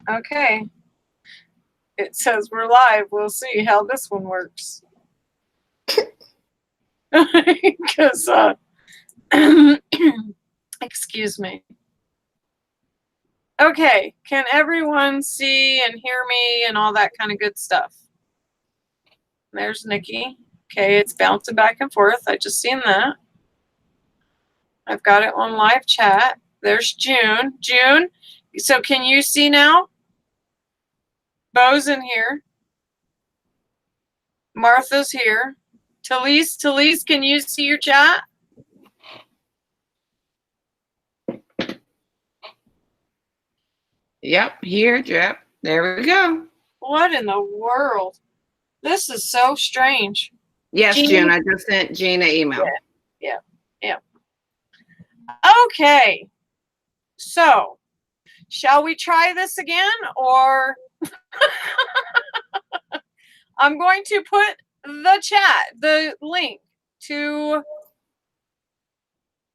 Okay. It says we're live. We'll see how this one works. Because, excuse me. Okay, can everyone see and hear me and all that kind of good stuff? There's Nikki. Okay, it's bouncing back and forth. I just seen that. I've got it on live chat. There's June. June, so can you see now? Bo's in here. Martha's here. Talise, can you see your chat? Yep, here, yep. There we go. What in the world? This is so strange. Yes, June, I just sent Jean an email. Yeah. Okay. So, shall we try this again, or I'm going to put the link to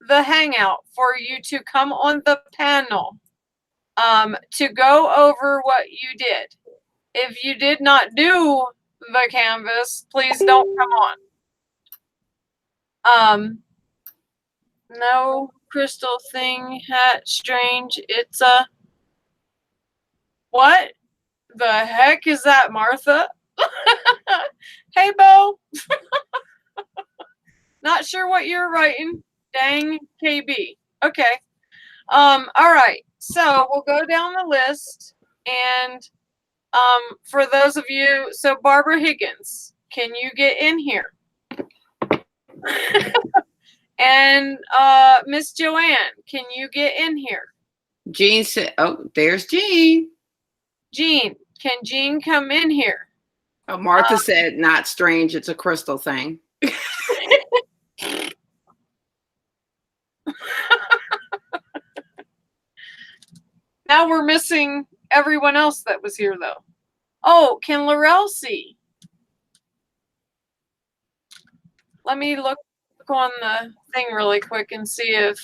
the Hangout for you to come on the panel to go over what you did. If you did not do the Canvas, please don't come on. No crystal thing hat strange. It's a what the heck is that, Martha? Hey, Bo. Not sure what you're writing. Dang KB. Okay. All right. So we'll go down the list, and for those of you, so Barbara Higgins, can you get in here? And Miss Joanne, can you get in here? Jean said, oh, there's Jean. Jean, can Jean come in here? Oh, Martha said, not strange, it's a crystal thing. Now we're missing everyone else that was here, though. Oh, can Laurel see? Let me look on the thing really quick and see if...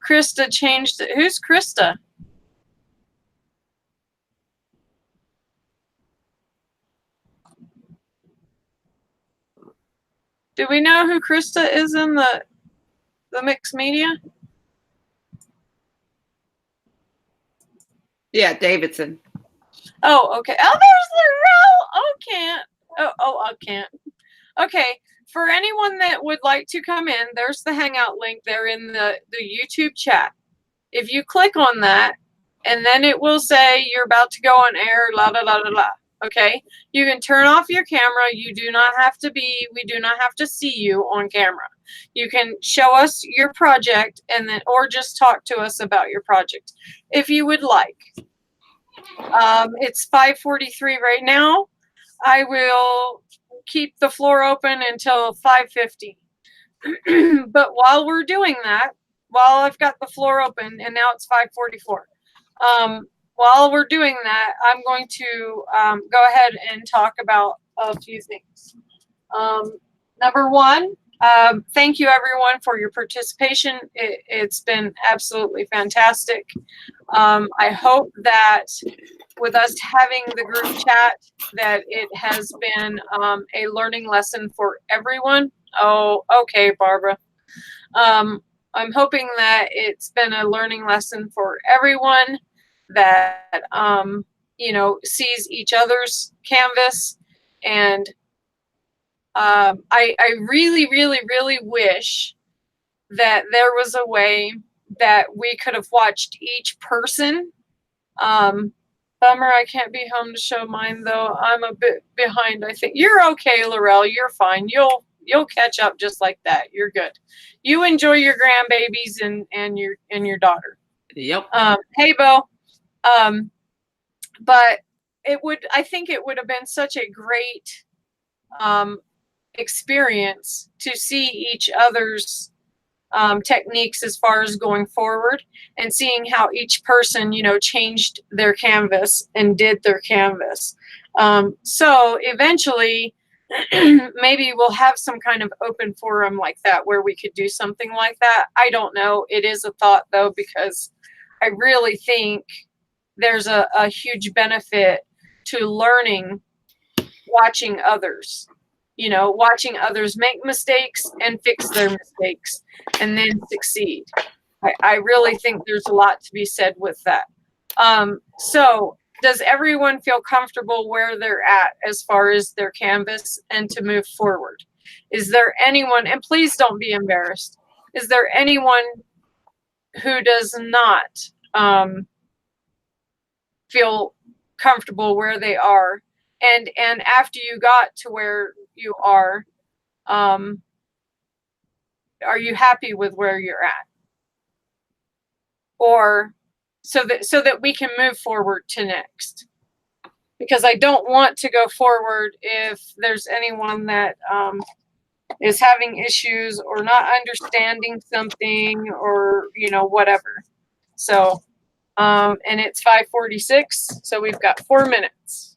Krista changed it. Who's Krista? Do we know who Krista is in the mixed media? Yeah, Davidson. Oh, okay. Oh, there's Laurel. Oh, can't. I can't. Okay. For anyone that would like to come in, there's the Hangout link there in the YouTube chat. If you click on that, and then it will say you're about to go on air, la la la la la. Okay, you can turn off your camera. We do not have to see you on camera. You can show us your project and then, or just talk to us about your project if you would like. It's 5:43 right now. I will keep the floor open until 5:50. But while we're doing that, while I've got the floor open, and now it's 5:44. While we're doing that, I'm going to go ahead and talk about a few things. Number one, thank you everyone for your participation. It's been absolutely fantastic. I hope that with us having the group chat, that it has been a learning lesson for everyone. Oh, okay, Barbara. I'm hoping that it's been a learning lesson for everyone that, sees each other's canvas. And I really, really, really wish that there was a way that we could have watched each person. Bummer, I can't be home to show mine, though. I'm a bit behind, I think. You're okay, Laurel. You're fine. You'll catch up just like that. You're good. You enjoy your grandbabies and your daughter. Yep. Hey, Bo. But I think it would have been such a great experience to see each other's techniques as far as going forward, and seeing how each person, changed their canvas and did their canvas. So eventually, maybe we'll have some kind of open forum like that where we could do something like that. I don't know. It is a thought though, because I really think there's a huge benefit to learning, watching others, watching others make mistakes and fix their mistakes and then succeed. I really think there's a lot to be said with that. So does everyone feel comfortable where they're at as far as their canvas and to move forward? Is there anyone, and please don't be embarrassed, is there anyone who does not feel comfortable where they are? And after you got to where you are you happy with where you're at? Or so that we can move forward to next. Because I don't want to go forward if there's anyone that is having issues or not understanding something or, whatever. So, and it's 5:46, so we've got 4 minutes.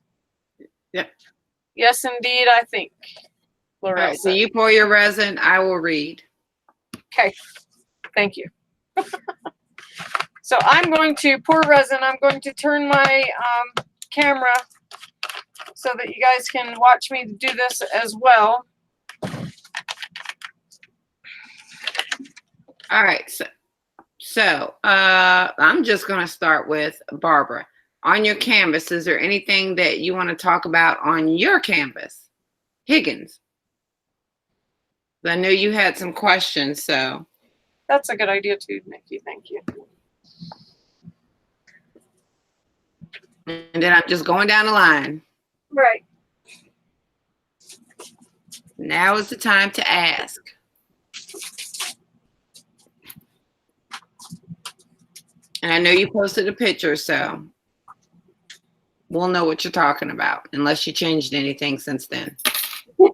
Yep. Yes, indeed, I think. All right, so you pour your resin, I will read. Okay, thank you. So I'm going to pour resin. I'm going to turn my camera so that you guys can watch me do this as well. All right, so I'm just going to start with Barbara. On your canvas, is there anything that you want to talk about on your canvas? Higgins. I know you had some questions, so. That's a good idea too, Nikki. Thank you. And then I'm just going down the line. Right. Now is the time to ask. And I know you posted a picture, so we'll know what you're talking about, unless you changed anything since then. Where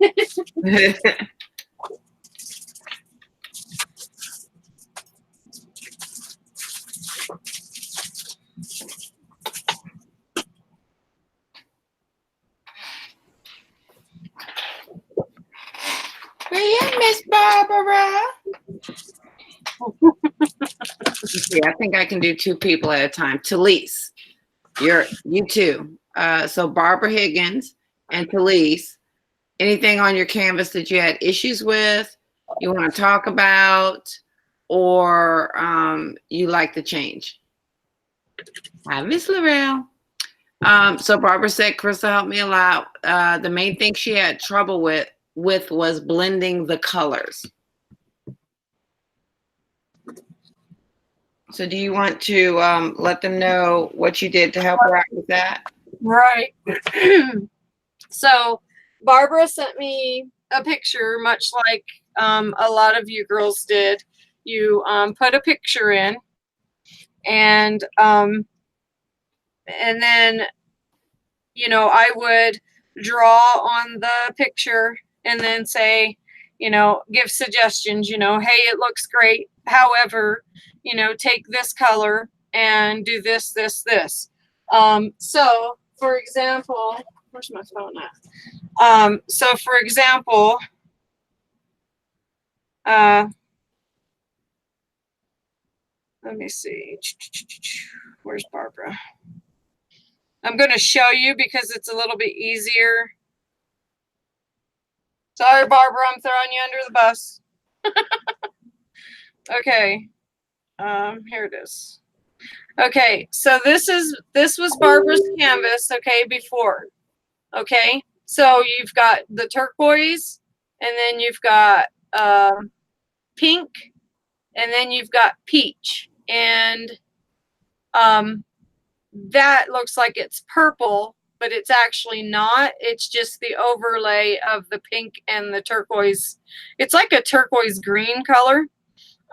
you, Miss Barbara? Yeah, I think I can do 2 people at a time. Talise, you two. So Barbara Higgins and Talise, anything on your canvas that you had issues with, you want to talk about, or you like the change? Hi, Miss Laurel. So Barbara said, Crystal helped me a lot. The main thing she had trouble with was blending the colors. So do you want to let them know what you did to help her out with that? Right. So Barbara sent me a picture, much like a lot of you girls did. You put a picture in, and then, I would draw on the picture and then say, give suggestions, hey, it looks great. However, take this color and do this, this, this. So for example, where's my phone at? So for example, let me see. Where's Barbara? I'm going to show you because it's a little bit easier. Sorry, Barbara, I'm throwing you under the bus. Okay. Here it is. Okay, so this was Barbara's canvas, okay, before. Okay, so you've got the turquoise, and then you've got pink, and then you've got peach. And that looks like it's purple, but it's actually not. It's just the overlay of the pink and the turquoise. It's like a turquoise green color.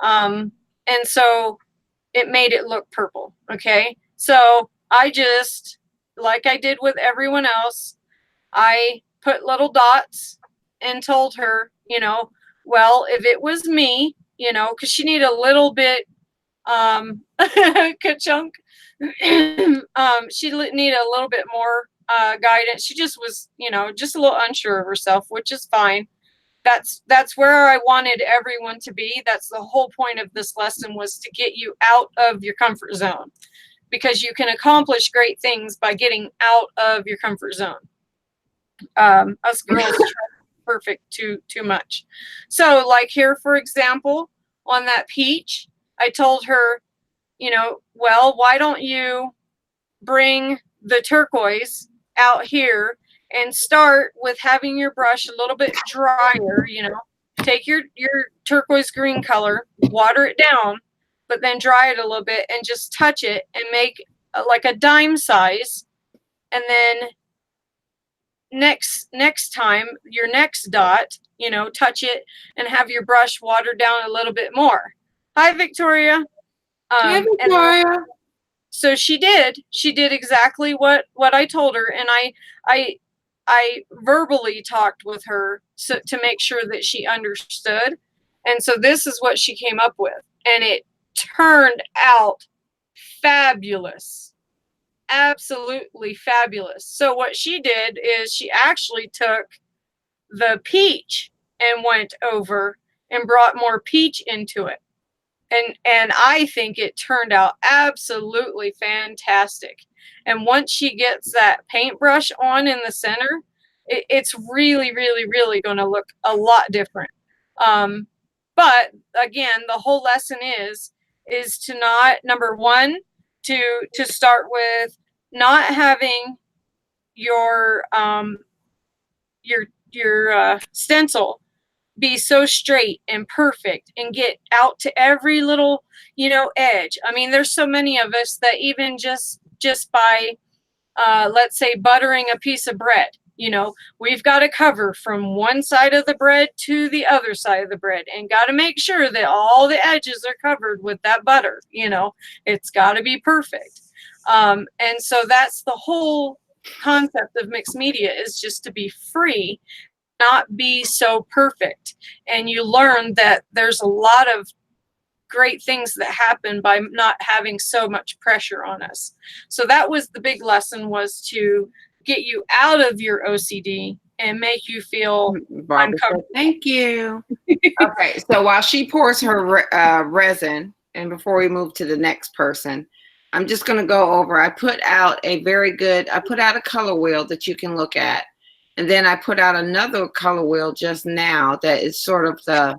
And so it made it look purple. Okay. So I just, like I did with everyone else, I put little dots and told her, well, if it was me, because she needed a little bit, ka-chunk, she needed a little bit more guidance. She just was, just a little unsure of herself, which is fine. That's where I wanted everyone to be. That's the whole point of this lesson, was to get you out of your comfort zone, because you can accomplish great things by getting out of your comfort zone. Us girls try perfect too much. So like here, for example, on that peach, I told her, well, why don't you bring the turquoise out here and start with having your brush a little bit drier, take your turquoise green color, water it down, but then dry it a little bit and just touch it and make like a dime size. And then next time, your next dot, touch it and have your brush watered down a little bit more. Hi, Victoria. Hi, Victoria. So she did exactly what I told her. And I verbally talked with her to make sure that she understood. And so this is what she came up with. And it turned out fabulous. Absolutely fabulous. So what she did is she actually took the peach and went over and brought more peach into it. And I think it turned out absolutely fantastic. And once she gets that paintbrush on in the center, it's really, really, really going to look a lot different. But again, the whole lesson is to not, number one, to start with not having your stencil be so straight and perfect and get out to every little, edge. I mean, there's so many of us that even just by, let's say, buttering a piece of bread, we've got to cover from one side of the bread to the other side of the bread and got to make sure that all the edges are covered with that butter. It's got to be perfect. And so that's the whole concept of mixed media, is just to be free, not be so perfect. And you learn that there's a lot of great things that happen by not having so much pressure on us. So that was the big lesson, was to get you out of your OCD and make you feel uncomfortable. Thank you. Okay, so while she pours her resin, and before we move to the next person, I'm just going to go over. I put out a color wheel that you can look at. And then I put out another color wheel just now that is sort of the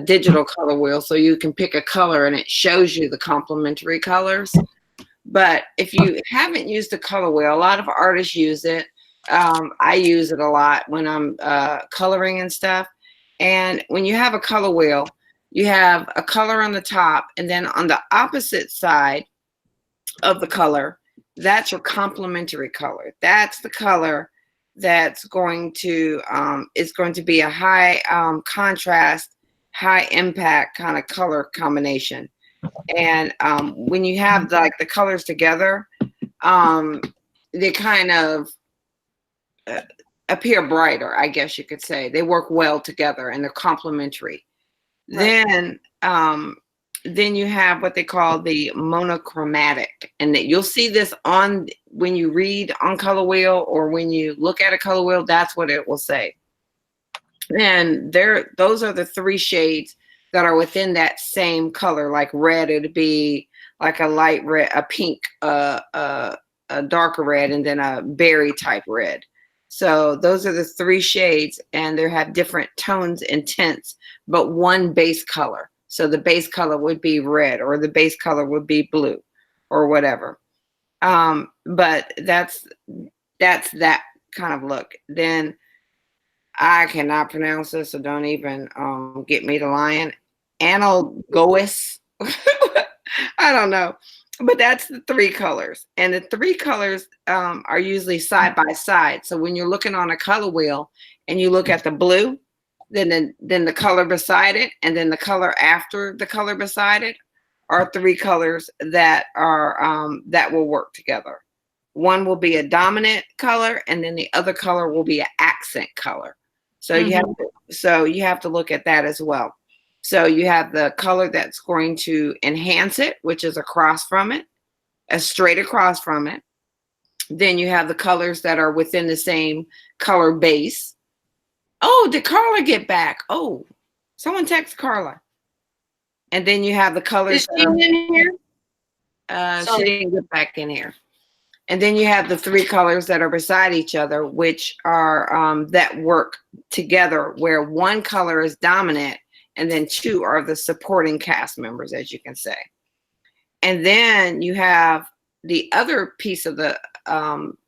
digital color wheel. So you can pick a color and it shows you the complementary colors. But if you haven't used the color wheel, a lot of artists use it. I use it a lot when I'm coloring and stuff. And when you have a color wheel, you have a color on the top, and then on the opposite side of the color, that's your complementary color. That's the color that's going to be a high contrast, high impact kind of color combination. And when you have the colors together, they kind of appear brighter, I guess you could say. They work well together and they're complementary. Right. Then you have what they call the monochromatic, and that you'll see this on when you read on color wheel or when you look at a color wheel. That's what it will say. And those are the three shades that are within that same color. Like red, it'd be like a light red, a pink, a darker red, and then a berry type red. So those are the three shades, and they have different tones and tints, but one base color. So the base color would be red, or the base color would be blue, or whatever. But that's that kind of look. Then I cannot pronounce this, so don't even get me to lying. Analgois. I don't know. But that's the three colors. And the three colors are usually side by side. So when you're looking on a color wheel and you look at the blue, then the color beside it, and then the color after the color beside it are three colors that are that will work together. One will be a dominant color, and then the other color will be an accent color. So you have to look at that as well. So you have the color that's going to enhance it, which is across from it, straight across from it. Then you have the colors that are within the same color base. Oh, did Carla get back? Oh, someone text Carla. And then you have the colors. Is she in here? She didn't get back in here. And then you have the three colors that are beside each other, which are that work together, where one color is dominant and then two are the supporting cast members, as you can say. And then you have the other piece of the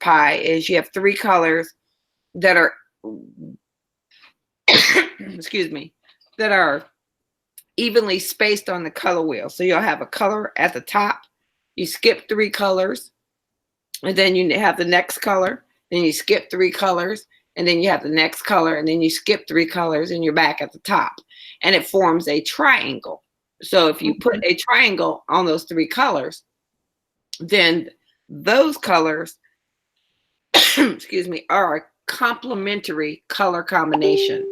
pie is you have three colors that are, excuse me, that are evenly spaced on the color wheel. So you'll have a color at the top, you skip three colors, and then you have the next color, then you skip three colors, and then you have the next color, and then you skip three colors, and you're back at the top. And it forms a triangle. So if you put a triangle on those three colors, then those colors, excuse me, are a complementary color combination.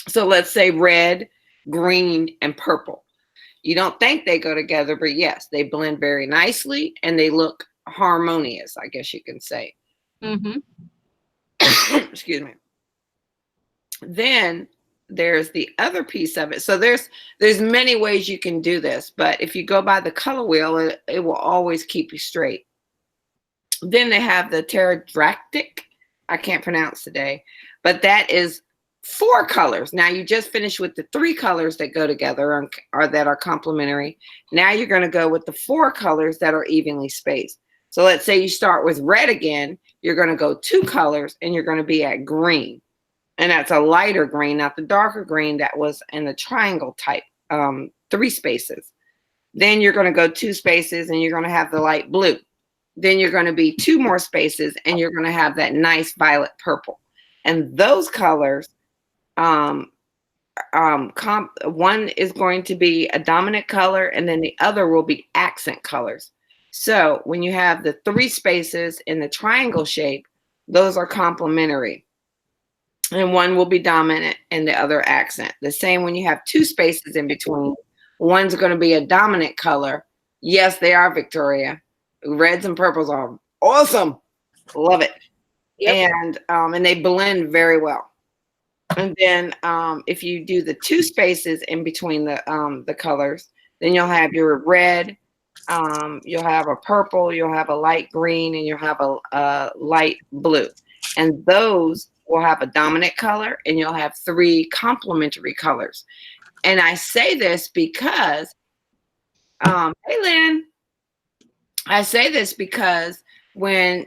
So let's say red, green, and purple. You don't think they go together, but yes, they blend very nicely and they look harmonious, I guess you can say. Excuse me. Then there's the other piece of it. So there's many ways you can do this, but if you go by the color wheel, it will always keep you straight. Then they have the pterodractic. I can't pronounce today, but that is 4 colors. Now you just finished with the 3 colors that go together or that are complementary. Now you're going to go with the 4 colors that are evenly spaced. So let's say you start with red again, you're going to go 2 colors and you're going to be at green. And that's a lighter green, not the darker green that was in the triangle type, 3 spaces. Then you're going to go 2 spaces and you're going to have the light blue. Then you're going to be 2 more spaces and you're going to have that nice violet purple. And those colors, one is going to be a dominant color and then the other will be accent colors. So when you have the 3 spaces in the triangle shape, those are complementary. And one will be dominant and the other accent. The same when you have 2 spaces in between, one's going to be a dominant color. Yes, they are, Victoria. Reds and purples are awesome. Love it. Yep. And they blend very well. And then if you do the 2 spaces in between the colors, then you'll have your red, you'll have a purple, you'll have a light green, and you'll have a light blue. And those will have a dominant color, and you'll have 3 complementary colors. And I say this because, hey, Lynn. I say this because when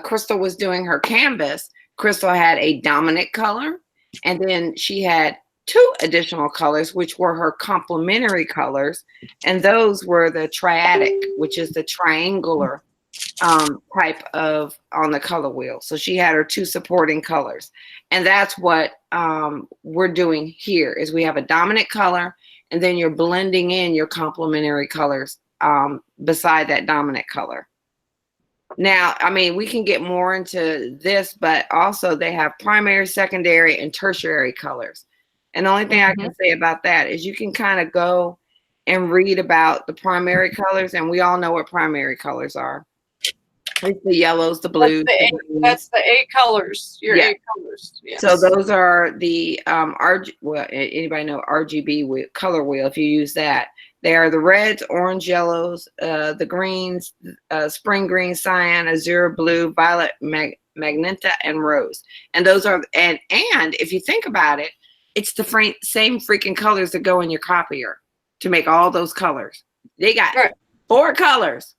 Crystal was doing her canvas, Crystal had a dominant color, and then she had 2 additional colors, which were her complementary colors, and those were the triadic, which is the triangular type of on the color wheel. So she had her 2 supporting colors, and that's what we're doing here. Is we have a dominant color, and then you're blending in your complementary colors beside that dominant color. Now, I mean, we can get more into this, but also they have primary, secondary, and tertiary colors. And the only thing I can say about that is you can kind of go and read about the primary colors, and we all know what primary colors are. It's the yellows, the blues. That's the 8 colors. Your 8 colors. Yes. So those are the well, anybody know RGB color wheel? If you use that, they are the reds, orange, yellows, the greens, spring green, cyan, azure, blue, violet, magenta, and rose. And those are and if you think about it, it's the same freaking colors that go in your copier to make all those colors. They got 4 colors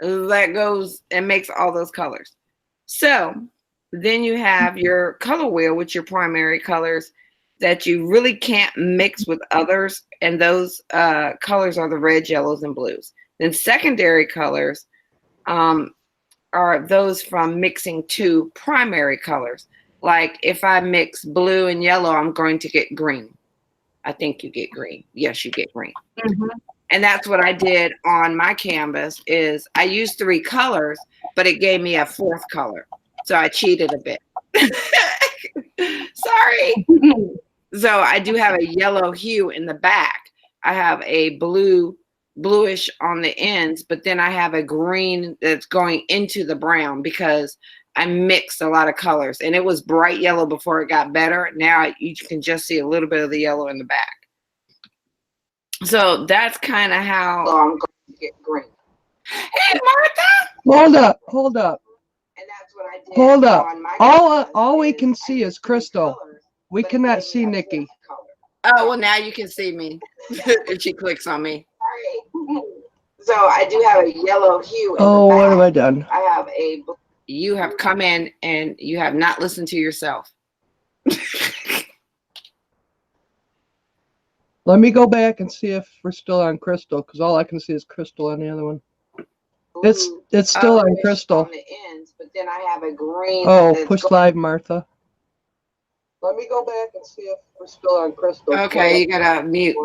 that goes and makes all those colors. So then you have your color wheel with your primary colors that you really can't mix with others, and those colors are the red, yellows, and blues. Then secondary colors are those from mixing 2 primary colors. Like if I mix blue and yellow, I'm going to get green. I think you get green. Yes, you get green. And that's what I did on my canvas is I used 3 colors, but it gave me a 4th color. So I cheated a bit. Sorry. So I do have a yellow hue in the back. I have a blue bluish on the ends, but then I have a green that's going into the brown because I mixed a lot of colors, and it was bright yellow before it got better. Now you can just see a little bit of the yellow in the back. So that's kind of how I'm going to get green. Hey, Martha! Hold up. And that's what I did. Hold up. All we can see is Crystal. We cannot see Nikki. Oh, well, now you can see me if she clicks on me. So I do have a yellow hue. Oh, what have I done? I have a. You have come in and you have not listened to yourself. Let me go back and see if we're still on Crystal, because all I can see is Crystal on the other one. It's still on Crystal. On the ends, but then I have a green. Oh, push live, Martha. Let me go back and see if we're still on Crystal. Okay, you gotta mute.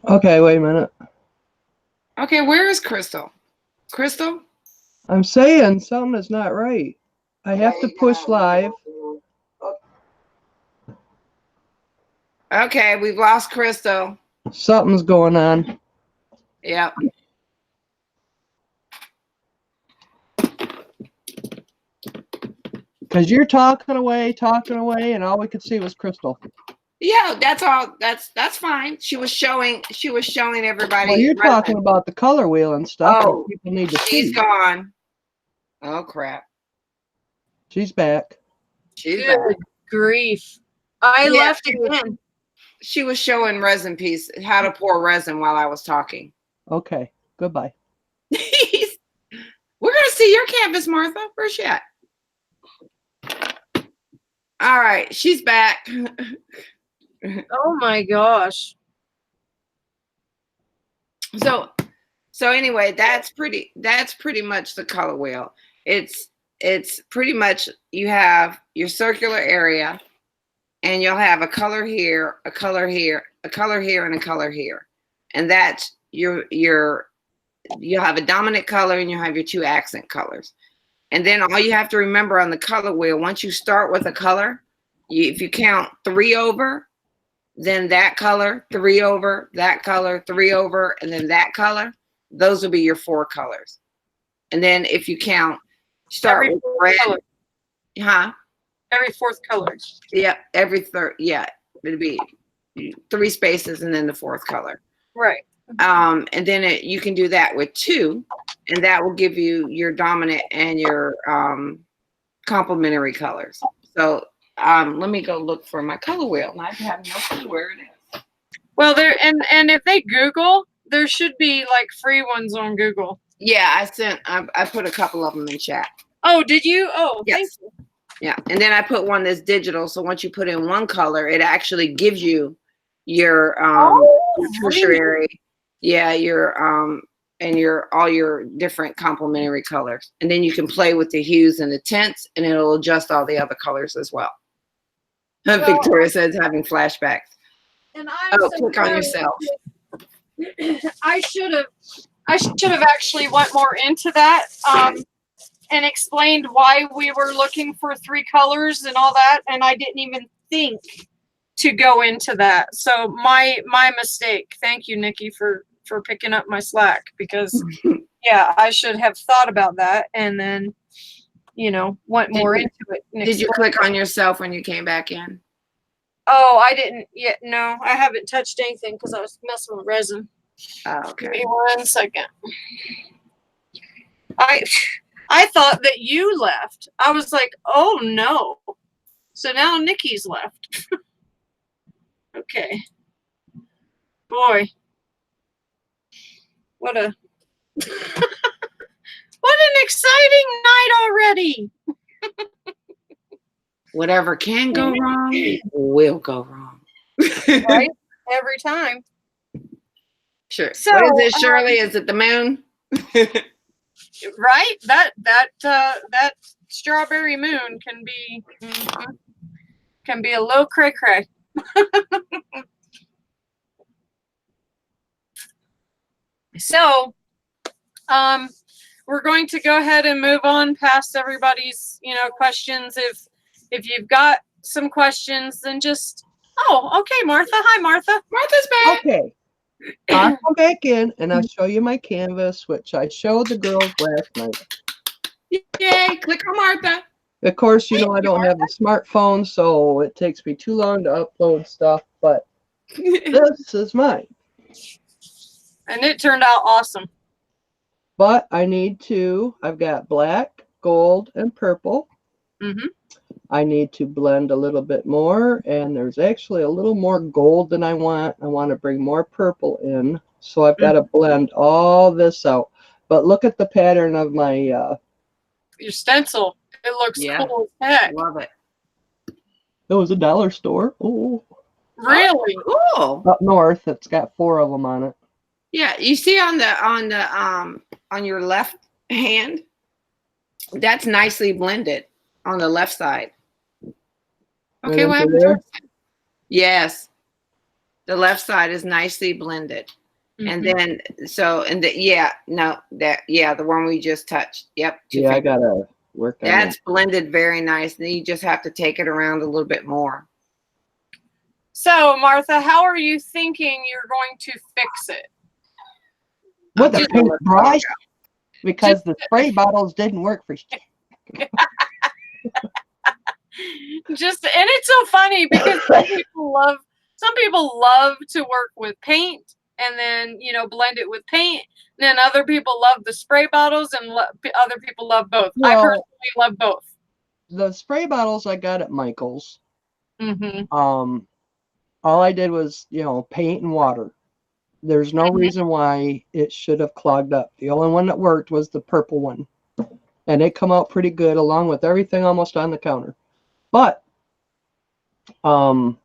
Okay, wait a minute. Okay, where is Crystal? Crystal? I'm saying something is not right. I have to push live. Okay, we've lost Crystal. Something's going on. Yep. Because you're talking away, and all we could see was Crystal. Yeah, that's all. That's fine. She was showing everybody. Well, you're talking about the color wheel and stuff. Oh, that people need to she's see. gone. Oh crap. She's back. She's Good back. grief. I Yeah, left again. She was showing resin piece, how to pour resin while I was talking. Okay, goodbye. We're gonna see your canvas, Martha. Where's she at? All right, she's back. Oh my gosh. So anyway, that's pretty much the color wheel. It's pretty much, you have your circular area, and you'll have a color here, a color here, a color here, and a color here. And that's you'll have a dominant color and you'll have your two accent colors. And then all you have to remember on the color wheel, once you start with a color, if you count 3 over, then that color, 3 over, that color, 3 over, and then that color, those will be your 4 colors. And then if you count, start with red. Color. Huh? Every 4th color. Yep, every third. Yeah, it'd be 3 spaces and then the 4th color. Right. And then you can do that with 2, and that will give you your dominant and your complementary colors. So let me go look for my color wheel, and I have no clue where it is. Well, there and if they Google, there should be like free ones on Google. Yeah, I put a couple of them in chat. Oh, did you? Oh, Yes. thank you. Yeah, and then I put one that's digital. So once you put in one color, it actually gives you your tertiary, yeah, your and all your different complementary colors. And then you can play with the hues and the tints, and it'll adjust all the other colors as well. Victoria says having flashbacks. And Click on yourself. I should have actually went more into that and explained why we were looking for 3 colors and all that, and I didn't even think to go into that. So my mistake. Thank you, Nikki, for picking up my slack, because yeah, I should have thought about that and then went more into it. Did you click on yourself when you came back in? Oh, I didn't yet. No, I haven't touched anything because I was messing with resin. Oh, Give okay. me 1 second. I thought that you left. I was like, oh no. So now Nikki's left. Okay. Boy. What an exciting night already. Whatever can go wrong will go wrong. Right? Every time. Sure. So, what is it, Shirley? Is it the moon? Right? That strawberry moon can be a low cray cray. So, we're going to go ahead and move on past everybody's, questions. If you've got some questions, then just, oh, okay, Martha. Hi, Martha. Martha's back. Okay. I'll come back in and I'll show you my canvas, which I showed the girls last night. Yay, click on Martha. Of course, you know I Thank you, don't have the smartphone, so it takes me too long to upload stuff, but this is mine. And it turned out awesome. But I've got black, gold, and purple. Mm-hmm. I need to blend a little bit more, and there's actually a little more gold than I want. I want to bring more purple in, so I've got to blend all this out. But look at the pattern of my Your stencil. It looks cool as heck. Love it. it was a dollar store. Oh, Really? Cool. up north, it's got 4 of them on it. Yeah, you see on your left hand, that's nicely blended on the left side. Okay, Right what into happened to there? it? Yes, the left side is nicely blended, and then the one we just touched. Yep. Yeah, I gotta work on That's that. blended very nice. Then you just have to take it around a little bit more. So, Martha, how are you thinking you're going to fix it? With a Just gonna paintbrush, because Just- the spray bottles didn't work for shit. And it's so funny because some people love to work with paint and then blend it with paint. And then other people love the spray bottles and other people love both. I Well, personally love both. the spray bottles I got at Michael's. Mm-hmm. All I did was, paint and water. There's no reason why it should have clogged up. The only one that worked was the purple one. And it come out pretty good along with everything almost on the counter. But I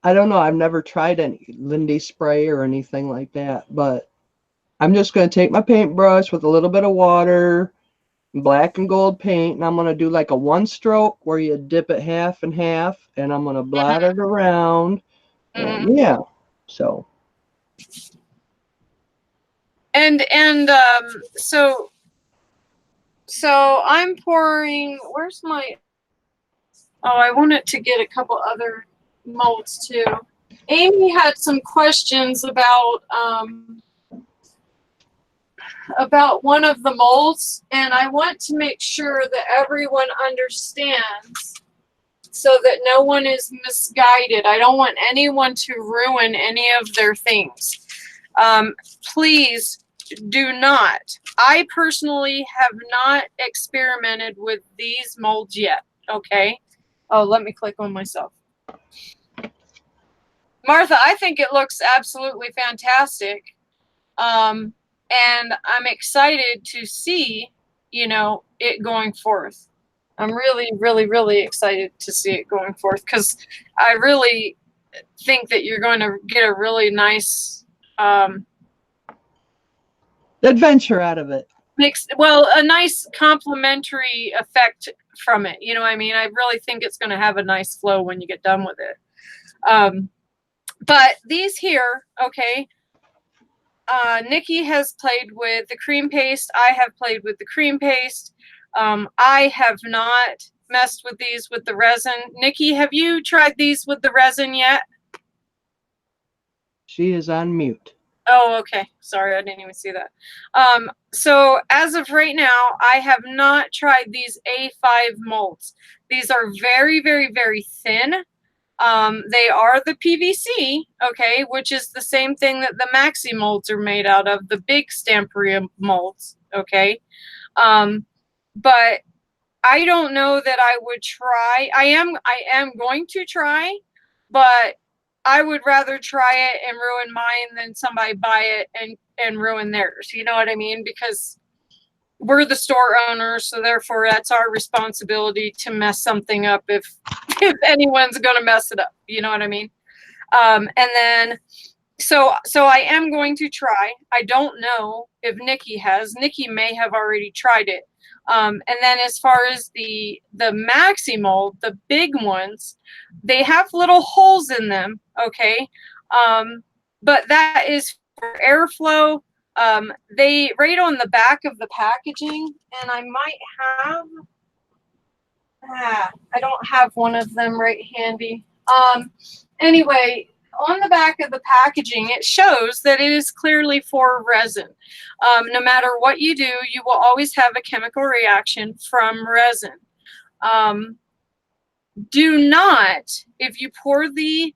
don't know. I've never tried any Lindy spray or anything like that. But I'm just going to take my paintbrush with a little bit of water, black and gold paint, and I'm going to do like a 1 stroke where you dip it half and half, and I'm going to blot it around. And yeah, so. And so I'm pouring. Where's my? Oh, I wanted to get a couple other molds too. Amy had some questions about one of the molds, and I want to make sure that everyone understands so that no one is misguided. I don't want anyone to ruin any of their things. Please do not. I personally have not experimented with these molds yet. Okay. Oh, let me click on myself. Martha, I think it looks absolutely fantastic. And I'm excited to see, it going forth. I'm really, really, really excited to see it going forth because I really think that you're going to get a really nice adventure out of it. A nice complementary effect from it. You know what I mean? I really think it's going to have a nice flow when you get done with it. But these here, okay, Nikki has played with the cream paste. I have played with the cream paste. I have not messed with these with the resin. Nikki, have you tried these with the resin yet? She is on mute. Oh, okay. Sorry, I didn't even see that. So as of right now, I have not tried these A5 molds. These are very, very, very thin. They are the PVC, okay, which is the same thing that the Maxi molds are made out of, the big Stamperia molds, okay. But I don't know that I would try. I am going to try, but I would rather try it and ruin mine than somebody buy it and ruin theirs. You know what I mean? Because we're the store owners, so therefore that's our responsibility to mess something up if anyone's going to mess it up. You know what I mean? And then, so I am going to try. I don't know if Nikki has. Nikki may have already tried it. And then as far as the Maxi mold, the big ones, they have little holes in them, okay? But that is for airflow. They right on the back of the packaging, and I might have, I don't have one of them right handy. Anyway, on the back of the packaging, it shows that it is clearly for resin. No matter what you do, you will always have a chemical reaction from resin. Do not, if you pour the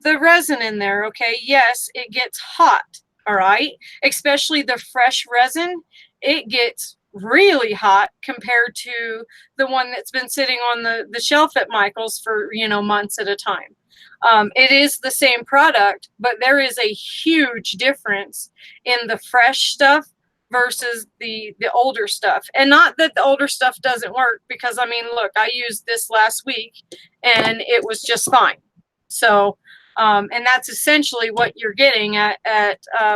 resin in there, okay, yes, it gets hot, all right? Especially the fresh resin, it gets really hot compared to the one that's been sitting on the shelf at Michael's for, you know, months at a time. It is the same product, but there is a huge difference in the fresh stuff versus the older stuff. And not that the older stuff doesn't work, because I mean, look, I used this last week and it was just fine. So, and that's essentially what you're getting at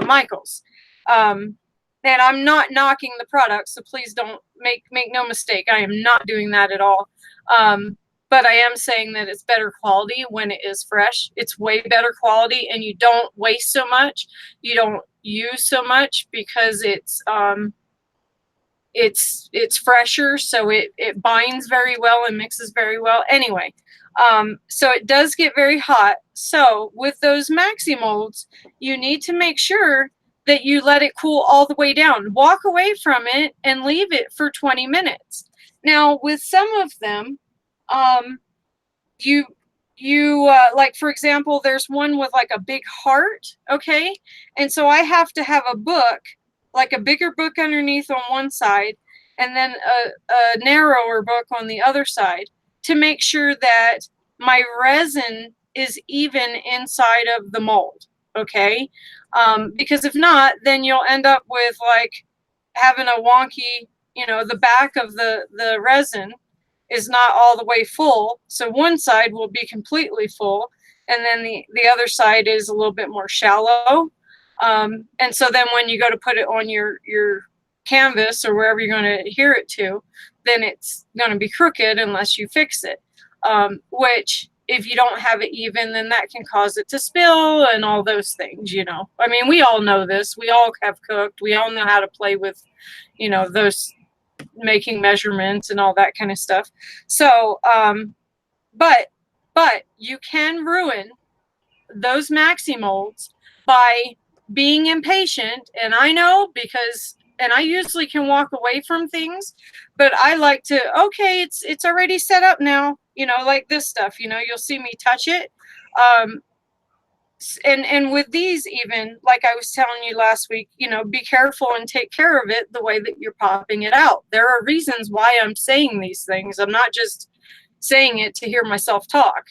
Michael's. And I'm not knocking the product, so please don't make no mistake. I am not doing that at all. But I am saying that it's better quality when it is fresh. It's way better quality, and you don't waste so much. You don't use so much because it's fresher, so it binds very well and mixes very well. Anyway, so it does get very hot. So with those maxi molds, you need to make sure that you let it cool all the way down. Walk away from it and leave it for 20 minutes. Now, with some of them, like, for example, there's one with like a big heart, okay? And so I have to have a book, like a bigger book underneath on one side, and then a narrower book on the other side, to make sure that my resin is even inside of the mold, okay? Because if not, then you'll end up with like having a wonky, you know, the back of the resin is not all the way full. So one side will be completely full, and then the other side is a little bit more shallow. And so then when you go to put it on your canvas or wherever you're going to adhere it to, then it's going to be crooked unless you fix it. Which, if you don't have it even, then that can cause it to spill and all those things, you know. I mean, we all know this. We all have cooked. We all know how to play with, you know, those making measurements and all that kind of stuff. So, but you can ruin those maxi molds by being impatient. And I know, because, and I usually can walk away from things, but I like to, okay, it's already set up now, you know, like this stuff, you know, you'll see me touch it. And with these, even like I was telling you last week, you know, be careful and take care of it the way that you're popping it out. There are reasons why I'm saying these things. I'm not just saying it to hear myself talk.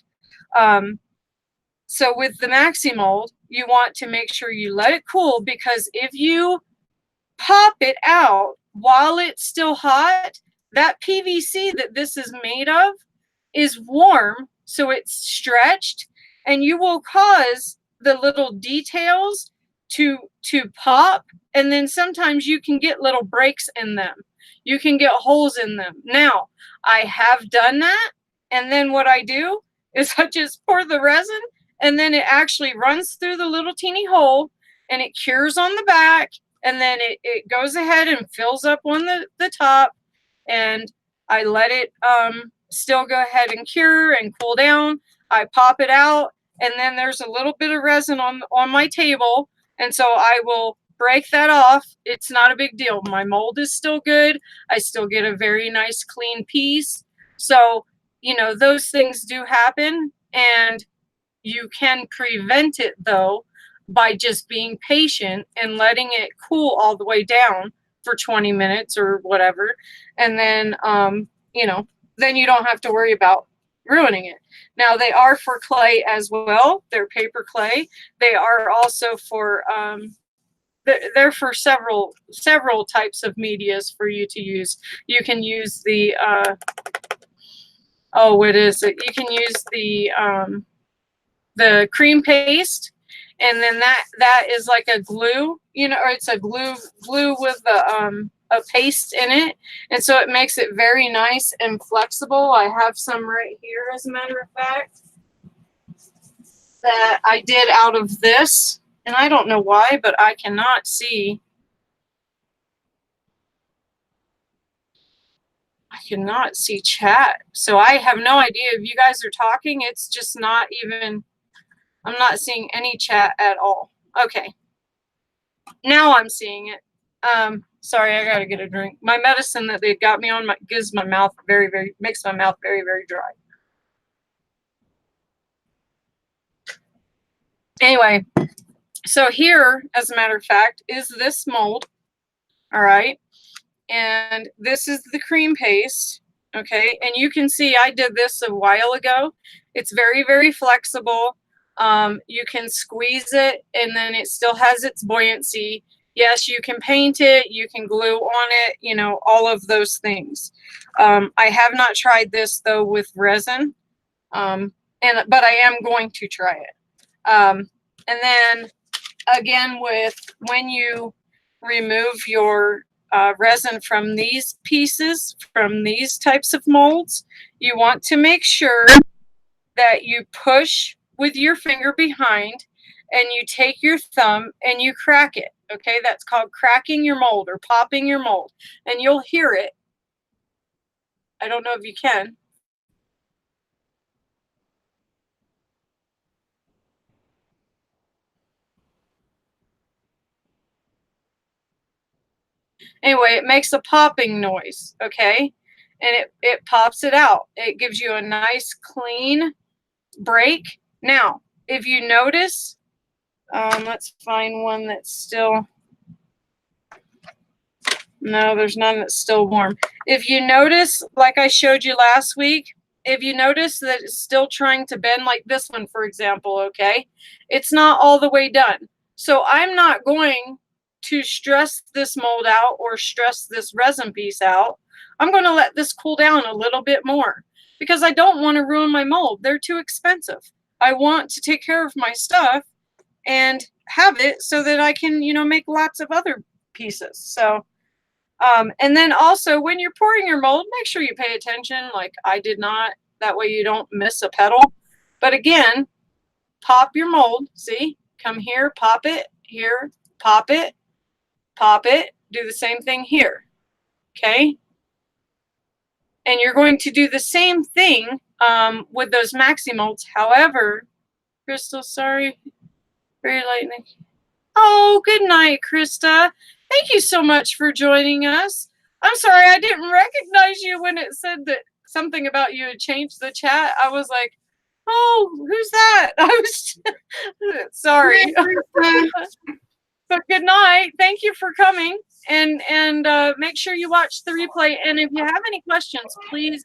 So with the maxi mold, you want to make sure you let it cool, because if you pop it out while it's still hot, that PVC that this is made of is warm, so it's stretched, and you will cause the little details to pop, and then sometimes you can get little breaks in them. You can get holes in them. Now, I have done that, and then what I do is I just pour the resin, and then it actually runs through the little teeny hole, and it cures on the back, and then it goes ahead and fills up on the top, and I let it still go ahead and cure and cool down. I pop it out, and then there's a little bit of resin on my table, and so I will break that off. It's not a big deal. My mold is still good. I still get a very nice clean piece. So, you know, those things do happen, and you can prevent it though by just being patient and letting it cool all the way down for 20 minutes or whatever. And then, you know, then you don't have to worry about ruining it. Now, they are for clay as well. They're paper clay. They are also for, they're for several types of medias for you to use. You can use the, oh, what is it? You can use the cream paste, and then that is like a glue, you know, or it's a glue with a paste in it, and so it makes it very nice and flexible. I have some right here, as a matter of fact, that I did out of this, and I don't know why, but I cannot see. I cannot see chat. So I have no idea if you guys are talking. It's just not even, I'm not seeing any chat at all. Okay. Now I'm seeing it. Sorry, I gotta get a drink. My medicine that they got me on gives my mouth makes my mouth very, very dry. Anyway, so here, as a matter of fact, is this mold. All right. And this is the cream paste. Okay. And you can see I did this a while ago. It's very, very flexible. You can squeeze it and then it still has its buoyancy. Yes, you can paint it, you can glue on it, you know, all of those things. I have not tried this though with resin, but I am going to try it. And then again, when you remove your resin from these pieces, from these types of molds, you want to make sure that you push with your finger behind and you take your thumb and you crack it. Okay, that's called cracking your mold or popping your mold. And you'll hear it. I don't know if you can. Anyway, it makes a popping noise, okay? And it pops it out. It gives you a nice clean break. Now, if you notice, let's find one that's still, no, there's none that's still warm. If you notice, like I showed you last week, if you notice that it's still trying to bend, like this one, for example, okay, it's not all the way done. So I'm not going to stress this mold out or stress this resin piece out. I'm going to let this cool down a little bit more because I don't want to ruin my mold. They're too expensive. I want to take care of my stuff and have it so that I can, you know, make lots of other pieces. So, and then also when you're pouring your mold, make sure you pay attention like I did not. That way you don't miss a petal. But again, pop your mold. See, come here, pop it, here, pop it, do the same thing here. Okay. And you're going to do the same thing with those maxi molds. However, Crystal, sorry, very lightning. Oh, good night, Krista. Thank you so much for joining us. I'm sorry, I didn't recognize you when it said that something about you had changed the chat. I was like, oh, who's that? I was sorry. But good night. Thank you for coming. And make sure you watch the replay. And if you have any questions, please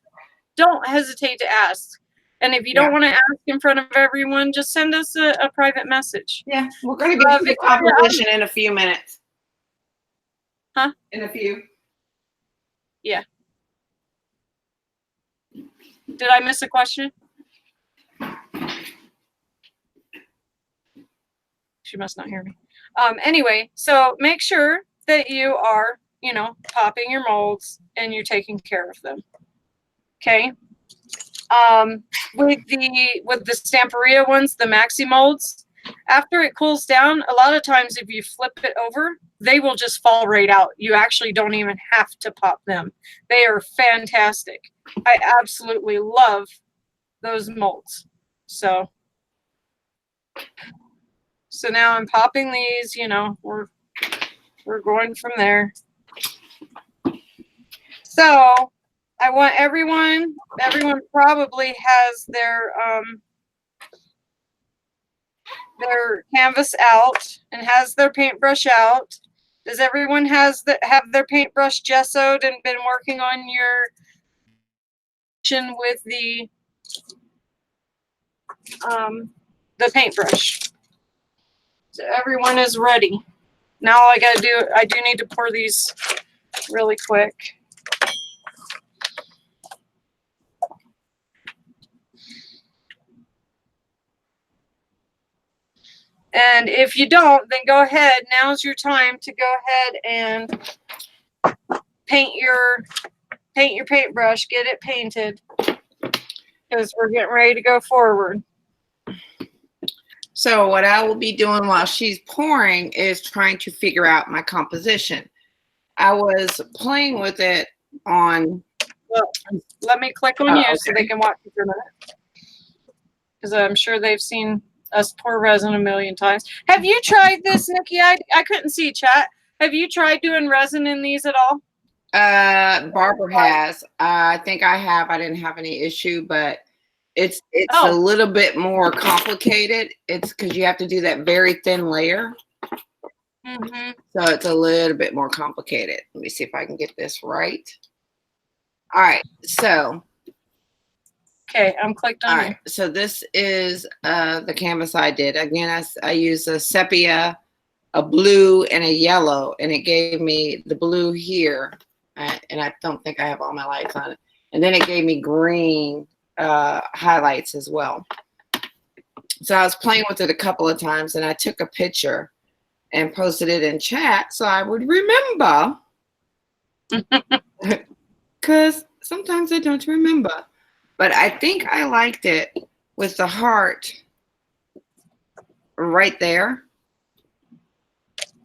don't hesitate to ask. And if you don't want to ask in front of everyone, just send us a private message. Yeah, we're going to get to the composition in a few minutes. Huh? In a few. Yeah. Did I miss a question? She must not hear me. Anyway, so make sure that you are, you know, popping your molds and you're taking care of them. Okay. With the Stamperia ones, the maxi molds, after it cools down, a lot of times if you flip it over, they will just fall right out. You actually don't even have to pop them. They are fantastic. I absolutely love those molds. So now I'm popping these, you know, we're going from there. So I want everyone probably has their canvas out and has their paintbrush out. Does everyone have their paintbrush gessoed and been working on your with the paintbrush? So everyone is ready. Now all I gotta do, I do need to pour these really quick. And if you don't, then go ahead. Now's your time to go ahead and paint your paintbrush. Get it painted because we're getting ready to go forward. So what I will be doing while she's pouring is trying to figure out my composition. I was playing with it on Well, let me click on Oh, you so okay. they can watch you for a minute. Because I'm sure they've seen us pour resin a million times. Have you tried this, Nikki? I couldn't see chat. Have you tried doing resin in these at all? Barbara has. I think I have. I didn't have any issue, but it's a Oh. little bit more complicated. It's because you have to do that very thin layer. Mm-hmm. So it's a little bit more complicated. Let me see if I can get this right. All right. So, Okay, I'm clicked on all you. right. So this is the canvas I did. Again, I used a sepia, a blue, and a yellow, and it gave me the blue here. And I don't think I have all my lights on it. And then it gave me green highlights as well. So I was playing with it a couple of times, and I took a picture and posted it in chat so I would remember. Because sometimes I don't remember. But I think I liked it with the heart right there.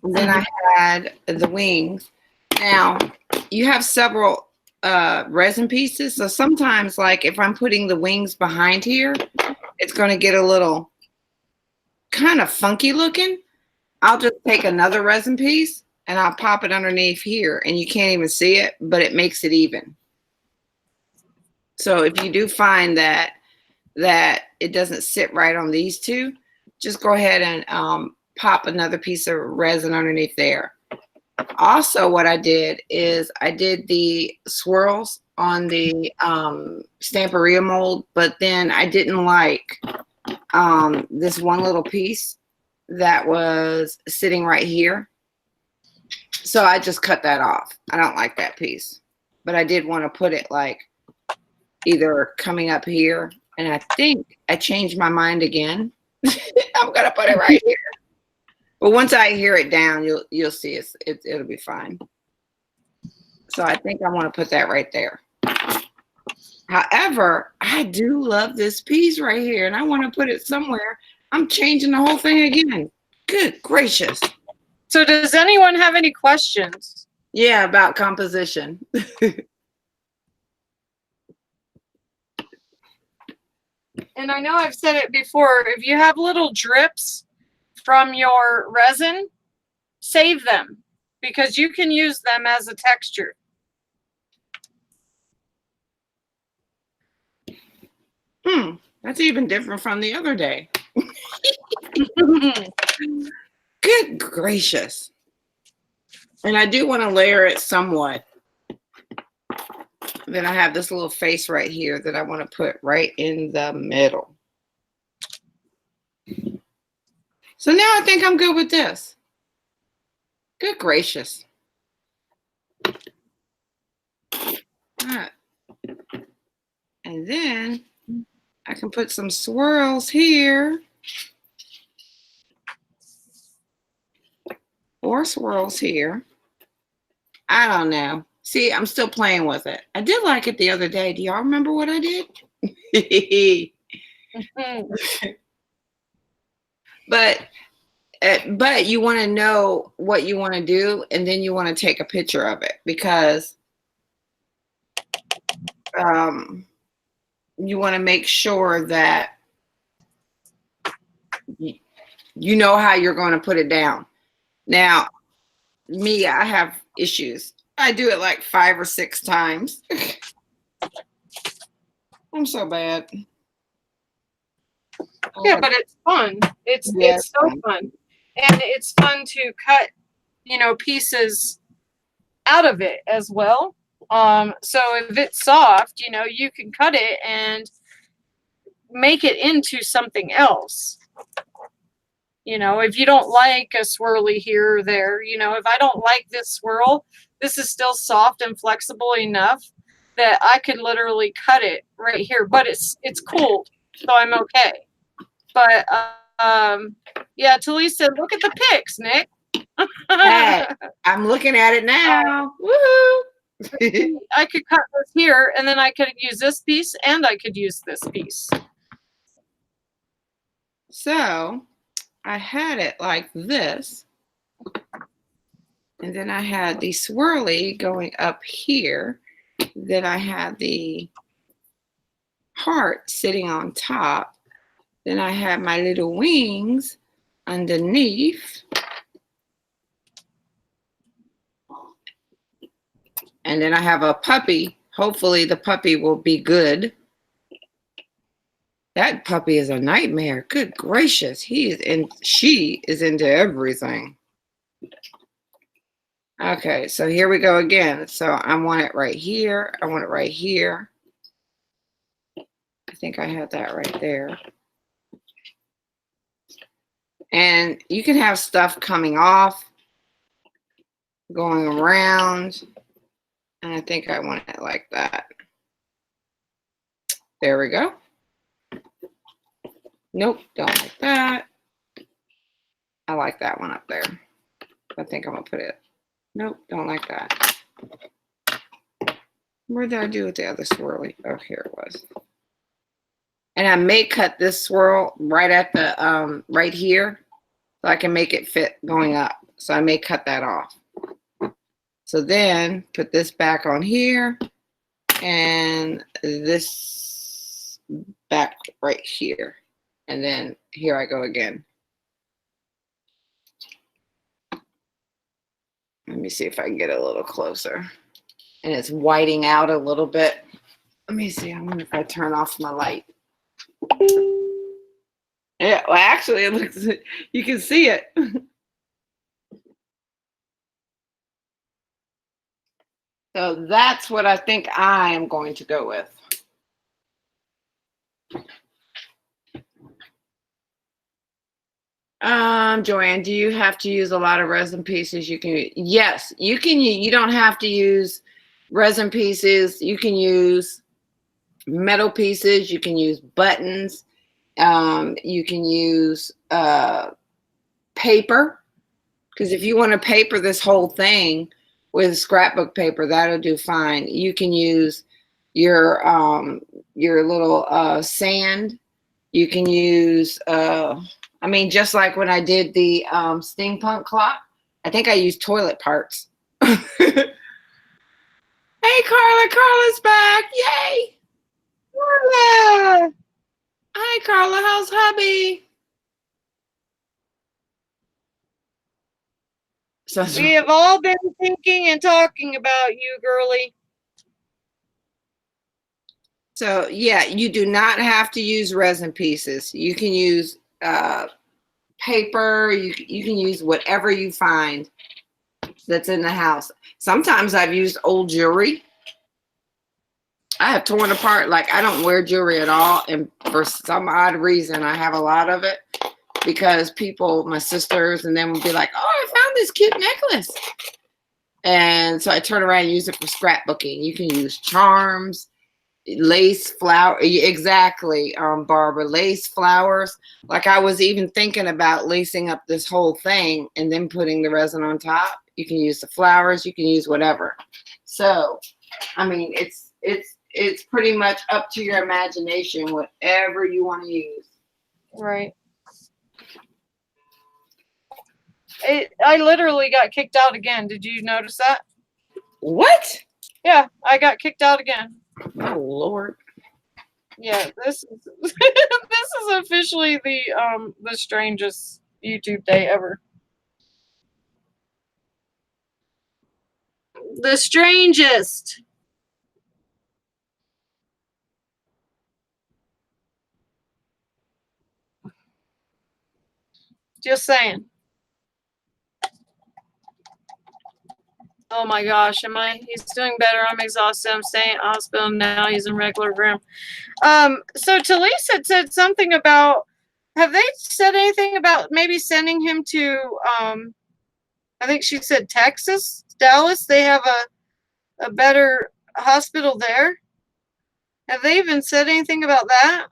And then I had the wings. Now, you have several resin pieces. So sometimes, like if I'm putting the wings behind here, it's going to get a little kind of funky looking. I'll just take another resin piece and I'll pop it underneath here, and you can't even see it, but it makes it even. So if you do find that it doesn't sit right on these two, just go ahead and pop another piece of resin underneath there. Also, what I did is I did the swirls on the Stamperia mold, but then I didn't like this one little piece that was sitting right here. So I just cut that off. I don't like that piece, but I did want to put it like either coming up here, and I think I changed my mind again. I'm gonna put it right here. But once I hear it down, you'll see it'll be fine. So I think I want to put that right there. However, I do love this piece right here, and I want to put it somewhere. I'm changing the whole thing again. Good gracious. So does anyone have any questions? Yeah, about composition. And I know I've said it before, if you have little drips from your resin, save them because you can use them as a texture. That's even different from the other day. Good gracious. And I do want to layer it somewhat. Then I have this little face right here that I want to put right in the middle. So now I think I'm good with this. Good gracious. All right. And then I can put some swirls here. Or swirls here. I don't know. See, I'm still playing with it. I did like it the other day. Do y'all remember what I did? But you want to know what you want to do, and then you want to take a picture of it because you want to make sure that you know how you're going to put it down. Now, me, I have issues. I do it like 5 or 6 times. I'm so bad. Yeah, but it's fun. It's so fun. And it's fun to cut, pieces out of it as well. So if it's soft, you can cut it and make it into something else. If you don't like a swirly here or there, if I don't like this swirl, this is still soft and flexible enough that I could literally cut it right here, but it's cooled, so I'm okay. But yeah, Talise said, look at the pics, Nick. Hey, I'm looking at it now. Woohoo! I could cut this here, and then I could use this piece, and I could use this piece. So I had it like this, and then I had the swirly going up here, then I have the heart sitting on top. Then I have my little wings underneath. And then I have a puppy. Hopefully the puppy will be good. That puppy is a nightmare. Good gracious. She is into everything. Okay, so here we go again. So I want it right here. I want it right here. I think I had that right there. And you can have stuff coming off, going around. And I think I want it like that. There we go. Nope, don't like that. I like that one up there. I think I'm gonna put it. Nope, don't like that. Where did I do with the other swirly? Oh, here it was. And I may cut this swirl right at the right here, so I can make it fit going up. So I may cut that off. So then put this back on here, and this back right here. And then here I go again. Let me see if I can get a little closer. And it's whiting out a little bit. Let me see. I wonder if I turn off my light. Yeah, well, actually, it looks, you can see it. So that's what I think I am going to go with. Joanne, do you have to use a lot of resin pieces? Yes, you can. You don't have to use resin pieces. You can use metal pieces. You can use buttons. You can use paper, because if you want to paper this whole thing with scrapbook paper, that'll do fine. You can use your little sand. You can use I mean, just like when I did the steampunk clock, I think I used toilet parts. Hey, Carla. Carla's back. Yay. Carla. Hi, Carla. How's hubby? We have all been thinking and talking about you, girly. So, yeah, you do not have to use resin pieces. You can use paper. You can use whatever you find that's in the house. Sometimes I've used old jewelry. I have torn apart, like I don't wear jewelry at all. And for some odd reason, I have a lot of it because people, my sisters, and them will be like, oh, I found this cute necklace. And so I turn around and use it for scrapbooking. You can use charms, lace, flower. Exactly, Barbara, lace, flowers. Like I was even thinking about lacing up this whole thing and then putting the resin on top. You can use the flowers. You can use whatever. So, I mean, it's pretty much up to your imagination, whatever you want to use. Right. I literally got kicked out again. Did you notice that? What? Yeah, I got kicked out again. Oh Lord. Yeah, this is this is officially the strangest YouTube day ever. The strangest. Just saying. Oh my gosh, he's doing better. I'm exhausted. I'm staying at hospital now. He's in regular room. So Talise had said something about, have they said anything about maybe sending him to, I think she said Texas, Dallas? They have a better hospital there. Have they even said anything about that?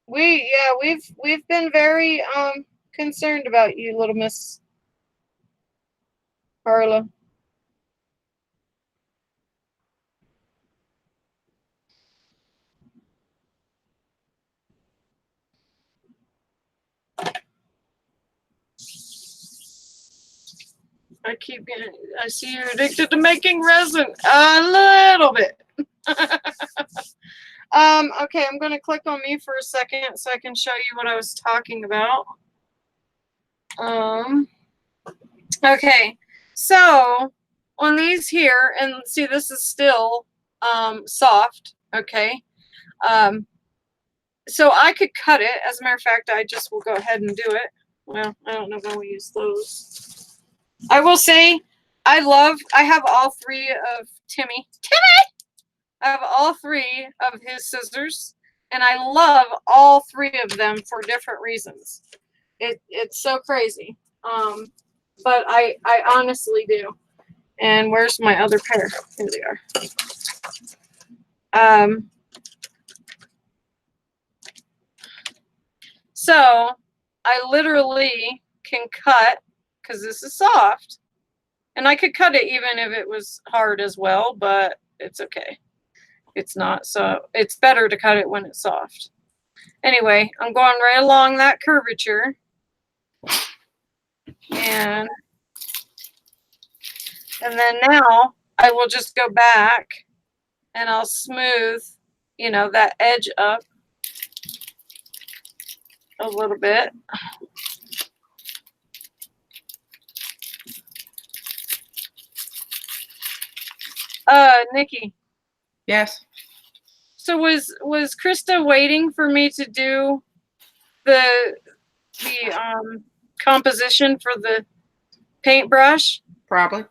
We've been very concerned about you, little Miss Carla. I keep getting, I see you're addicted to making resin a little bit. Okay, I'm gonna click on me for a second so I can show you what I was talking about. Okay, so on these here, and see this is still soft, okay? So I could cut it. As a matter of fact, I just will go ahead and do it. Well, I don't know when we use those. I will say I have all three of Timmy. I have all three of his scissors, and I love all three of them for different reasons. It's so crazy. But I honestly do. And where's my other pair? Here they are. So I literally can cut, because this is soft, and I could cut it even if it was hard as well, but it's okay. It's not, so it's better to cut it when it's soft. Anyway, I'm going right along that curvature. And then now I will just go back and I'll smooth, you know, that edge up a little bit. Nikki. Yes. So was Krista waiting for me to do the composition for the paintbrush? Probably.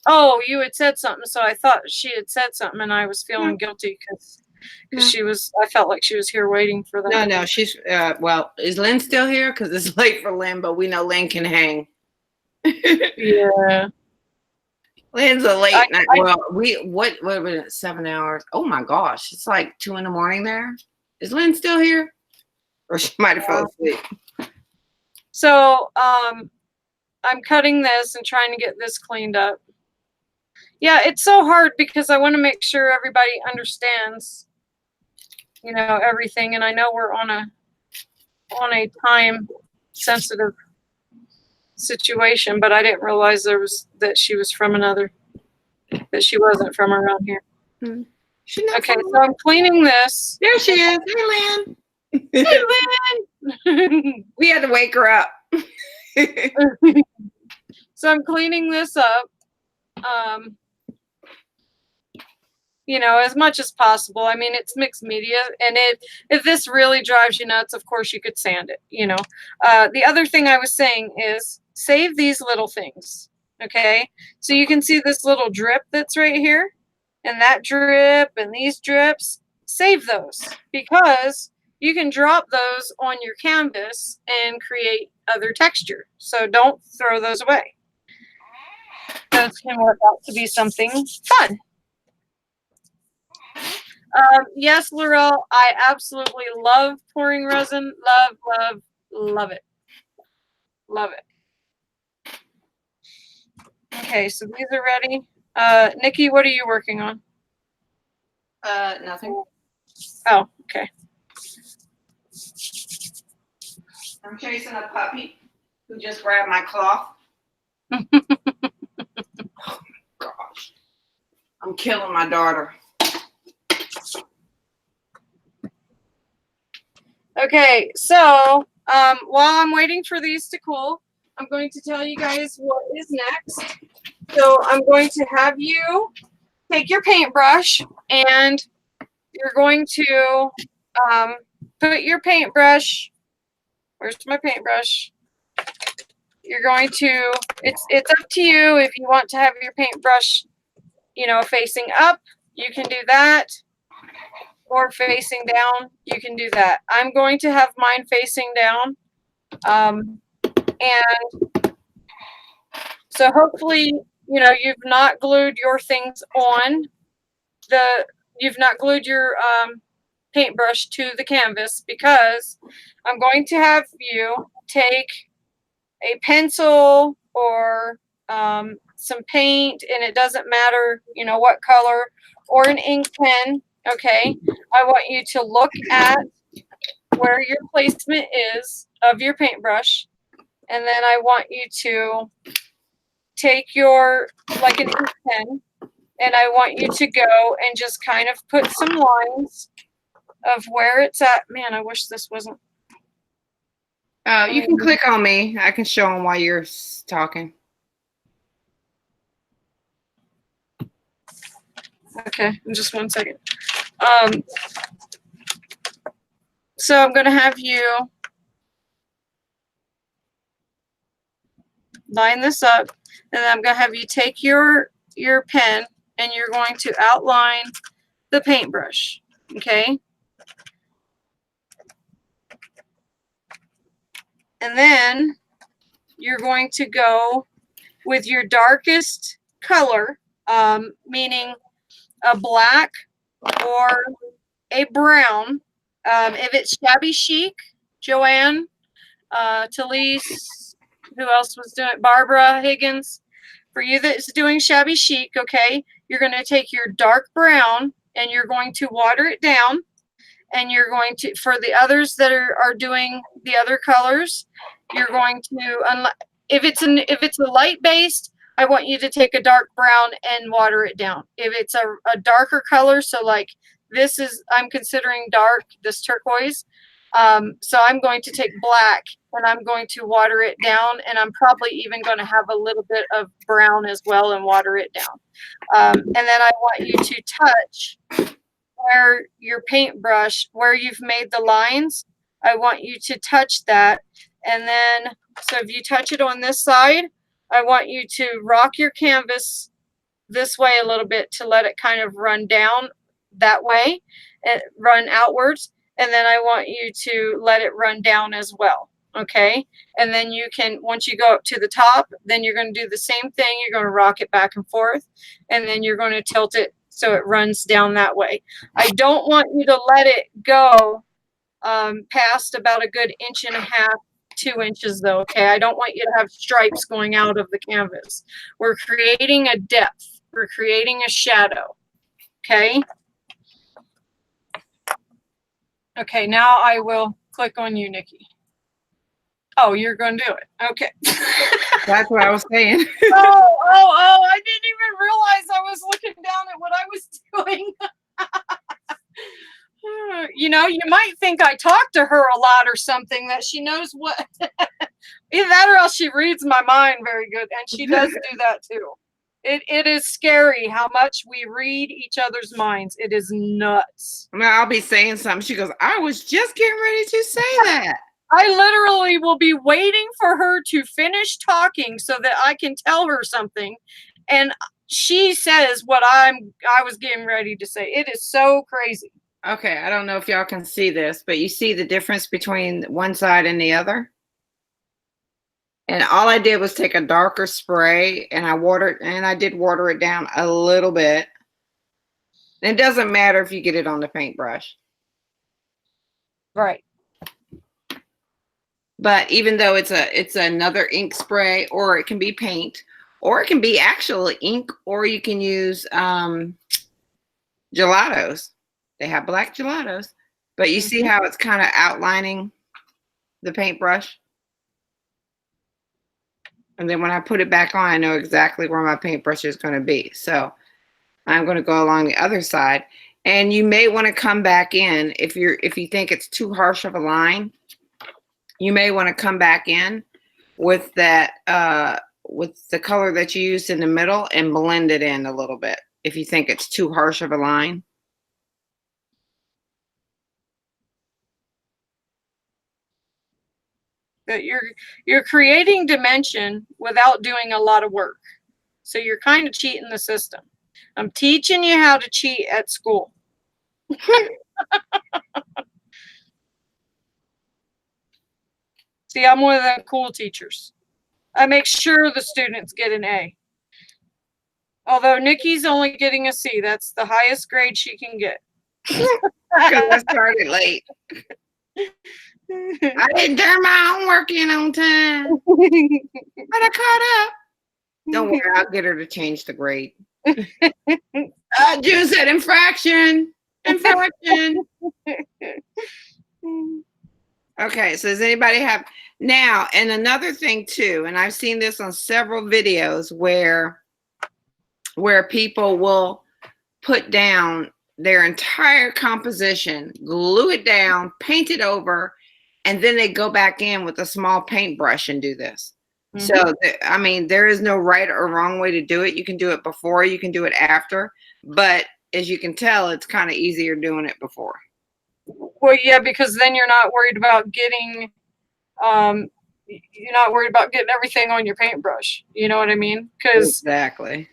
Oh, you had said something, so I thought she had said something, and I was feeling guilty because she was. I felt like she was here waiting for that. No, she's. Well, is Lynn still here? Because it's late for Lynn, but we know Lynn can hang. Yeah. Lynn's a late night. Well, what was it? 7 hours. Oh my gosh, it's like 2 a.m. there. Is Lynn still here? Or she might have fell asleep. So I'm cutting this and trying to get this cleaned up. Yeah, it's so hard because I want to make sure everybody understands, you know, everything. And I know we're on a time sensitive situation, but I didn't realize that she was from that she wasn't from around here. Okay, so I'm cleaning this. There she is. Hey, Lynn. Hey, Lynn. We had to wake her up. So I'm cleaning this up, you know, as much as possible. I mean, it's mixed media, and if this really drives you nuts, of course you could sand it, you know. The other thing I was saying is save these little things, okay? So you can see this little drip that's right here, and that drip, and these drips. Save those, because you can drop those on your canvas and create other texture. So don't throw those away. Those can work out to be something fun. Yes, Laurel, I absolutely love pouring resin. Love, love, love it. Love it. Okay, so these are ready. Nikki, what are you working on? Nothing. Oh, okay. I'm chasing a puppy who just grabbed my cloth. Oh, gosh. I'm killing my daughter. Okay, so while I'm waiting for these to cool, I'm going to tell you guys what is next. So I'm going to have you take your paintbrush, and you're going to put your paintbrush. Where's my paintbrush? You're going to. It's up to you if you want to have your paintbrush, you know, facing up. You can do that. Or facing down, you can do that. I'm going to have mine facing down. And so hopefully, you know, you've not glued your things on you've not glued your paintbrush to the canvas, because I'm going to have you take a pencil or some paint, and it doesn't matter, you know, what color, or an ink pen. Okay, I want you to look at where your placement is of your paintbrush, and then I want you to take your, like an ink pen, and I want you to go and just kind of put some lines of where it's at. Man, I wish this wasn't. You can click on me. I can show them while you're talking. Okay, just 1 second. So I'm going to have you line this up, and then I'm going to have you take your pen and you're going to outline the paintbrush. Okay. And then you're going to go with your darkest color, meaning a black or a brown. If it's shabby chic, Joanne, Talise, who else was doing it? Barbara Higgins. For you that's doing shabby chic, okay, you're going to take your dark brown and you're going to water it down. And you're going to, for the others that are doing the other colors, you're going to, if it's a light based, I want you to take a dark brown and water it down. If it's a darker color, so like this is, I'm considering dark, this turquoise. So I'm going to take black and I'm going to water it down, and I'm probably even going to have a little bit of brown as well and water it down. And then I want you to touch where your paintbrush, where you've made the lines, I want you to touch that. And then, so if you touch it on this side, I want you to rock your canvas this way a little bit to let it kind of run down that way and run outwards. And then I want you to let it run down as well. Okay. And then you can, once you go up to the top, then you're going to do the same thing. You're going to rock it back and forth, and then you're going to tilt it so it runs down that way. I don't want you to let it go past about a good 1.5 inches, 2 inches though, okay? I don't want you to have stripes going out of the canvas. We're creating a depth. We're creating a shadow, okay? Okay, now I will click on you, Nikki. Oh, you're going to do it. Okay. That's what I was saying. Oh, I didn't even realize I was looking down at what I was doing. You know, you might think I talk to her a lot or something, that she knows what. Either that or else she reads my mind very good, and she does do that too. It is scary how much we read each other's minds. It is nuts. I mean, I'll be saying something. She goes, I was just getting ready to say that. I literally will be waiting for her to finish talking so that I can tell her something, and she says what I was getting ready to say. It is so crazy. Okay, I don't know if y'all can see this, but you see the difference between one side and the other? And all I did was take a darker spray and I did water it down a little bit. It doesn't matter if you get it on the paintbrush. Right. But even though it's another ink spray, or it can be paint, or it can be actual ink, or you can use gelatos. They have black gelatos. But you see how it's kind of outlining the paintbrush? And then when I put it back on, I know exactly where my paintbrush is going to be. So I'm going to go along the other side. And you may want to come back in if you think it's too harsh of a line. You may want to come back in with that with the color that you used in the middle and blend it in a little bit if you think it's too harsh of a line. That you're creating dimension without doing a lot of work. So you're kind of cheating the system. I'm teaching you how to cheat at school. See, I'm one of the cool teachers. I make sure the students get an A. Although Nikki's only getting a C. That's the highest grade she can get. Because I started late. I didn't turn my homework in on time. But I caught up. Don't worry, I'll get her to change the grade. June said infraction. Infraction. Okay, so does anybody have now? And another thing too, and I've seen this on several videos where people will put down their entire composition, glue it down, paint it over, and then they go back in with a small paintbrush and do this. So, I mean, there is no right or wrong way to do it. You can do it before, you can do it after, but as you can tell, it's kind of easier doing it before. Well, yeah, because then you're not worried about getting, you're not worried about getting everything on your paintbrush. You know what I mean? Because, Exactly.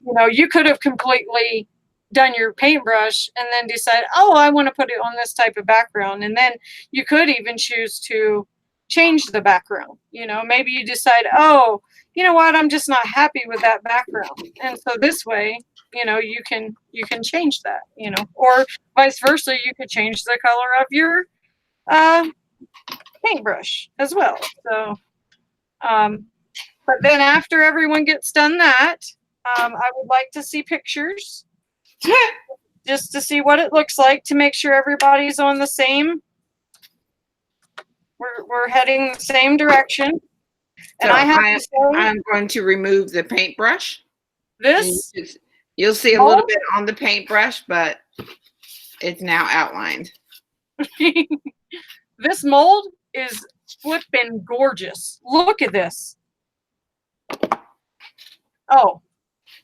you know, you could have completely done your paintbrush and then decide, oh, I want to put it on this type of background. And then you could even choose to change the background. You know, maybe you decide, oh, you know what, I'm just not happy with that background. And so this way, you know, you can change that, you know, or vice versa, you could change the color of your paintbrush as well. So, but then after everyone gets done that, I would like to see pictures just to see what it looks like, to make sure everybody's on the same, we're heading the same direction. And So I have to say, I'm going to remove the paintbrush. this You'll see a little bit on the paintbrush, but it's now outlined. this mold is flipping gorgeous. Look at this. Oh,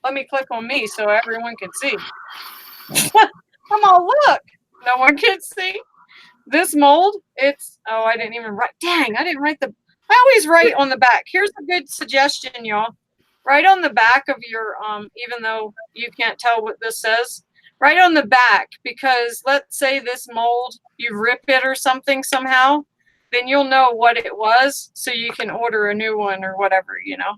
let me click on me so everyone can see. Come on, look. No one can see. This mold, it's, oh, I didn't even write. Dang, I didn't write the, I always write on the back. Here's a good suggestion, y'all. Write on the back of your, even though you can't tell what this says, write on the back, because let's say this mold, you rip it or something somehow, then you'll know what it was, so you can order a new one or whatever, you know.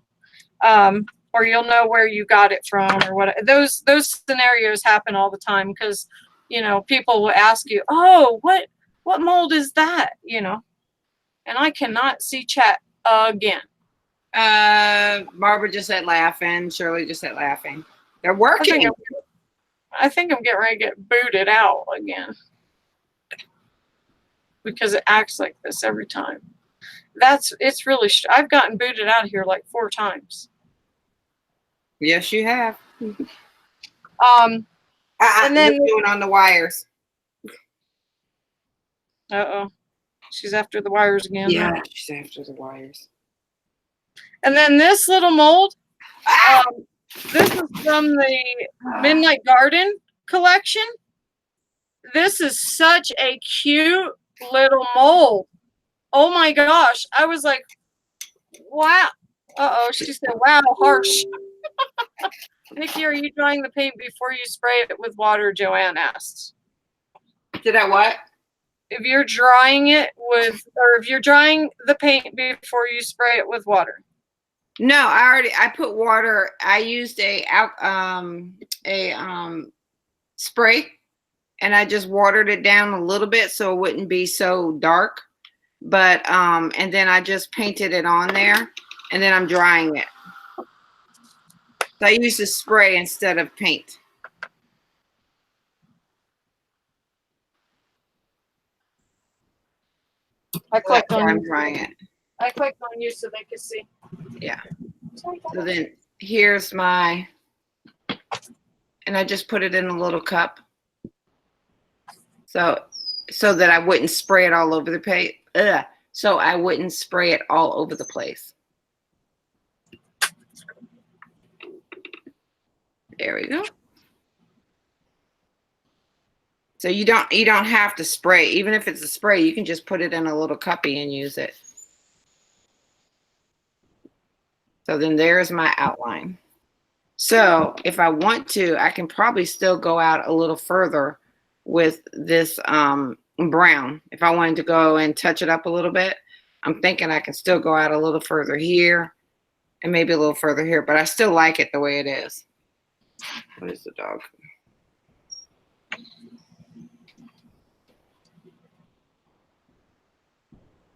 Or you'll know where you got it from or what. Those scenarios happen all the time, because, you know, people will ask you, oh, what mold is that, you know? And I cannot see chat again. Barbara just said laughing. Shirley just said laughing. They're working. I think I'm getting ready to get booted out again, because it acts like this every time. It's really, I've gotten booted out of here like 4 times. Yes, you have. And then doing on the wires. uh-oh, she's after the wires again. Yeah, she's after the wires. And then this little mold, this is from the Midnight Garden collection. This is such a cute little mold. Oh my gosh. I was like, wow. Uh-oh, she said, wow, harsh. Nikki, are you drying the paint before you spray it with water? Joanne asked. Did I what? If you're drying it with, or if you're drying the paint before you spray it with water. No, I put water. I used a spray, and I just watered it down a little bit so it wouldn't be so dark. But and then I just painted it on there, and then I'm drying it. So I used a spray instead of paint. I clicked on I'm you. drying it. I clicked on you so they could see. Yeah. So then here's my, and I just put it in a little cup. So that I wouldn't spray it all over the paint. So I wouldn't spray it all over the place. There we go. So you don't have to spray. Even if it's a spray, you can just put it in a little cuppy and use it. So then there's my outline. So if I want to, I can probably still go out a little further with this brown. If I wanted to go and touch it up a little bit, I'm thinking I can still go out a little further here and maybe a little further here, but I still like it the way it is. What is the dog?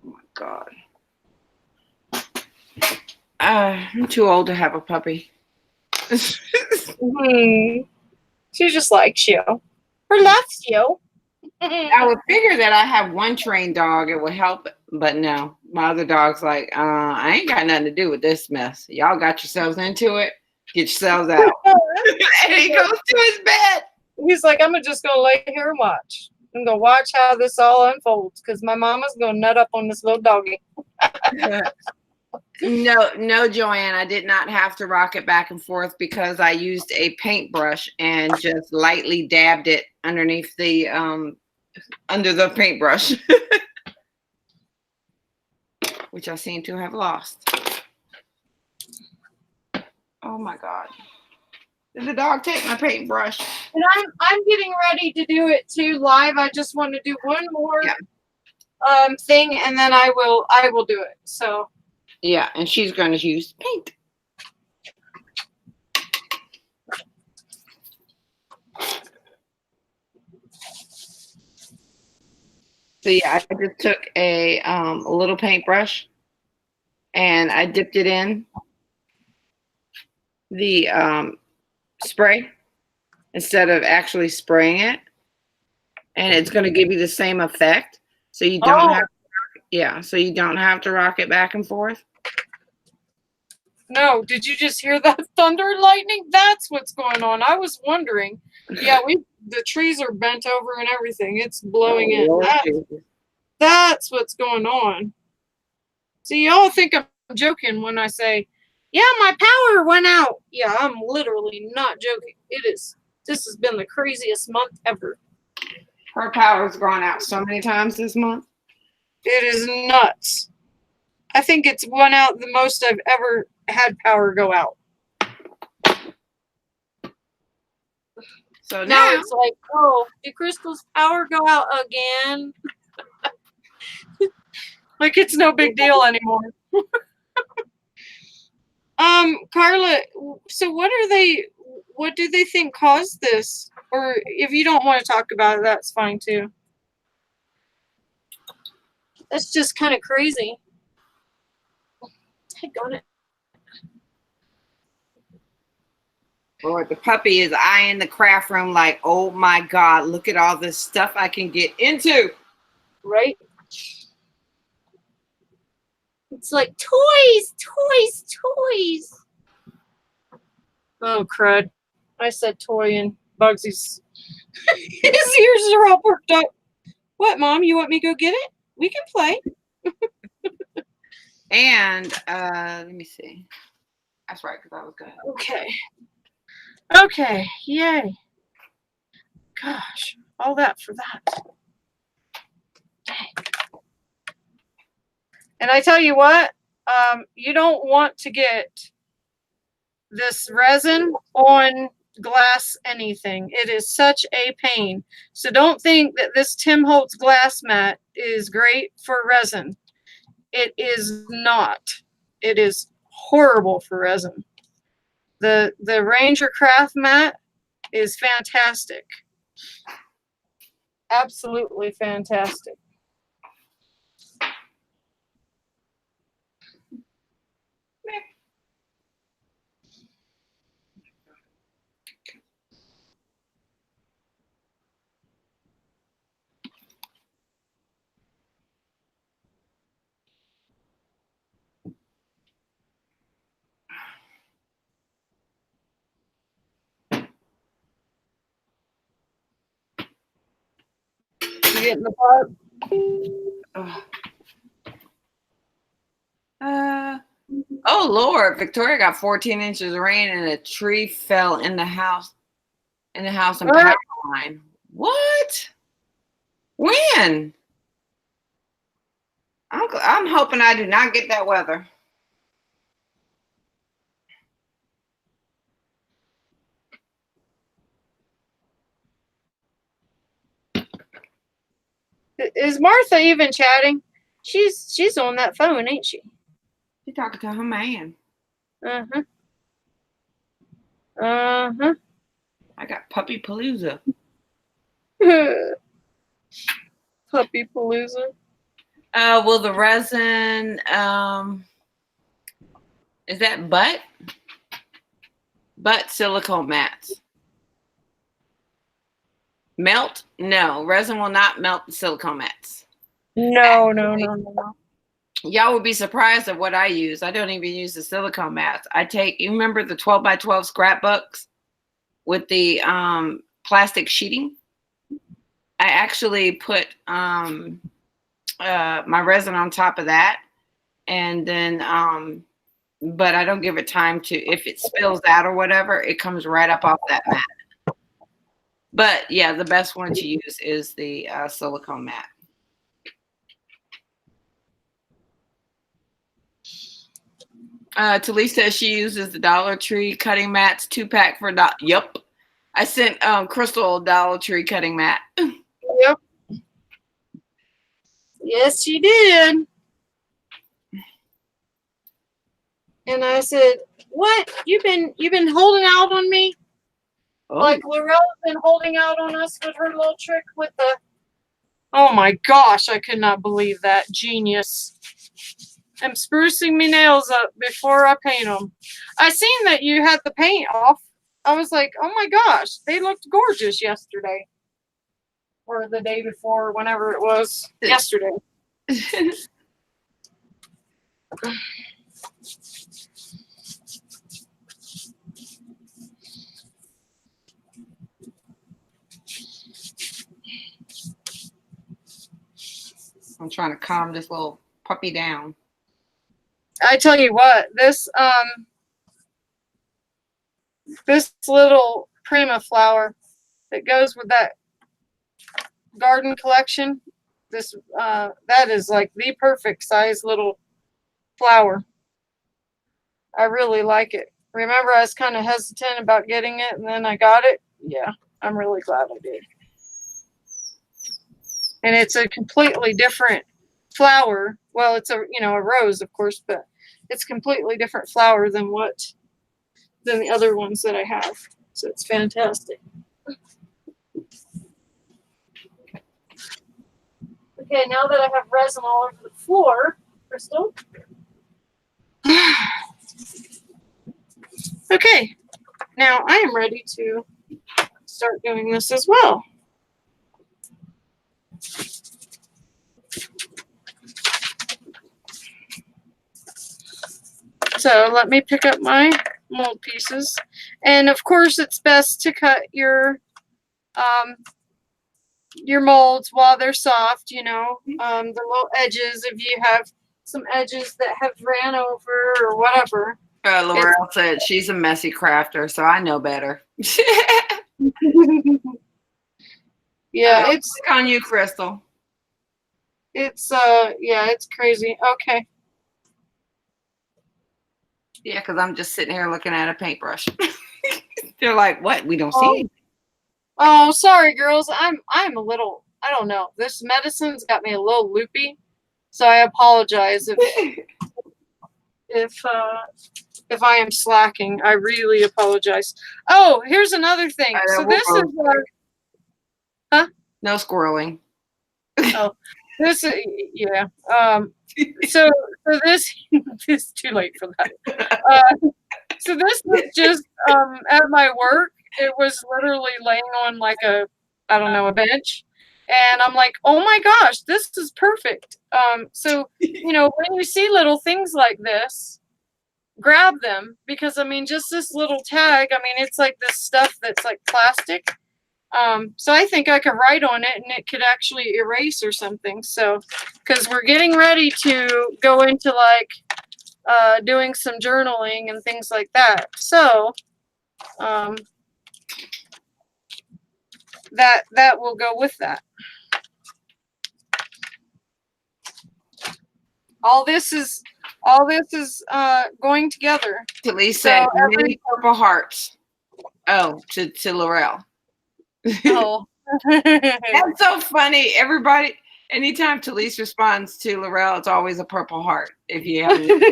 Oh my God. I'm too old to have a puppy. She just likes you. Or loves you. I would figure that I have one trained dog, it would help, but no. My other dog's like, I ain't got nothing to do with this mess. Y'all got yourselves into it. Get yourselves out. And he goes to his bed. He's like, I'm just gonna lay here and watch. I'm gonna watch how this all unfolds because my mama's gonna nut up on this little doggy. No, Joanne, I did not have to rock it back and forth because I used a paintbrush and just lightly dabbed it underneath the under the paintbrush, which I seem to have lost. Oh my God. Did the dog take my paintbrush? And I'm getting ready to do it too live. I just want to do one more thing and then I will do it. So yeah, and she's going to use paint. So yeah, I just took a little paintbrush and I dipped it in the spray instead of actually spraying it, and it's going to give you the same effect. So you don't so you don't have to rock it back and forth. no, did you just hear that thunder and lightning? That's what's going on. I was wondering. Yeah, the trees are bent over and everything. It's blowing in. Lord Jesus. That's what's going on. See, y'all think I'm joking when I say, yeah, my power went out. Yeah, I'm literally not joking. This has been the craziest month ever. Her power's gone out so many times this month. It is nuts. I think it's went out the most I've ever had power go out. So Now now it's like, oh, did Crystal's power go out again? Like it's no big deal anymore. Carla, so what do they think caused this? Or if you don't want to talk about it, that's fine too. That's just kind of crazy. Daggone it. Lord, the puppy is eyeing the craft room like, oh my God, look at all this stuff I can get into. Right? It's like toys. Oh, crud. I said toy and Bugsy's his ears are all perked up. What, Mom? You want me to go get it? We can play. And let me see. That's right, because I was good. Okay. Yay. Gosh, all that for that. Dang. And I tell you what, you don't want to get this resin on glass anything. It is such a pain. So don't think that this Tim Holtz glass mat is great for resin. It is not. It is horrible for resin. The Ranger Craft mat is fantastic. Absolutely fantastic. You getting the part? Oh Lord, Victoria got 14 inches of rain and a tree fell in the house and power line. What? When? I'm hoping I do not get that weather. Is Martha even chatting? She's on that phone, ain't she? She's talking to her man. Uh-huh. I got puppy palooza. Puppy palooza. Well, the resin, is that butt silicone mats. Melt? No, resin will not melt the silicone mats. No. Y'all would be surprised at what I use. I don't even use the silicone mats. You remember the 12 by 12 scrapbooks with the plastic sheeting? I actually put my resin on top of that, and then but I don't give it time to, if it spills out or whatever, it comes right up off that mat. But yeah, the best one to use is the silicone mat. Talise says she uses the Dollar Tree cutting mats 2-pack for $1. Yep. I sent Crystal a Dollar Tree cutting mat. Yep. Yes, she did. And I said, "What? You've been holding out on me? Oh. Like Laurel's been holding out on us with her little trick with the." Oh my gosh! I could not believe that. Genius. I'm sprucing my nails up before I paint them. I seen that you had the paint off. I was like, oh my gosh, they looked gorgeous yesterday. Or the day before, whenever it was. Yesterday. I'm trying to calm this little puppy down. I tell you what, this little Prima flower that goes with that garden collection, that is like the perfect size little flower. I really like it. Remember, I was kind of hesitant about getting it, and then I got it. Yeah, I'm really glad I did. And it's a completely different flower. Well, it's a rose, of course, but it's completely different flower than the other ones that I have. So it's fantastic. Okay, now that I have resin all over the floor, Crystal. Okay, now I am ready to start doing this as well. So let me pick up my mold pieces. And of course, it's best to cut your molds while they're soft, the little edges, if you have some edges that have ran over or whatever. Laurel said she's a messy crafter, so I know better. Yeah, it's on you, Crystal. It's it's crazy. Okay. Yeah, because I'm just sitting here looking at a paintbrush. They're like, what? We don't see it. Oh, sorry, girls. I'm a little, I don't know. This medicine's got me a little loopy. So I apologize if I am slacking. I really apologize. Oh, here's another thing. So this is no squirreling. Oh, this is, yeah. So this is too late for that. So this was just at my work. It was literally laying on like a bench, and I'm like, oh my gosh, this is perfect. So when you see little things like this, grab them, because just this little tag. It's like this stuff that's like plastic. So I think I could write on it and it could actually erase or something. So, because we're getting ready to go into like doing some journaling and things like that. So, that will go with that. All this is going together. Talise said many purple hearts. Oh, to Laurel. Oh. That's so funny. Everybody, anytime Talise responds to Laurel, it's always a purple heart. If you haven't.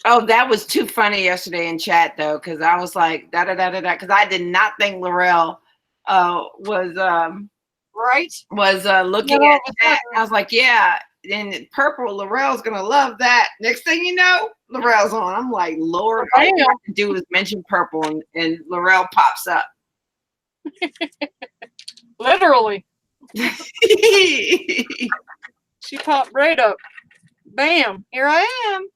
Oh, that was too funny yesterday in chat though, because I was like da da da da da, because I did not think Laurel was looking at that. I was like, yeah, and purple, Laurel's gonna love that. Next thing you know, Laurel's on. I'm like, Lord, all you have to do is mention purple and Laurel pops up. Literally. She popped right up. Bam. Here I am.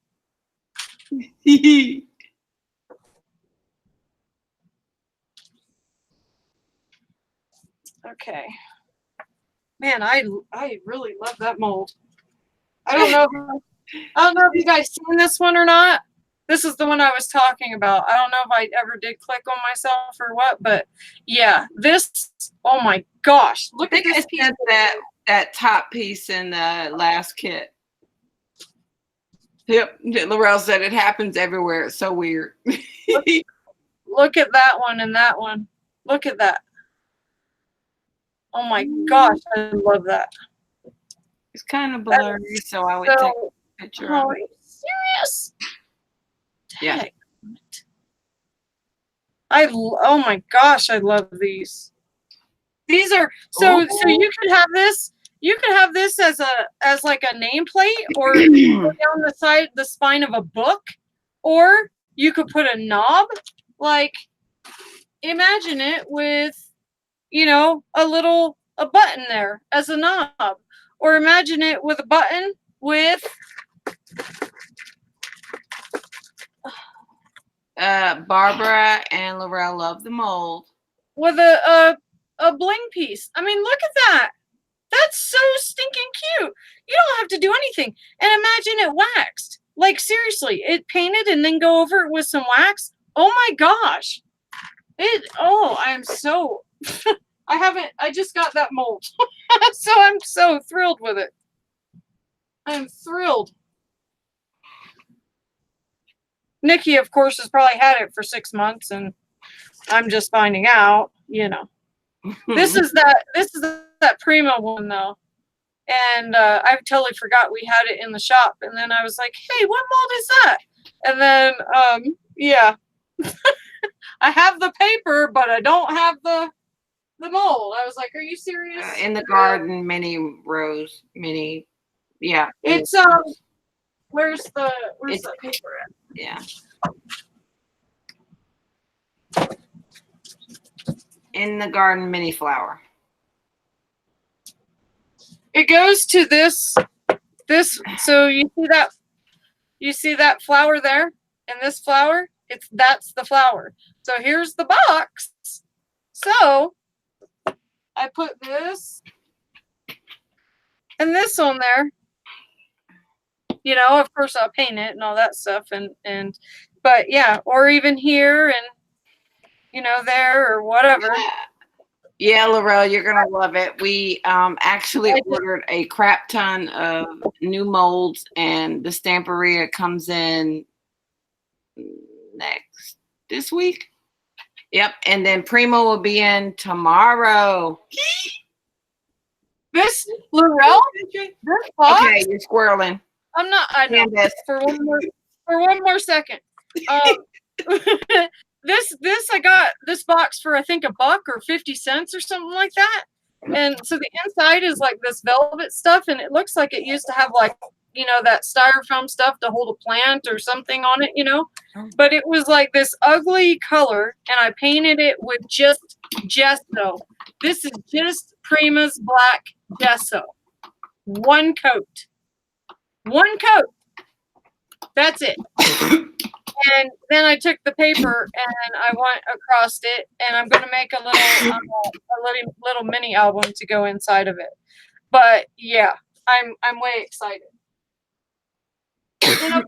Okay. Man, I really love that mold. I don't know if you guys seen this one or not. This is the one I was talking about. I don't know if I ever did click on myself or what, but yeah, this, oh my gosh. Look I at think I this piece. sent that top piece in the last kit. Yep, Laurel said it happens everywhere. It's so weird. Look at that one and that one. Look at that. Oh my gosh, I love that. It's kind of blurry, so I would take So, a picture oh, of are it. you serious? Yeah. Dang it. Oh my gosh, I love these. These are so you could have this. You could have this as like a nameplate, or down the spine of a book, or you could put a knob. Like, imagine it with, a button there as a knob, or imagine it with a button with Barbara and Laurel love the mold. with a bling piece. I mean, look at that. That's so stinking cute. You don't have to do anything. And imagine it waxed. Like, seriously, it painted and then go over it with some wax. Oh my gosh. I'm so, I just got that mold. So I'm so thrilled with it. I'm thrilled. Nikki, of course, has probably had it for 6 months, and I'm just finding out, This is that Prima one though. And I totally forgot we had it in the shop. And then I was like, hey, what mold is that? And then, yeah. I have the paper, but I don't have the mold. I was like, are you serious? In the garden, mini rose, mini, yeah. It's, where's the paper at? Yeah. In the garden, mini flower. It goes to this, so you see that flower there, and this flower, that's the flower. So here's the box. So I put this and this on there. Of course I'll paint it and all that stuff, but yeah, or even here and there or whatever. Yeah, Laurel, you're gonna love it. We actually ordered a crap ton of new molds, and the Stamperia comes in this week. Yep, and then Primo will be in tomorrow. This Laurel, this box. Okay, you're squirreling. I'm not. I know. For one more second. This I got this box for I think $1 or 50 cents or something like that. And so the inside is like this velvet stuff, and it looks like it used to have like that styrofoam stuff to hold a plant or something on it, But it was like this ugly color, and I painted it with just gesso. This is just Prima's black gesso. One coat. That's it. And then I took the paper and I went across it, and I'm going to make a little mini album to go inside of it. But yeah, I'm way excited. And of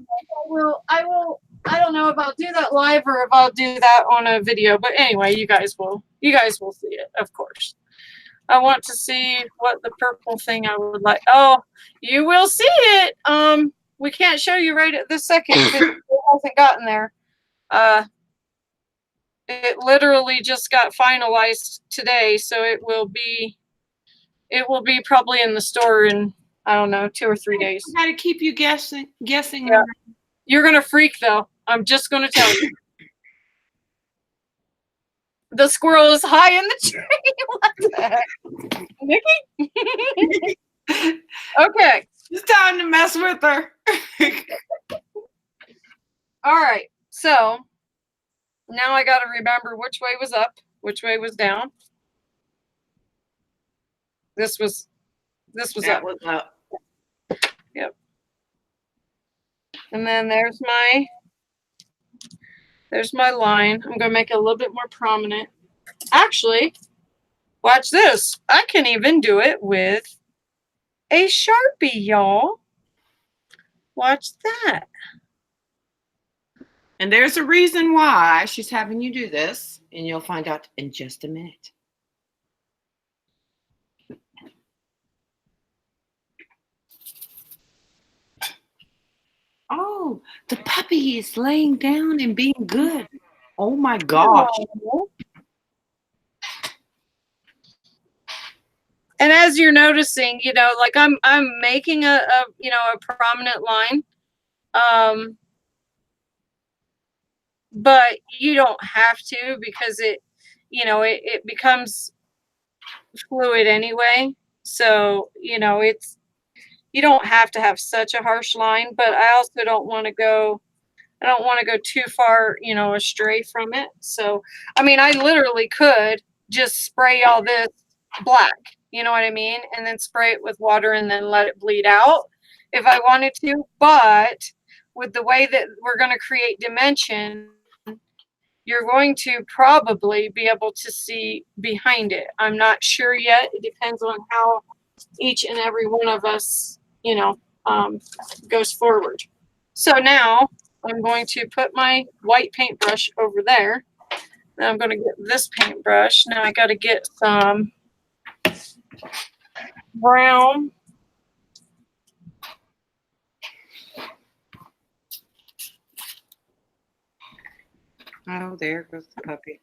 course I don't know if I'll do that live or if I'll do that on a video, but anyway, you guys will see it, of course. I want to see what the purple thing I would like. Oh, you will see it. We can't show you right at this second because it hasn't gotten there. It literally just got finalized today, so it will be probably in the store in, I don't know, 2 or 3 days. How to keep you guessing? Yeah. You're gonna freak though. I'm just gonna tell you. The squirrel is high in the tree. What the heck? Nikki? Okay. It's time to mess with her. All right. So now I got to remember which way was up, which way was down. This was That up. was up. And then there's my line. I'm gonna make it a little bit more prominent. Actually, watch this. I can even do it with a Sharpie, y'all. Watch that. And there's a reason why she's having you do this, and you'll find out in just a minute. Oh, the puppy is laying down and being good. Oh my gosh. And as you're noticing, you know, like I'm making a prominent line. But you don't have to, because it becomes fluid anyway. So, you don't have to have such a harsh line, but I also don't want to go too far, astray from it. So, I mean, I literally could just spray all this black, you know what I mean? And then spray it with water and then let it bleed out if I wanted to. But with the way that we're going to create dimension, you're going to probably be able to see behind it. I'm not sure yet. It depends on how each and every one of us, goes forward. So now I'm going to put my white paintbrush over there. Then I'm going to get this paintbrush. Now I got to get some brown. Oh, there goes the puppy.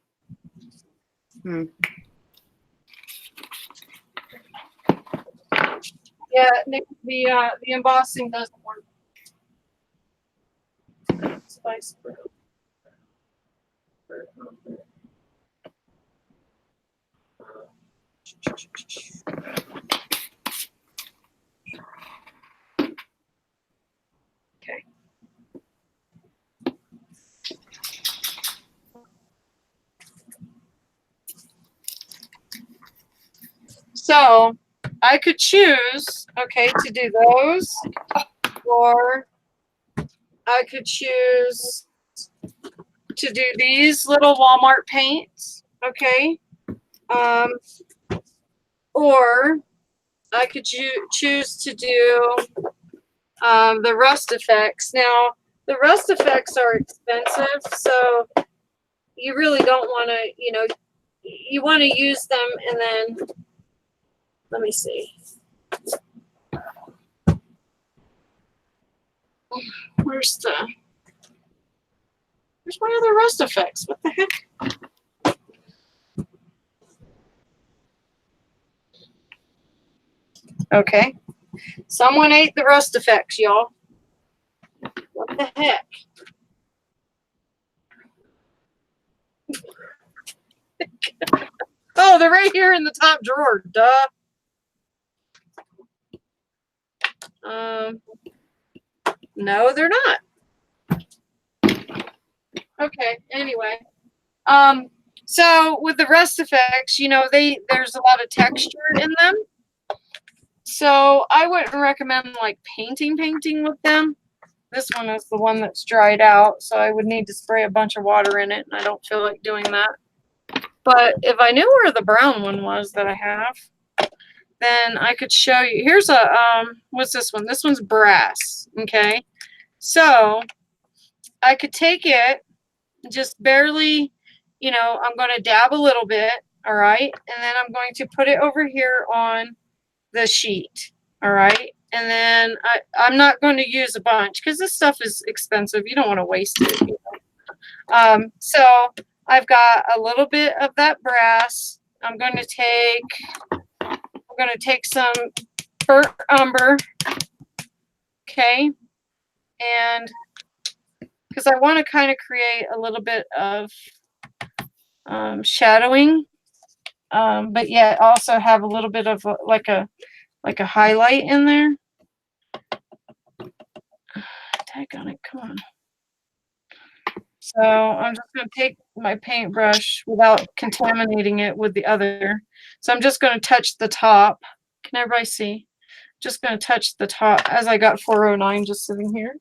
Yeah, the embossing doesn't work. Spice brew. Okay. So I could choose, to do those, or I could choose to do these little Walmart paints, or I could choose to do the rust effects. Now, the rust effects are expensive, so you really don't want to, you want to use them and then, let me see. Where's my other rust effects? What the heck? Okay. Someone ate the rust effects, y'all. What the heck? Oh, they're right here in the top drawer. Duh. No, they're not. Okay, anyway. So with the rust effects, there's a lot of texture in them. So I wouldn't recommend like painting with them. This one is the one that's dried out, so I would need to spray a bunch of water in it, and I don't feel like doing that. But if I knew where the brown one was that I have, then I could show you. Here's what's this one? This one's brass, okay? So I could take it, just barely, I'm going to dab a little bit, all right? And then I'm going to put it over here on the sheet, all right? And then I'm not going to use a bunch because this stuff is expensive. You don't want to waste it. So I've got a little bit of that brass. I'm going to take some burnt umber, okay? And because I want to kind of create a little bit of shadowing, but yet also have a little bit of like a highlight in there. Daggone it, come on. So I'm just going to take my paintbrush without contaminating it with the other. So I'm just going to touch the top Can everybody see? Just going to touch the top as I got 409 just sitting here.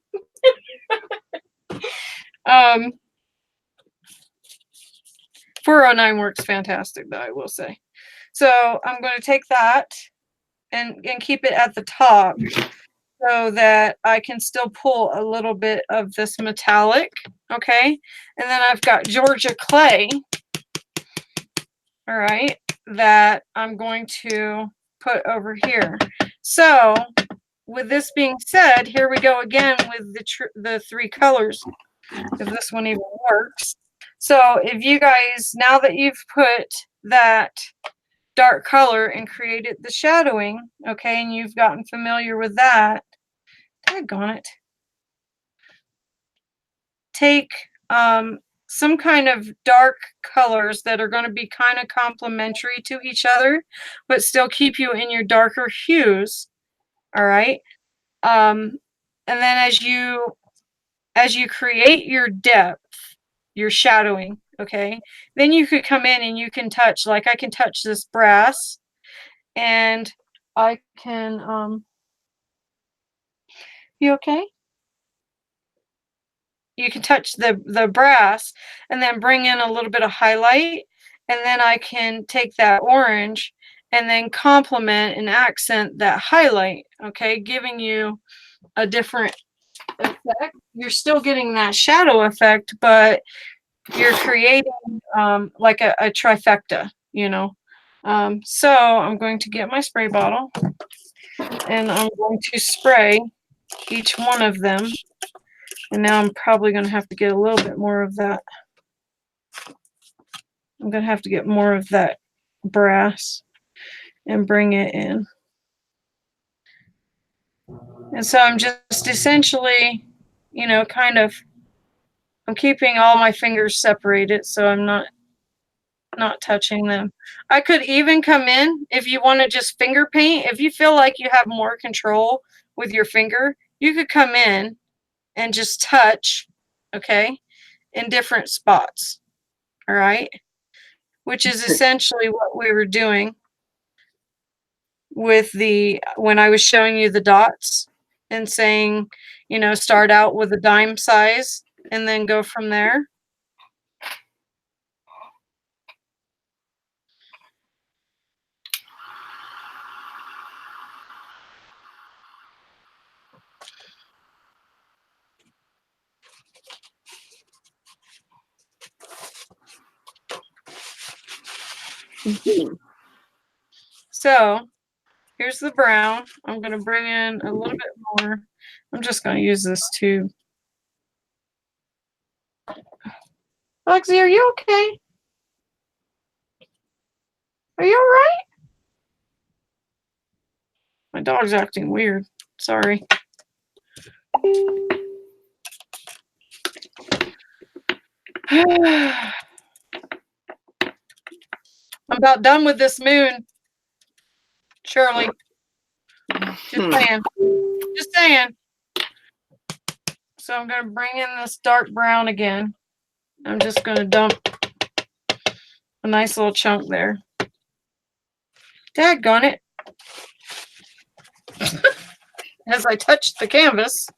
409 works fantastic, though, I will say. So I'm going to take that and keep it at the top so that I can still pull a little bit of this metallic, okay? And then I've got Georgia clay, all right, that I'm going to put over here. So with this being said, here we go again with the three colors, if this one even works. So if you guys, now that you've put that dark color and created the shadowing, okay, and you've gotten familiar with that, daggone it, take some kind of dark colors that are going to be kind of complementary to each other, but still keep you in your darker hues, all right? And then as you create your depth, your shadowing, okay, then you could come in and you can touch, like I can touch this brass, and I can, you okay? You can touch the brass and then bring in a little bit of highlight, and then I can take that orange and then complement and accent that highlight, okay, giving you a different effect. You're still getting that shadow effect, but you're creating like a trifecta, you know. So I'm going to get my spray bottle and I'm going to spray each one of them. And now I'm probably going to have to get a little bit more of that. I'm going to have to get more of that brass and bring it in. And so I'm just essentially, you know, kind of, I'm keeping all my fingers separated so I'm not touching them. I could even come in, if you want to just finger paint, if you feel like you have more control with your finger, you could come in and just touch, okay, in different spots, all right? Which is essentially what we were doing with when I was showing you the dots and saying, you know, start out with a dime size and then go from there. So here's the brown. I'm going to bring in a little bit more. I'm just going to use this tube. Lexi, are you okay? Are you all right? My dog's acting weird. Sorry. I'm about done with this moon, Shirley. Just saying. Just saying. So I'm going to bring in this dark brown again. I'm just going to dump a nice little chunk there. Daggone it. As I touch the canvas.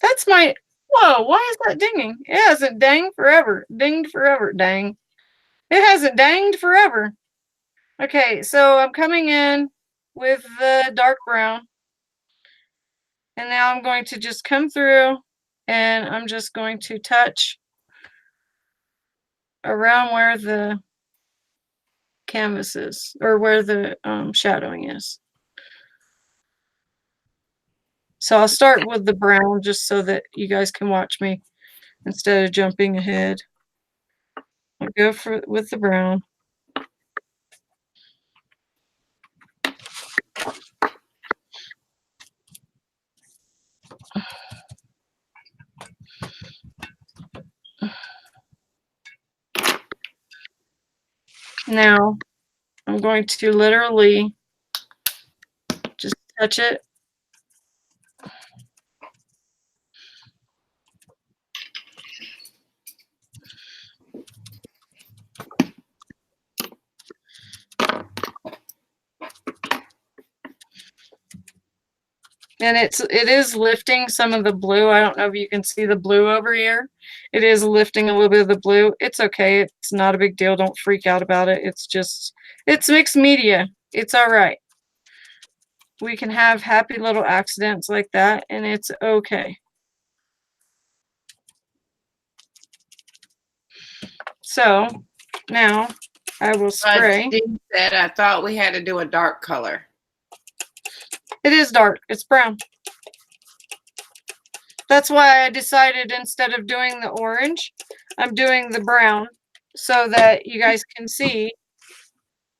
That's my, whoa, why is that dinging? It hasn't dinged forever. Dinged forever, dang. It hasn't danged forever. Okay, so I'm coming in with the dark brown. And now I'm going to just come through and I'm just going to touch around where the canvas is, or where the shadowing is. So I'll start with the brown just so that you guys can watch me instead of jumping ahead. I'll go with the brown. Now I'm going to literally just touch it And it is lifting some of the blue. I don't know if you can see the blue over here. It is lifting a little bit of the blue. It's okay. It's not a big deal. Don't freak out about it. It's mixed media. It's all right. We can have happy little accidents like that, and it's okay. So now I will spray. Jean said, I thought we had to do a dark color. It is dark. It's brown. That's why I decided instead of doing the orange, I'm doing the brown so that you guys can see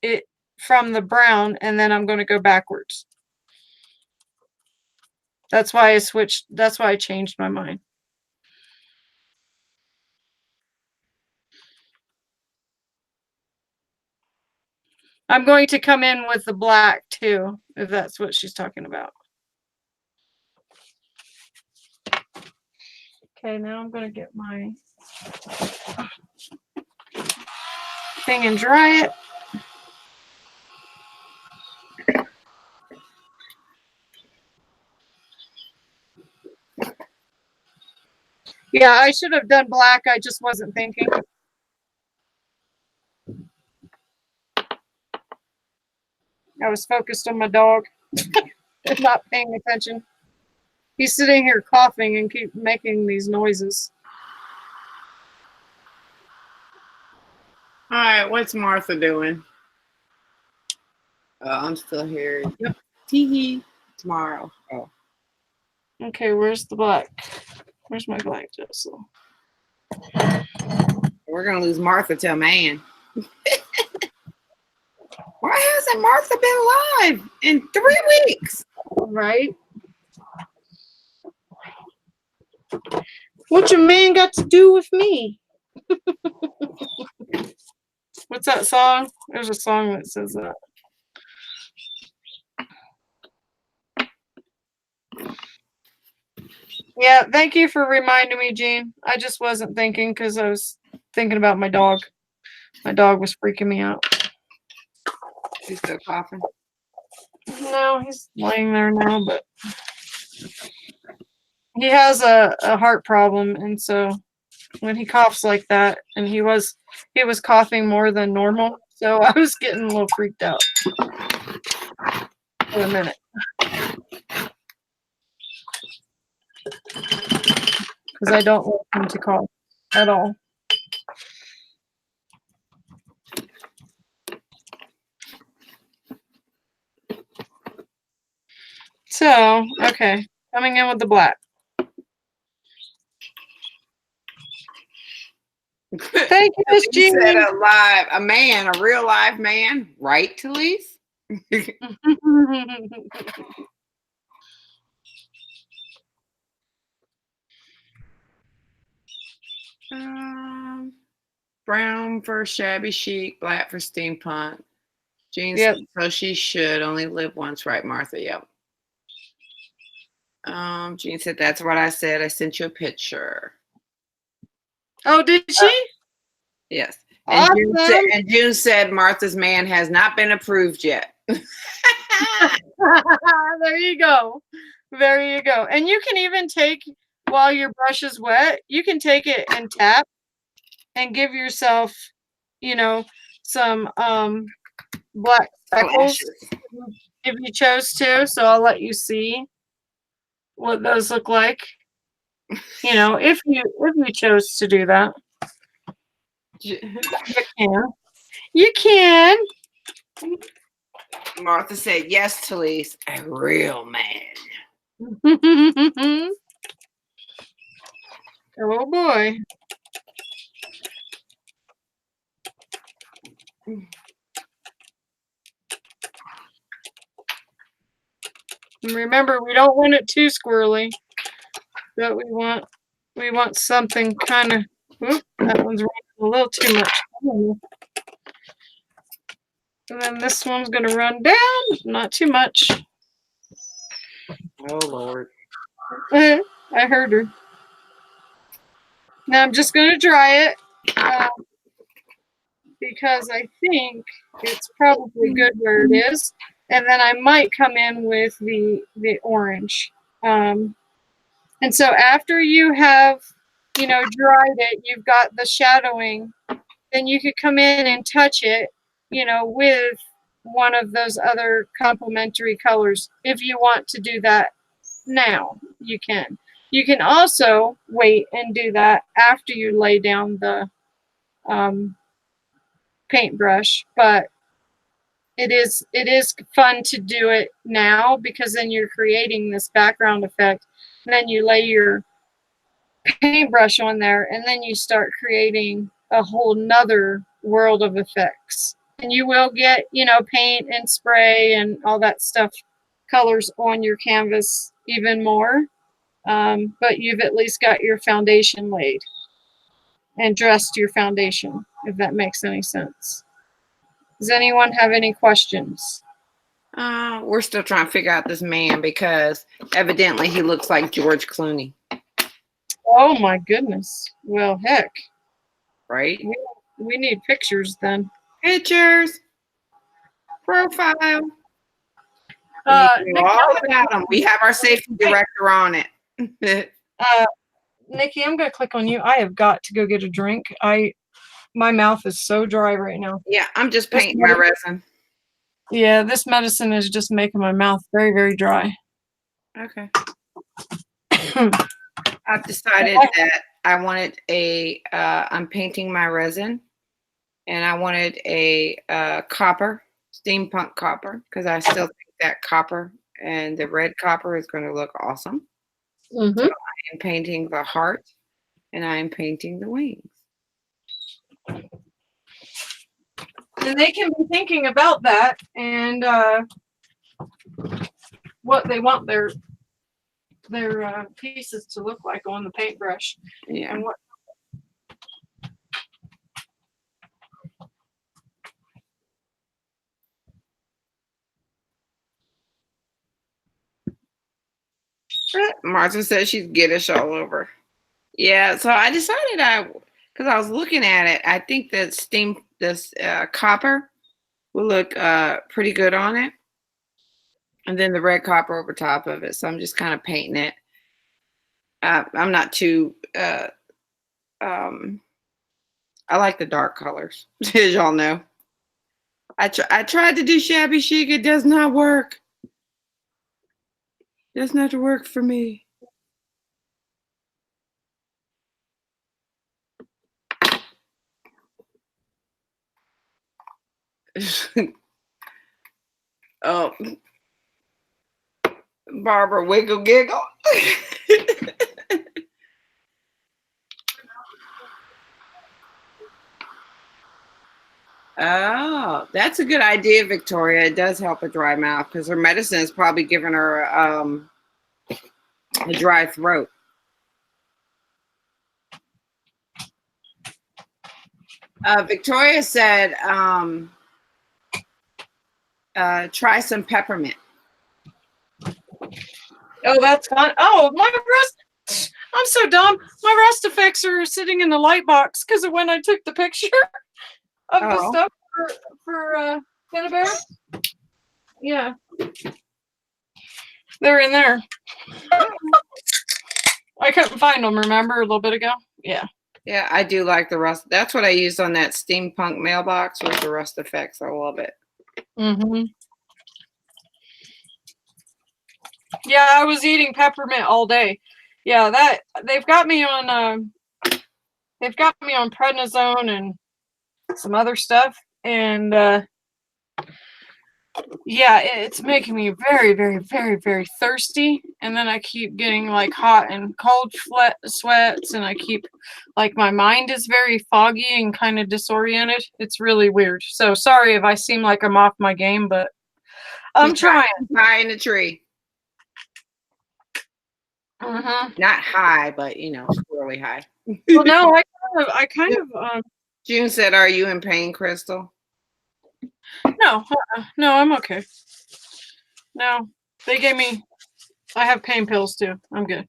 it from the brown, and then I'm going to go backwards. That's why I switched. That's why I changed my mind. I'm going to come in with the black too, if that's what she's talking about. Okay, now I'm going to get my thing and dry it. Yeah, I should have done black. I just wasn't thinking. I was focused on my dog and not paying attention. He's sitting here coughing and keep making these noises. All right, what's Martha doing? Oh, I'm still here. Yep. Tee tomorrow. Oh. Okay, where's the black? Where's my black Jessel? We're gonna lose Martha till man. Why hasn't Martha been live in 3 weeks? Right? What your man got to do with me? What's that song? There's a song that says that. Yeah, thank you for reminding me, Jean. I just wasn't thinking because I was thinking about my dog. My dog was freaking me out. She's still coughing. No, he's laying there now, but he has a heart problem, and so when he coughs like that, and he was coughing more than normal, so I was getting a little freaked out for a minute. Because I don't want him to cough at all. So, okay, coming in with the black. Thank you, Miss You Jean. said a man, a real live man, right, Talise? Brown for shabby chic, black for steampunk. Jean Yep. said, so she should only live once, right, Martha? Yep. Jean said, that's what I said. I sent you a picture. Oh, did she? Yes. And, Awesome. June said Martha's man has not been approved yet. There you go. There you go. And you can even take, while your brush is wet, you can take it and tap and give yourself, some black speckles if you chose to. So I'll let you see what those look like. If you chose to do that. You can. You can. Martha said, yes, Talise, a real man. Oh boy. And remember, we don't want it too squirrely, but we want something kind of. That one's running a little too much. And then this one's going to run down, not too much. Oh, Lord. I heard her. Now I'm just going to dry it because I think it's probably good where it is. And then I might come in with the orange. And so after you have, dried it, you've got the shadowing, then you could come in and touch it, with one of those other complementary colors. If you want to do that now, you can. You can also wait and do that after you lay down the paintbrush, but it is fun to do it now because then you're creating this background effect, and then you lay your paintbrush on there, and then you start creating a whole nother world of effects. And you will get, paint and spray and all that stuff, colors on your canvas even more. But you've at least got your foundation laid and dressed your foundation, if that makes any sense. Does anyone have any questions? We're still trying to figure out this man because evidently he looks like George Clooney. Oh my goodness. Well, heck. Right? We need pictures then. Pictures. Profile. Nikki, all about him. We have our safety director on it. Nikki, I'm going to click on you. I have got to go get a drink. My mouth is so dry right now. Yeah, I'm just painting my resin. Yeah, this medicine is just making my mouth very, very dry. Okay. I've decided that I wanted I'm painting my resin, and I wanted a copper, steampunk copper, because I still think that copper and the red copper is going to look awesome. Mm-hmm. So I am painting the heart, and I am painting the wings. And they can be thinking about that and what they want their pieces to look like on the paintbrush. Yeah. And what Martha says she's Giddish all over. Yeah, so I decided because I was looking at it, I think that this copper will look pretty good on it. And then the red copper over top of it. So I'm just kind of painting it. I'm not too, I like the dark colors, as y'all know. I tried to do shabby chic. It does not work. It does not work for me. Oh, Barbara wiggle giggle. Oh, that's a good idea, Victoria. It does help a dry mouth because her medicine is probably giving her a dry throat. Victoria said, try some peppermint. Oh, that's fun. Oh, my rust. I'm so dumb. My rust effects are sitting in the light box because of when I took the picture of the stuff for Canna Bear. Yeah. They're in there. I couldn't find them, remember, a little bit ago? Yeah. Yeah, I do like the rust. That's what I used on that steampunk mailbox was the rust effects. I love it. Mm-hmm. Yeah, I was eating peppermint all day. Yeah, that they've got me on prednisone and some other stuff, and yeah, it's making me very, very, very, very thirsty. And then I keep getting like hot and cold sweats, and I keep like my mind is very foggy and kind of disoriented. It's really weird. So sorry if I seem like I'm off my game, but I'm trying. High in the tree. Mm-hmm. Not high, but squirrely high. Well, no, I kind of. June said, "Are you in pain, Crystal?" No, no, I'm okay. No, they gave me. I have pain pills too. I'm good.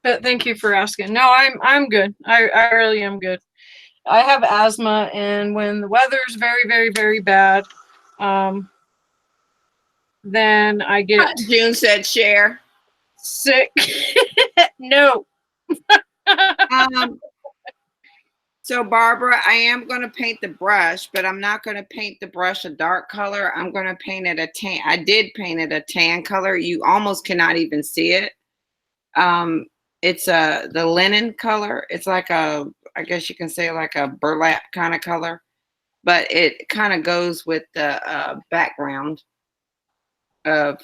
But thank you for asking. No, I'm good. I really am good. I have asthma, and when the weather's very, very, very bad, then I get June said share. sick. No. Um, so Barbara, I am going to paint the brush, but I'm not going to paint the brush a dark color. I'm going to paint it a tan. I did paint it a tan color. You almost cannot even see it. It's the linen color. It's like a, I guess you can say like a burlap kind of color, but it kind of goes with the background of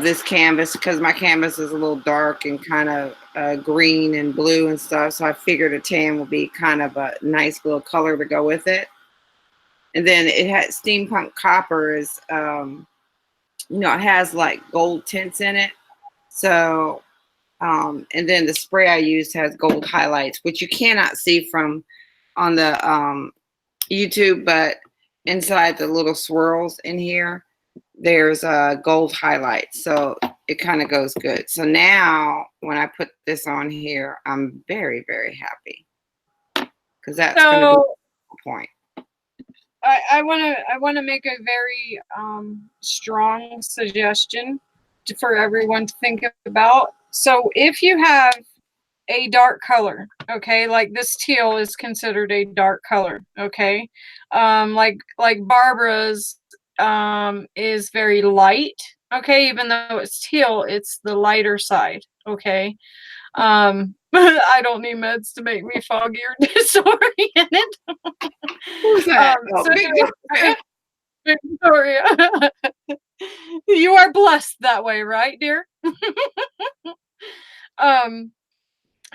this canvas, because my canvas is a little dark and kind of green and blue and stuff. So I figured a tan would be kind of a nice little color to go with it. And then it has steampunk copper is, it has like gold tints in it. So, and then the spray I used has gold highlights, which you cannot see from on the YouTube, but inside the little swirls in here, there's gold highlights, so it kind of goes good. So now when I put this on here, I'm very, very happy, because that's going to be the point. I want to make a very strong suggestion for everyone to think about. So if you have a dark color, okay, like this teal is considered a dark color, okay, like Barbara's is very light, okay, even though it's teal, it's the lighter side, okay. I don't need meds to make me foggy or disoriented. Who's that? Victoria. You are blessed that way, right, dear?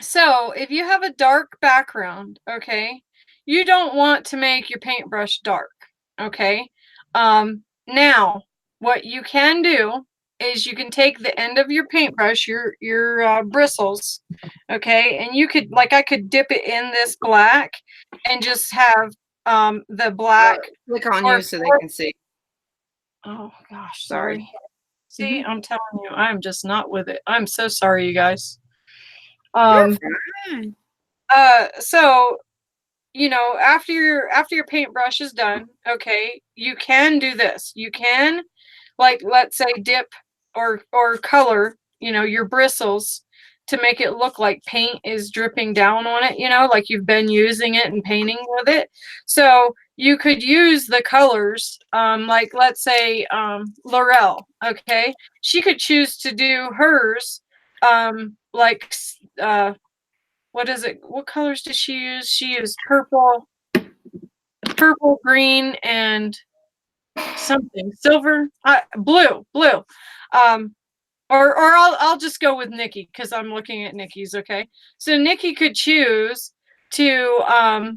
So if you have a dark background, okay, you don't want to make your paintbrush dark, okay? Now, what you can do is you can take the end of your paintbrush, your bristles, okay, and you could, like, I could dip it in this black and just have the black. Click on you so they can see. Oh gosh, sorry. See, I'm telling you, I'm just not with it. I'm so sorry, you guys. So, after your paintbrush is done, okay, you can do this. You can, like, let's say dip or color, your bristles to make it look like paint is dripping down on it, like you've been using it and painting with it. So you could use the colors, like let's say Laurel, okay? She could choose to do hers, like what is it? What colors does she use? She used purple, green, and something silver, blue. Or I'll just go with Nikki because I'm looking at Nikki's. Okay, so Nikki could choose to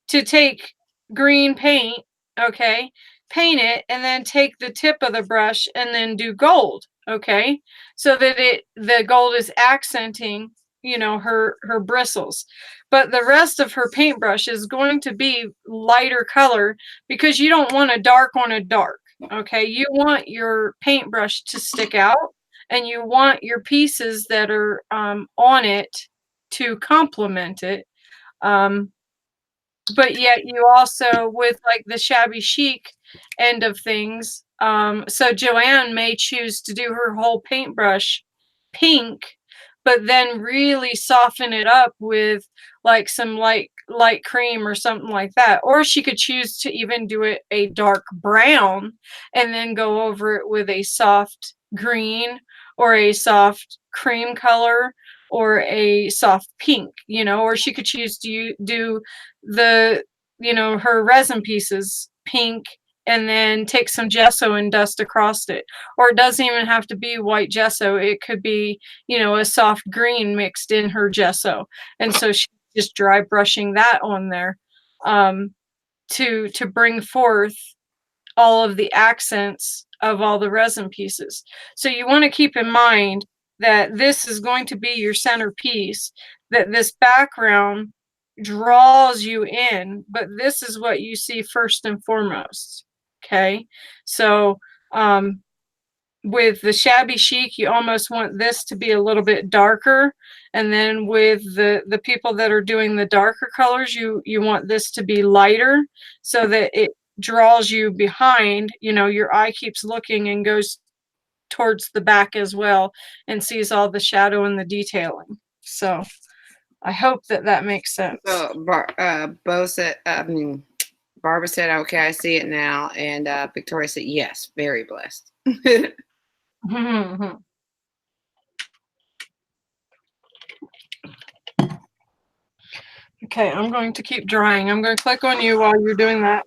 take green paint, okay, paint it, and then take the tip of the brush and then do gold, okay, so that the gold is accenting, her bristles. But the rest of her paintbrush is going to be lighter color because you don't want a dark on a dark, okay? You want your paintbrush to stick out, and you want your pieces that are on it to complement it. But yet you also, with like the shabby chic end of things, so Joanne may choose to do her whole paintbrush pink, but then really soften it up with like some light cream or something like that. Or she could choose to even do it a dark brown and then go over it with a soft green or a soft cream color or a soft pink, or she could choose to do the, her resin pieces pink and then take some gesso and dust across it. Or it doesn't even have to be white gesso. It could be, a soft green mixed in her gesso. And so she's just dry brushing that on there to bring forth all of the accents of all the resin pieces. So you want to keep in mind that this is going to be your centerpiece, that this background draws you in, but this is what you see first and foremost. Okay. So, with the shabby chic, you almost want this to be a little bit darker. And then with the people that are doing the darker colors, you want this to be lighter so that it draws you behind. You know, your eye keeps looking and goes towards the back as well and sees all the shadow and the detailing. So I hope that that makes sense. So Barbara said, okay, I see it now. And Victoria said, yes, very blessed. Okay, I'm going to keep drying. I'm going to click on you while you're doing that.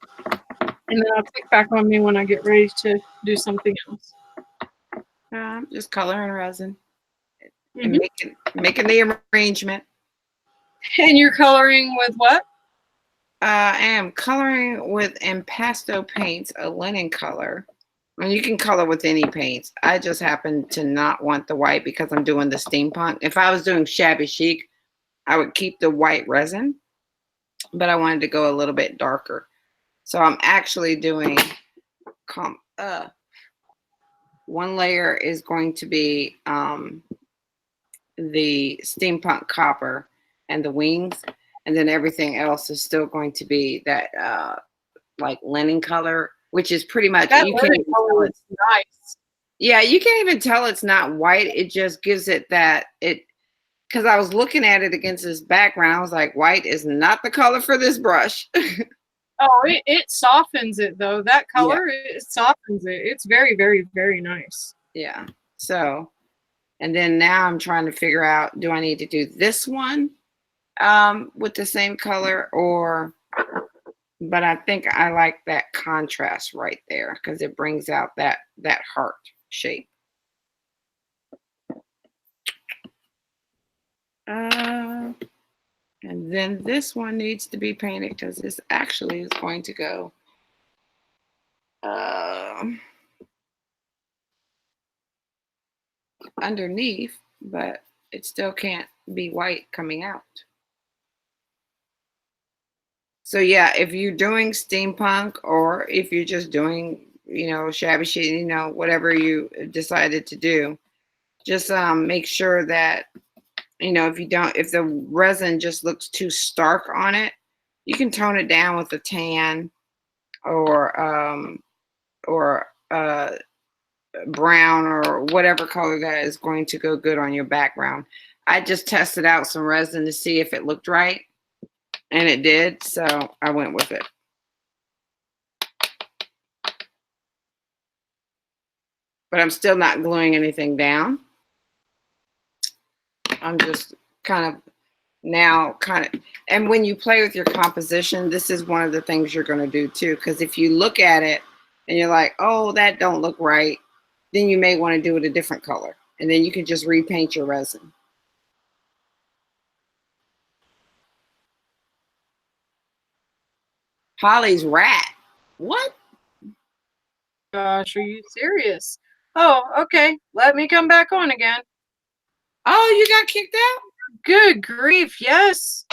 And then I'll click back on me when I get ready to do something else. Just coloring resin Mm-hmm. and making the arrangement. And you're coloring with what? I am coloring with impasto paints, a linen color. And you can color with any paints. I just happen to not want the white because I'm doing the steampunk. If I was doing shabby chic, I would keep the white resin, but I wanted to go a little bit darker. So I'm actually doing one layer is going to be the steampunk copper and the wings, and then everything else is still going to be that like linen color, which is pretty much That you can't even tell it's nice. yeah, you can't even tell it's not white. It just gives it that because I was looking at it against this background. I was like, white is not the color for this brush. Oh, it softens it though. That color, it softens it. It's very, very, very nice. Yeah. So, and then now I'm trying to figure out, do I need to do this one with the same color but I think I like that contrast right there because it brings out that heart shape. And then this one needs to be painted because this actually is going to go underneath, but it still can't be white coming out. So yeah, if you're doing steampunk or if you're just doing, shabby chic, whatever you decided to do, just make sure that, if the resin just looks too stark on it, you can tone it down with a tan or brown or whatever color that is going to go good on your background. I just tested out some resin to see if it looked right, and it did, so I went with it. But I'm still not gluing anything down. I'm just and when you play with your composition, this is one of the things you're going to do too, because if you look at it and you're like, oh, that don't look right, then you may want to do it a different color, and then you can just repaint your resin. Holly's rat. What? Gosh, are you serious? Oh, okay. Let me come back on again. Oh, you got kicked out? Good grief, yes.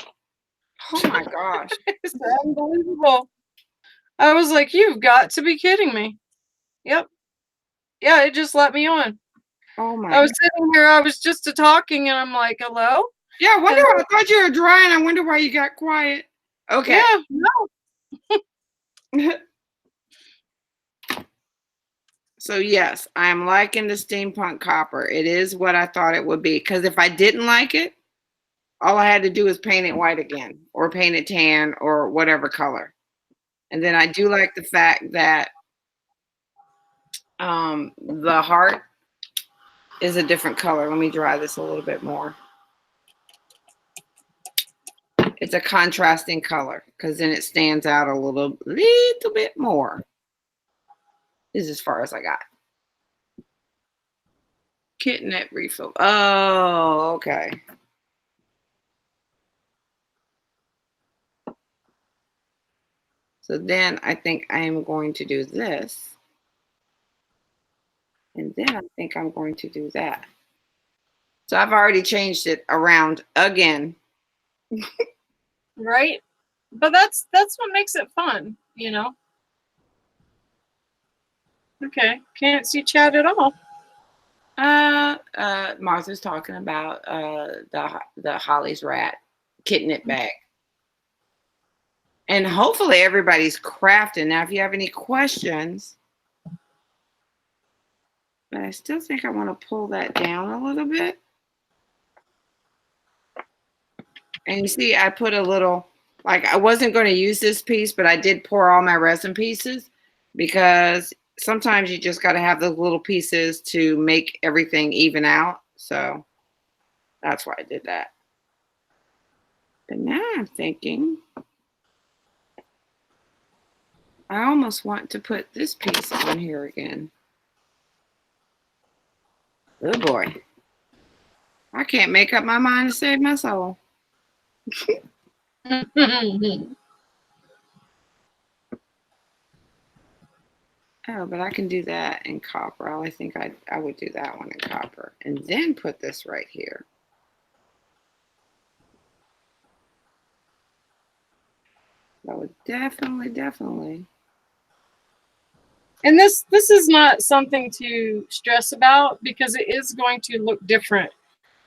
Oh my gosh. It's unbelievable. I was like, you've got to be kidding me. Yep. Yeah, it just let me on. Oh my I was sitting here, I was just talking, and I'm like, hello? Yeah, I wonder. I thought you were drying. I wonder why you got quiet. Okay. Yeah, no. So yes, I'm liking the steampunk copper. It is what I thought it would be. Because if I didn't like it, all I had to do is paint it white again, or paint it tan, or whatever color. And then I do like the fact that the heart is a different color. Let me dry this a little bit more. It's a contrasting color because then it stands out a little bit more. This is as far as I got. Kitnet refill. Oh, okay. So then I think I am going to do this. And then I think I'm going to do that. So I've already changed it around again. Right? But that's what makes it fun, Okay. Can't see chat at all. Martha's talking about the Holly's rat kitten it bag. And hopefully everybody's crafting. Now, if you have any questions, but I still think I want to pull that down a little bit. And you see, I put a little, like I wasn't going to use this piece, but I did pour all my resin pieces because sometimes you just got to have those little pieces to make everything even out. So that's why I did that. But now I'm thinking, I almost want to put this piece on here again. Oh boy. I can't make up my mind to save my soul. Oh, but I can do that in copper. I think I would do that one in copper. And then put this right here. That would definitely. And this is not something to stress about because it is going to look different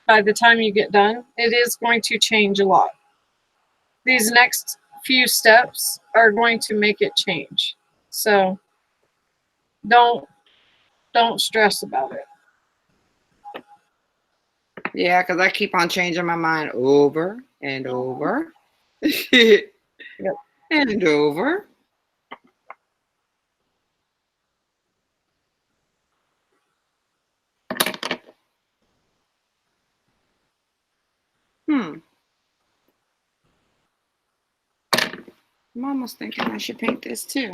by the time you get done. It is going to change a lot. These next few steps are going to make it change. So don't stress about it. Yeah, because I keep on changing my mind over and over. Yep. And over. I'm almost thinking I should paint this too.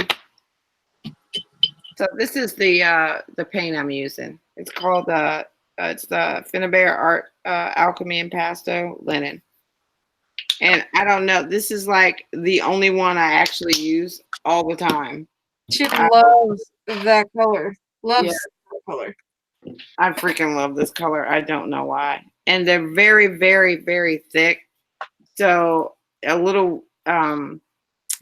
So this is the paint I'm using. It's called it's the Finnabair Art Alchemy Impasto Linen. And I don't know, this is like the only one I actually use all the time. She loves that color. Loves that color. I freaking love this color. I don't know why. And they're very, very, very thick. So a little,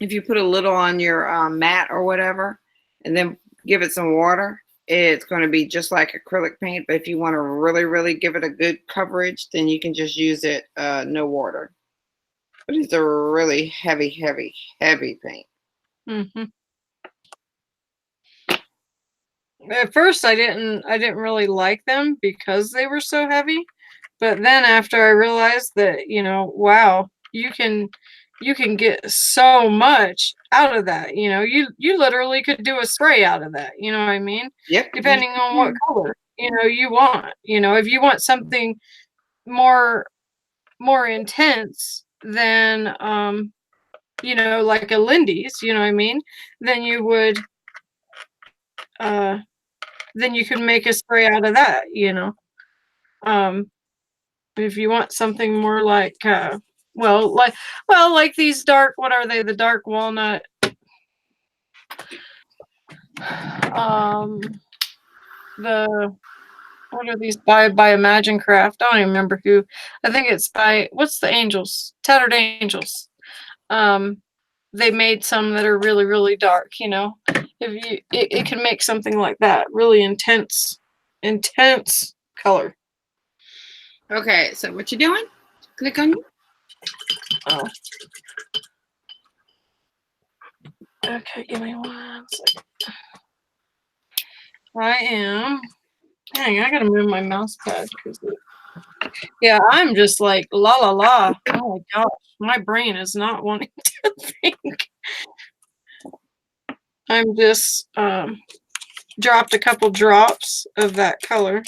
if you put a little on your mat or whatever, and then give it some water, it's going to be just like acrylic paint. But if you want to really, really give it a good coverage, then you can just use it no water. But it's a really heavy, heavy, heavy paint. Mm-hmm. At first, I didn't really like them because they were so heavy. But then after I realized that, wow, you can get so much out of that. You literally could do a spray out of that. You know what I mean? Yep. Depending on what color you want. If you want something more intense than like a Lindy's, you know what I mean? Then you would then you could make a spray out of that, if you want something more like like these dark, what are they? The dark walnut. What are these by Imagine Craft? I don't even remember who. I think it's by, what's the Angels? Tattered Angels. They made some that are really, really dark, If it can make something like that, really intense color. Okay, so what you doing? Click on you. Oh. Okay, give me 1 second. I am. Dang, I gotta move my mouse pad because yeah, I'm just like la la la. Oh my gosh, my brain is not wanting to think. I'm just dropped a couple drops of that color,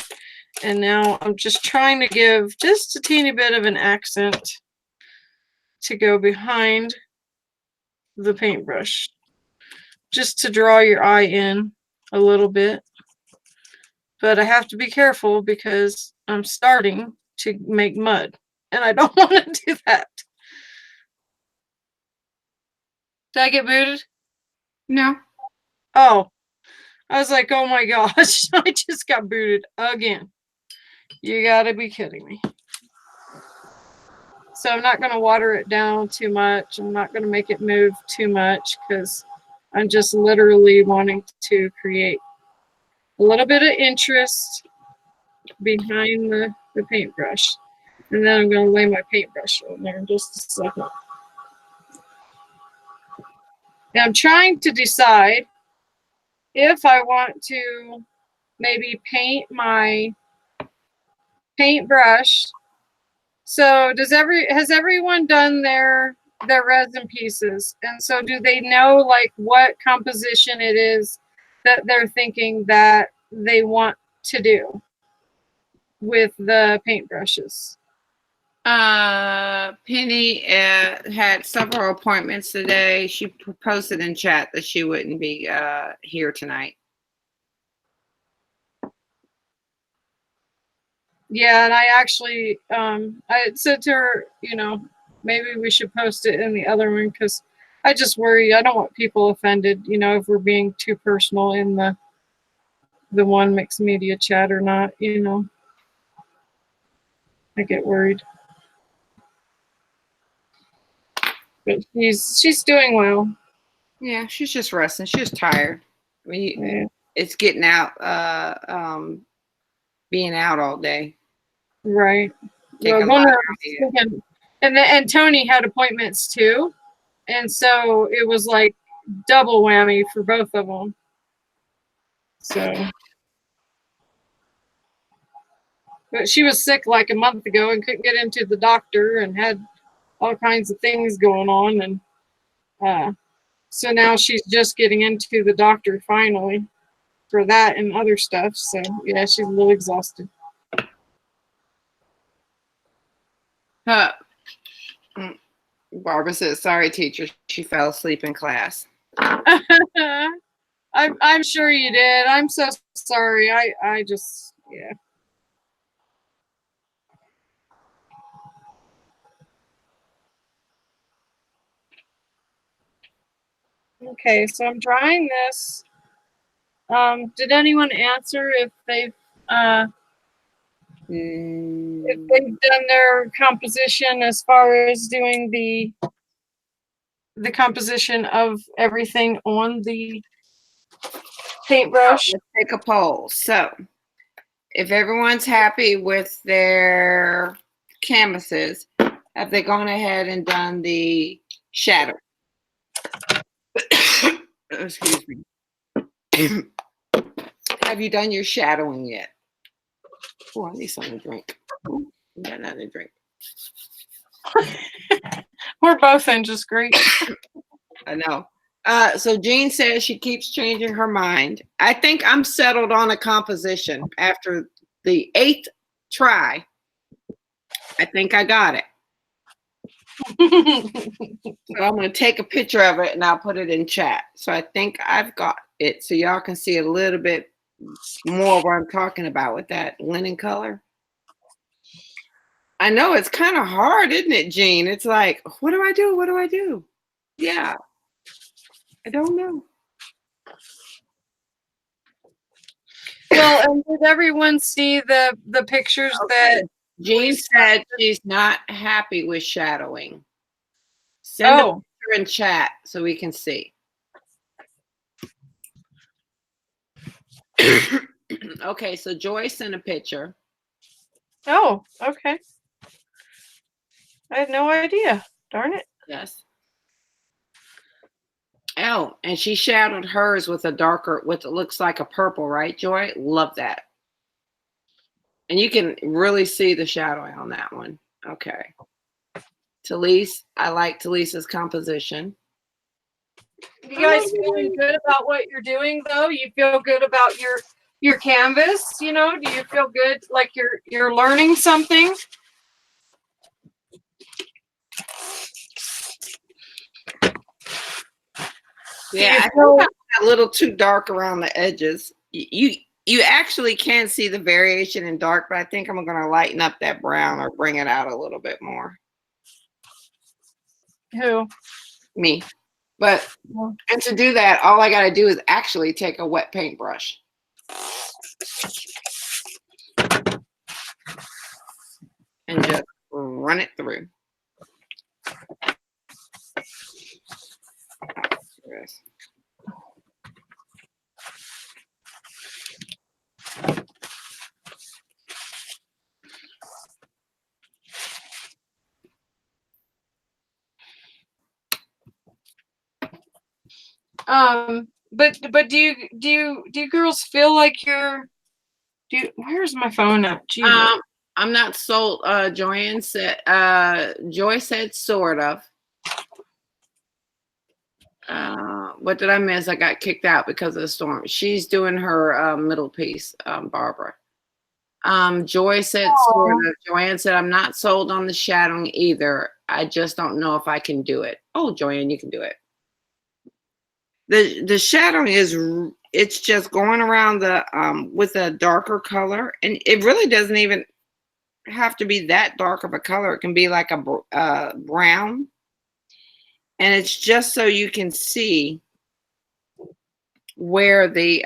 and now I'm just trying to give just a teeny bit of an accent to go behind the paintbrush, just to draw your eye in a little bit. But I have to be careful because I'm starting to make mud, and I don't want to do that. Did I get booted? No. Oh, I was like, oh my gosh, I just got booted again. You gotta be kidding me. So I'm not gonna water it down too much. I'm not gonna make it move too much because I'm just literally wanting to create a little bit of interest behind the paintbrush. And then I'm gonna lay my paintbrush on there in just a second. And I'm trying to decide if I want to maybe paint my paintbrush. So has everyone done their resin pieces? And so do they know like what composition it is that they're thinking that they want to do with the paintbrushes? Penny had several appointments today. She posted in chat that she wouldn't be here tonight. Yeah, and I actually I had said to her, maybe we should post it in the other one because I just worry. I don't want people offended, if we're being too personal in the one mixed media chat or not, I get worried. But she's doing well. Yeah, she's just resting. She's tired. I mean, Yeah. it's getting out, being out all day. Right. Taking Well, a lot out of you. and Tony had appointments too, and so it was like double whammy for both of them. So, but she was sick like a month ago and couldn't get into the doctor and had all kinds of things going on, and so now she's just getting into the doctor finally for that and other stuff. So yeah, she's a little exhausted. Barbara says, "Sorry, teacher, she fell asleep in class." I'm sure you did. I'm so sorry. I just, yeah. Okay, so I'm drying this. Did anyone answer if they've done their composition as far as doing the composition of everything on the paintbrush? Let's take a poll. So, if everyone's happy with their canvases, have they gone ahead and done the shadow? Excuse me. Have you done your shadowing yet? Oh, I need something to drink. Ooh, I got nothing to drink. We're both in just great. I know. So Jean says she keeps changing her mind. I think I'm settled on a composition after the 8th try. I think I got it. So I'm going to take a picture of it and I'll put it in chat. So I think I've got it so y'all can see a little bit more what I'm talking about with that linen color. I know it's kind of hard, isn't it, Jean? It's like, what do I do? What do I do? Yeah. I don't know. Well, and did everyone see the pictures that? Jean said she's not happy with shadowing. Send a picture in chat so we can see. Okay, so Joy sent a picture. Oh, okay. I had no idea. Darn it. Yes. Oh, and she shadowed hers with a darker, with it looks like a purple, right, Joy? Love that. And you can really see the shadowing on that one. Okay. Talise, I like Talisa's composition. You guys feeling good about what you're doing though? You feel good about your canvas, do you feel good like you're learning something? Yeah, I think I'm a little too dark around the edges. You actually can see the variation in dark, but I think I'm going to lighten up that brown or bring it out a little bit more. Who? Me. But, and to do that, all I got to do is actually take a wet paintbrush. And just run it through. Yes. But do you girls feel like where's my phone at? Jesus. I'm not sold. Joy said sort of. What did I miss? I got kicked out because of the storm. She's doing her middle piece, Barbara. Joy said sort of. Joanne said, I'm not sold on the shadowing either. I just don't know if I can do it. Oh, Joanne, you can do it. The shadowing it's just going around the with a darker color, and it really doesn't even have to be that dark of a color. It can be like a brown, and it's just so you can see where the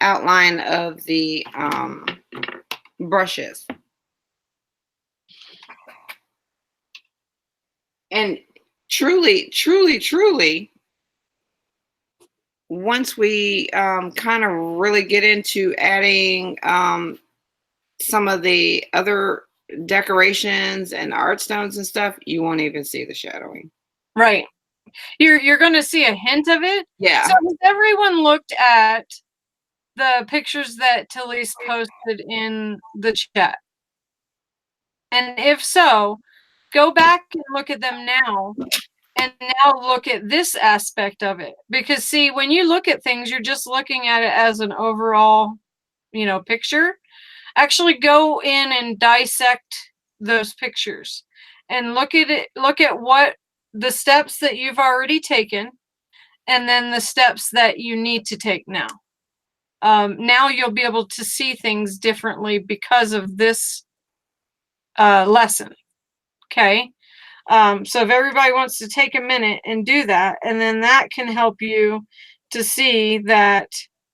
outline of the brush is. And truly, once we kind of really get into adding some of the other decorations and art stones and stuff, you won't even see the shadowing. Right. You're going to see a hint of it. Yeah. So has everyone looked at the pictures that Talise posted in the chat? And if so, go back and look at them now. And now look at this aspect of it. Because see, when you look at things, you're just looking at it as an overall, picture. Actually go in and dissect those pictures and look at what the steps that you've already taken and then the steps that you need to take now. Now you'll be able to see things differently because of this lesson. Okay. So if everybody wants to take a minute and do that, and then that can help you to see that,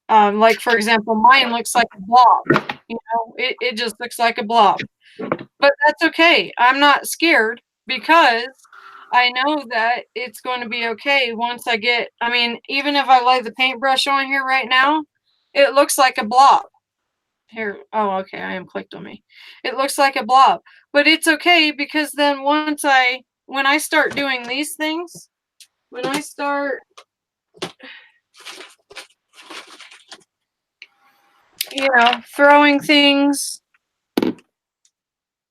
like, for example, mine looks like a blob. It just looks like a blob. But that's okay. I'm not scared because I know that it's going to be okay once even if I lay the paintbrush on here right now, it looks like a blob. Here, oh, okay, I am clicked on me. It looks like a blob, but it's okay because then when I start doing these things, when I start, throwing things,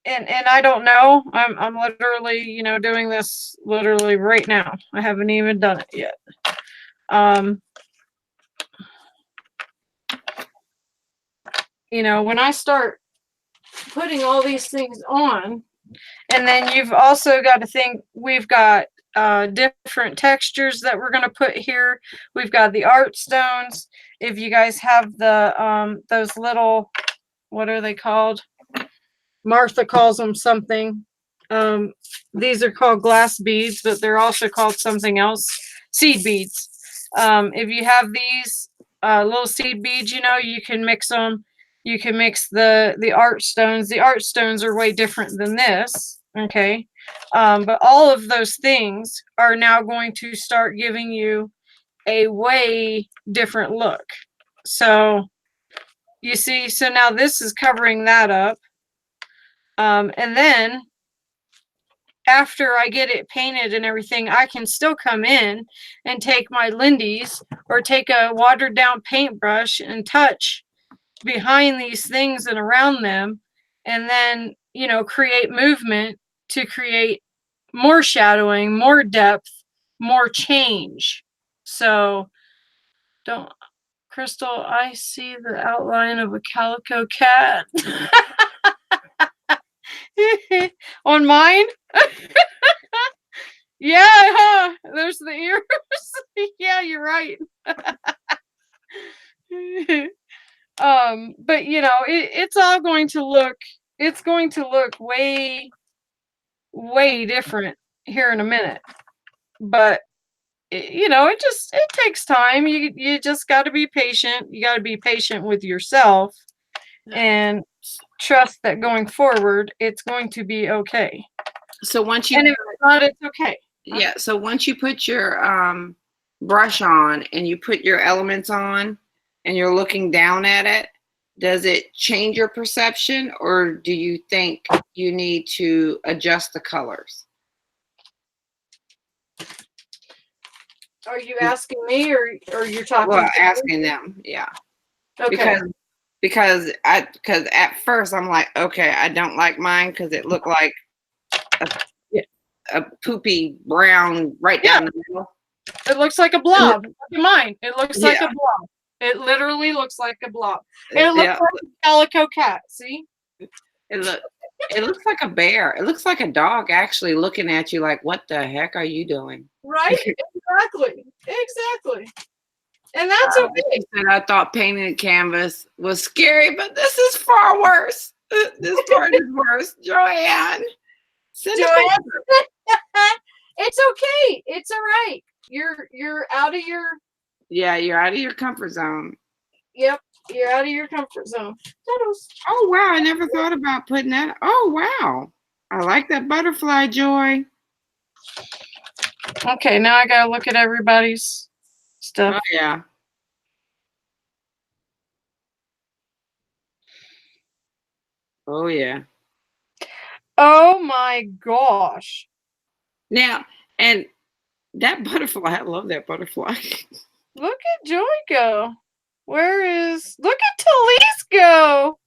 and I don't know, I'm literally, doing this literally right now. I haven't even done it yet. When I start putting all these things on, and then you've also got to think we've got different textures that we're going to put here. We've got the art stones. If you guys have the those little, what are they called? Martha calls them something. These are called glass beads, but they're also called something else. Seed beads. If you have these little seed beads, you can mix them. You can mix the art stones. The art stones are way different than this. Okay. But all of those things are now going to start giving you a way different look. So you see, so now this is covering that up. And then after I get it painted and everything, I can still come in and take my Lindy's or take a watered down paintbrush and touch behind these things and around them, and then, create movement to create more shadowing, more depth, more change. So Crystal, I see the outline of a calico cat. On mine? Yeah, huh? There's the ears. Yeah, you're right. But it's all going to look, way, way different here in a minute. But it takes time. You just got to be patient. You got to be patient with yourself and trust that going forward, it's going to be okay. So once and if it's not, it's okay. Yeah. So once you put your brush on and you put your elements on and you're looking down at it, does it change your perception, or do you think you need to adjust the colors? Are you asking me or you're talking Well, to me? asking them, yeah. Okay. Because at first I'm like, okay, I don't like mine because it looked like Yeah. a poopy brown right down the middle. It looks like a blob. Look at mine. It looks like a Yeah. blob. It literally looks like a blob. And it Yeah, looks like a calico cat. See? it looks like a bear. It looks like a dog actually looking at you like, what the heck are you doing? Right? Exactly. Exactly. And that's She okay. said, I thought painting a canvas was scary, but this is far worse. This part is worse. Joanne, send a Joanne, picture. it's okay. It's all right. You're out of your Yeah, you're out of your comfort zone. yep. You're out of your comfort zone. Toodles. Oh, wow. I never thought about putting that. Oh, wow. I like that butterfly, Joy. Okay, now I gotta look at everybody's stuff. Oh, yeah. Oh, yeah. Oh my gosh. Now, and that butterfly, I love that butterfly. Look at Joy go. Look at Talise go.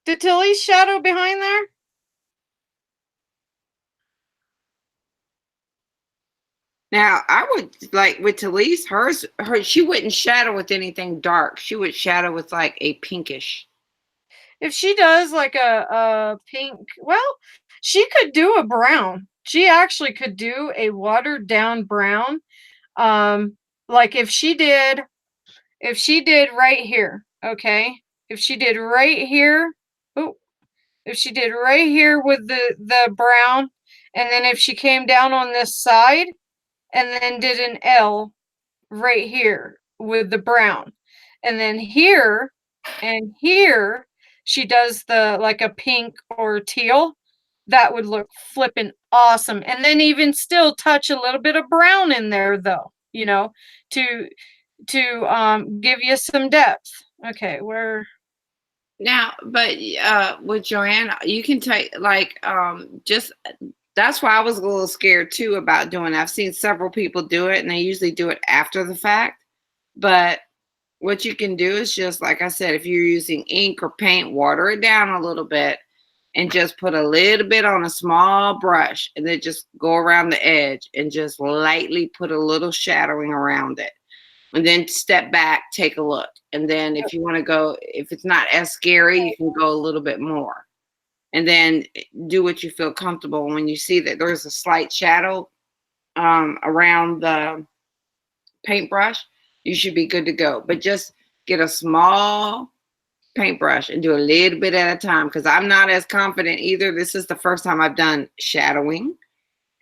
Did Talise shadow behind there? Now, I would like with Talise, she wouldn't shadow with anything dark. She would shadow with like a pinkish. If she does like a pink, well, she could do a brown. She actually could do a watered down brown. Like if she did right here, okay? If she did right here, oh, if she did right here with the brown, and then if she came down on this side and then did an L right here with the brown, and then here and here she does the like a pink or teal, that would look flippin' awesome. And then even still touch a little bit of brown in there though, to give you some depth. Okay, where Now, but with Joanne, you can take like just that's why I was a little scared too about doing it. I've seen several people do it and they usually do it after the fact. But what you can do is just like I said, if you're using ink or paint, water it down a little bit and just put a little bit on a small brush and then just go around the edge and just lightly put a little shadowing around it. And then step back, take a look. And then if you want to go, if it's not as scary, you can go a little bit more. And then do what you feel comfortable. When you see that there's a slight shadow around the paintbrush, you should be good to go. But just get a small paintbrush and do a little bit at a time because I'm not as confident either. This is the first time I've done shadowing.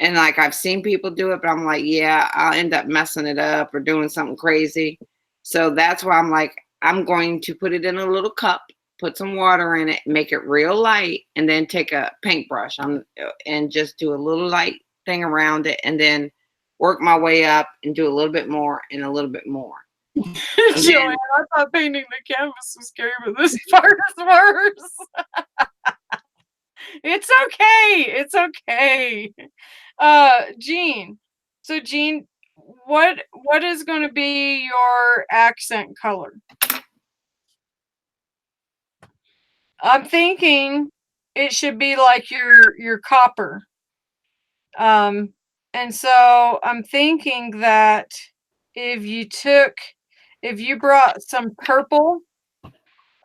And like I've seen people do it, but I'm like, yeah, I'll end up messing it up or doing something crazy. So that's why I'm like, I'm going to put it in a little cup, put some water in it, make it real light, and then take a paintbrush and just do a little light thing around it, and then work my way up and do a little bit more and a little bit more. Joanne, I thought painting the canvas was scary, but this part is worse. It's okay. It's okay. Jean. So Jean, what is going to be your accent color? I'm thinking it should be like your copper. And so I'm thinking that if you brought some purple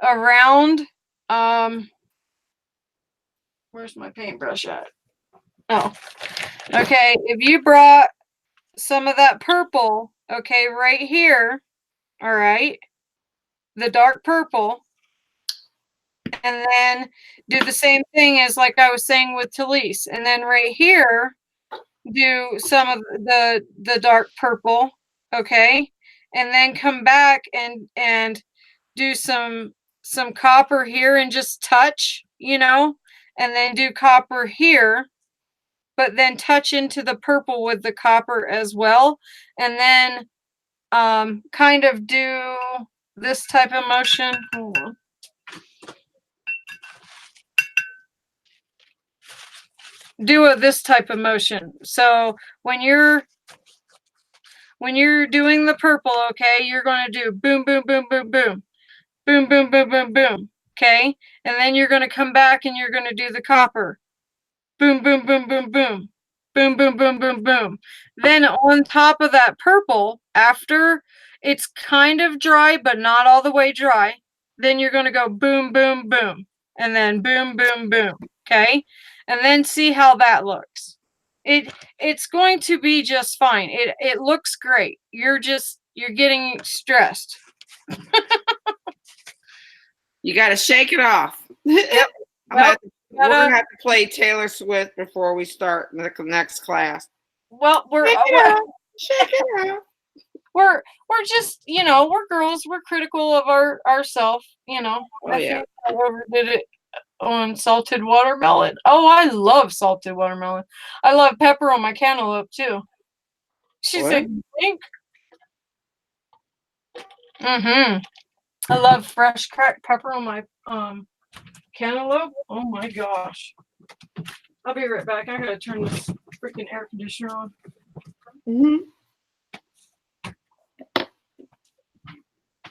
around, where's my paintbrush at? Oh, okay. If you brought some of that purple, okay, right here, all right, the dark purple, and then do the same thing as like I was saying with Talise, and then right here, do some of the dark purple, okay, and then come back and do some copper here and just touch, and then do copper here, but then touch into the purple with the copper as well, and then kind of do this type of motion. Hold on. Do this type of motion. So when you're when you're doing the purple, okay, you're going to do boom, boom, boom, boom, boom, boom, boom, boom, boom, boom. Okay. And then you're going to come back and you're going to do the copper. Boom, boom, boom, boom, boom. Boom, boom, boom, boom, boom. Then on top of that purple, after it's kind of dry, but not all the way dry, then you're going to go boom, boom, boom. And then boom, boom, boom. Okay. And then see how that looks. It's going to be just fine. It looks great. You're getting stressed. You got to shake it off. Yep. We're gonna have to play Taylor Swift before we start the next class. Well, Shake it off. we're just, we're girls. We're critical of ourselves. Oh, I yeah. think I overdid it on salted watermelon. Oh, I love salted watermelon. I love pepper on my cantaloupe too. She What? said, "You think?" I love fresh cracked pepper on my cantaloupe. Oh my gosh. I'll be right back. I gotta turn this freaking air conditioner on.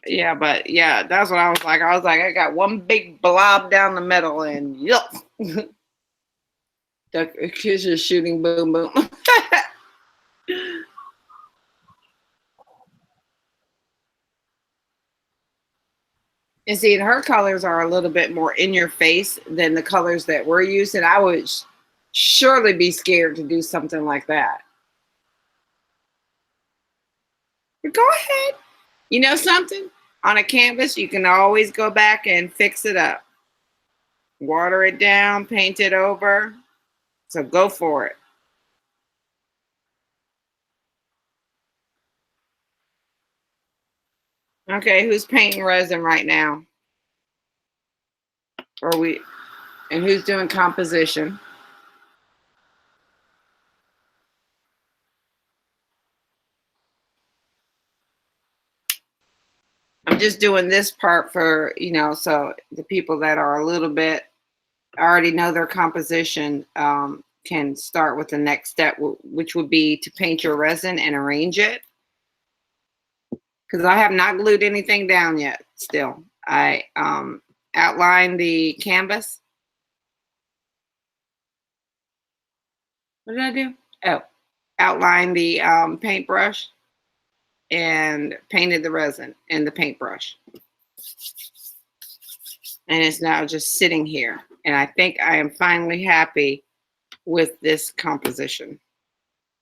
Yeah, but yeah, that's what I was like. I got one big blob down the middle, and yup. The kids are shooting boom boom. And see, her colors are a little bit more in your face than the colors that we're using. I would surely be scared to do something like that. But go ahead. You know something? On a canvas, you can always go back and fix it up. Water it down, paint it over. So go for it. Okay, who's painting resin right now? And who's doing composition? I'm just doing this part for, so the people that are a little bit already know their composition can start with the next step, which would be to paint your resin and arrange it. Because I have not glued anything down yet still. I outlined the canvas. What did I do? Oh, outlined the paintbrush and painted the resin and the paintbrush. And it's now just sitting here. And I think I am finally happy with this composition,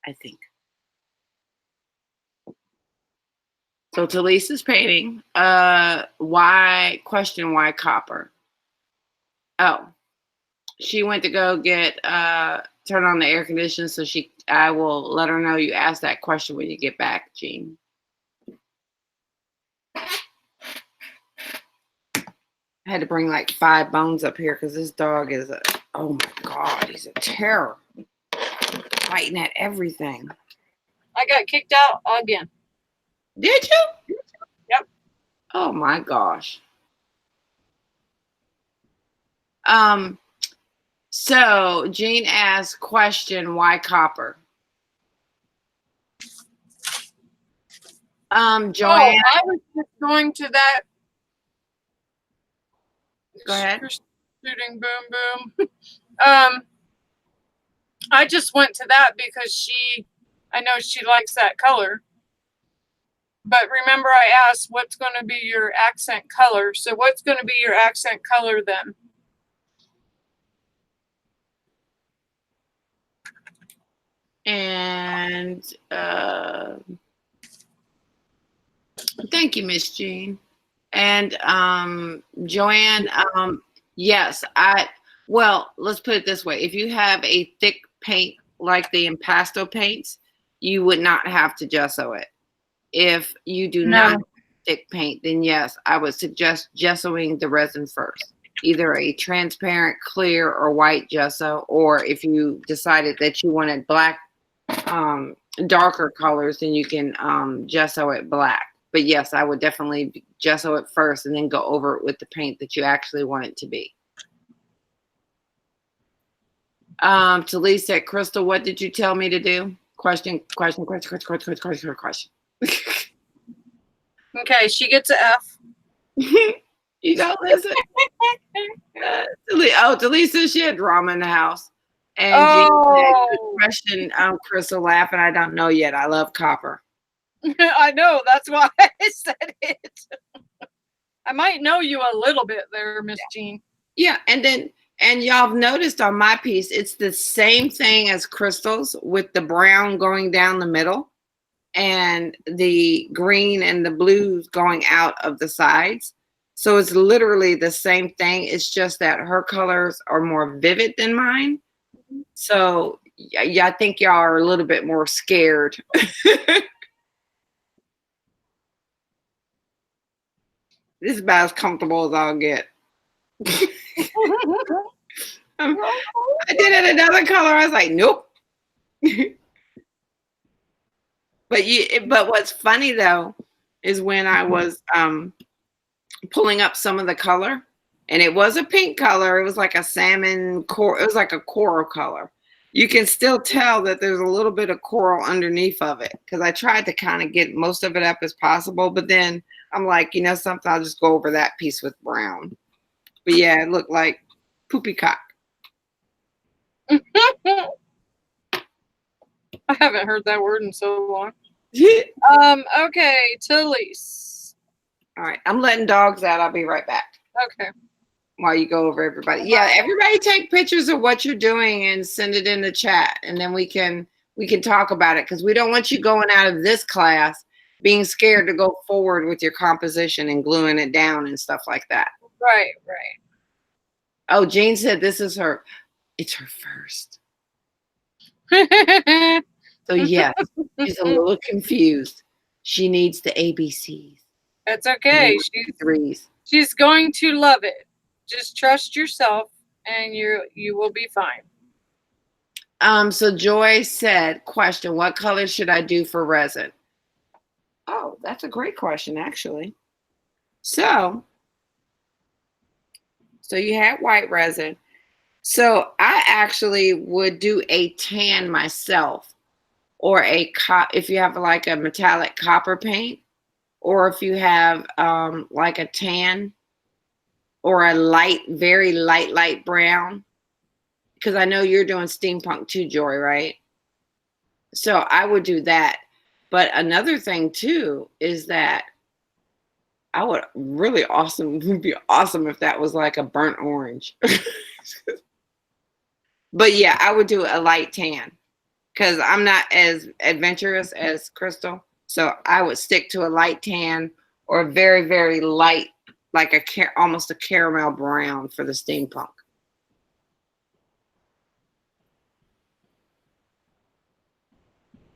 I think. So Talise is painting. Why copper? Oh, she went to go get turn on the air conditioner, so I will let her know you asked that question when you get back, Jean. I had to bring like 5 bones up here because this dog is oh my God, he's a terror. Fighting at everything. I got kicked out again. Did you? Yep. Oh my gosh. So Jean asked question, why copper? Joanne. I was just going to that. Go ahead. Shooting boom boom. I just went to that because I know she likes that color. But remember I asked what's going to be your accent color. So what's going to be your accent color then? And thank you, Miss Jean. And Joanne, yes, well, let's put it this way. If you have a thick paint like the impasto paints, you would not have to gesso it. If you do not have thick paint, then yes, I would suggest gessoing the resin first. Either a transparent, clear, or white gesso, or if you decided that you wanted black, darker colors, then you can gesso it black. But yes, I would definitely gesso it first and then go over it with the paint that you actually want it to be. Talise said, Crystal, what did you tell me to do? Question. Okay, she gets an F. You don't listen. Delise says she had drama in the house. And Jean said, good Oh, question, Crystal laughing. I don't know yet. I love copper. I know. That's why I said it. I might know you a little bit there, Miss Jean. Yeah, and y'all have noticed on my piece, it's the same thing as Crystal's with the brown going down the middle and the green and the blues going out of the sides. So it's literally the same thing. It's just that her colors are more vivid than mine. So yeah, I think y'all are a little bit more scared. This is about as comfortable as I'll get. I did it another color. I was like, nope. But what's funny though is when I was pulling up some of the color, and it was a pink color. It was like a salmon coral. It was like a coral color. You can still tell that there's a little bit of coral underneath of it because I tried to kind of get most of it up as possible. But then I'm like, you know something? I'll just go over that piece with brown. But yeah, it looked like poopy cock. I haven't heard that word in so long. Okay, Talise. All right, I'm letting dogs out. I'll be right back. Okay. While you go over everybody. Yeah, everybody take pictures of what you're doing and send it in the chat, and then we can talk about it because we don't want you going out of this class being scared to go forward with your composition and gluing it down and stuff like that. Right. Oh, Jean said this is it's her first. So yes, she's a little confused. She needs the ABCs. That's okay. She's going to love it. Just trust yourself and you will be fine. So Joy said, question, what color should I do for resin? Oh, that's a great question, actually. So you had white resin. So I actually would do a tan myself, or if you have like a metallic copper paint, or if you have like a tan or a light, very light brown, because I know you're doing steampunk too, Joy, right? So I would do that. But another thing too is that would be awesome if that was like a burnt orange. But yeah, I would do a light tan because I'm not as adventurous as Crystal. So I would stick to a light tan or a very, very light, like almost a caramel brown for the steampunk.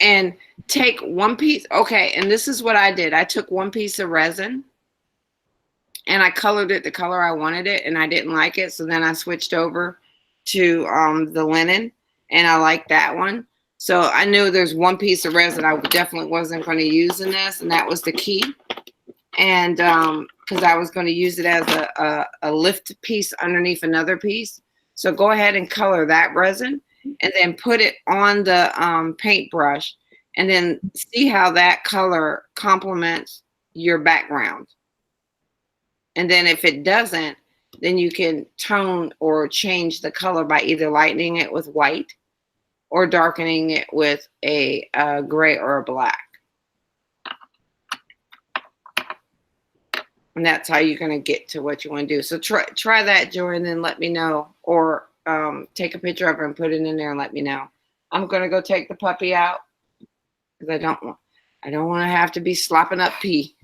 And take one piece. Okay, and this is what I did. I took one piece of resin and I colored it the color I wanted it, and I didn't like it. So then I switched over to the linen, and I like that one. So I knew there's one piece of resin I definitely wasn't going to use in this, and that was the key. And because I was going to use it as a lift piece underneath another piece. So go ahead and color that resin and then put it on the paintbrush and then see how that color complements your background. And then if it doesn't, then you can tone or change the color by either lightening it with white or darkening it with a gray or a black. And that's how you're going to get to what you want to do. So try that, Joy, and then let me know. Or take a picture of her and put it in there and let me know. I'm going to go take the puppy out because I don't want to have to be slopping up pee.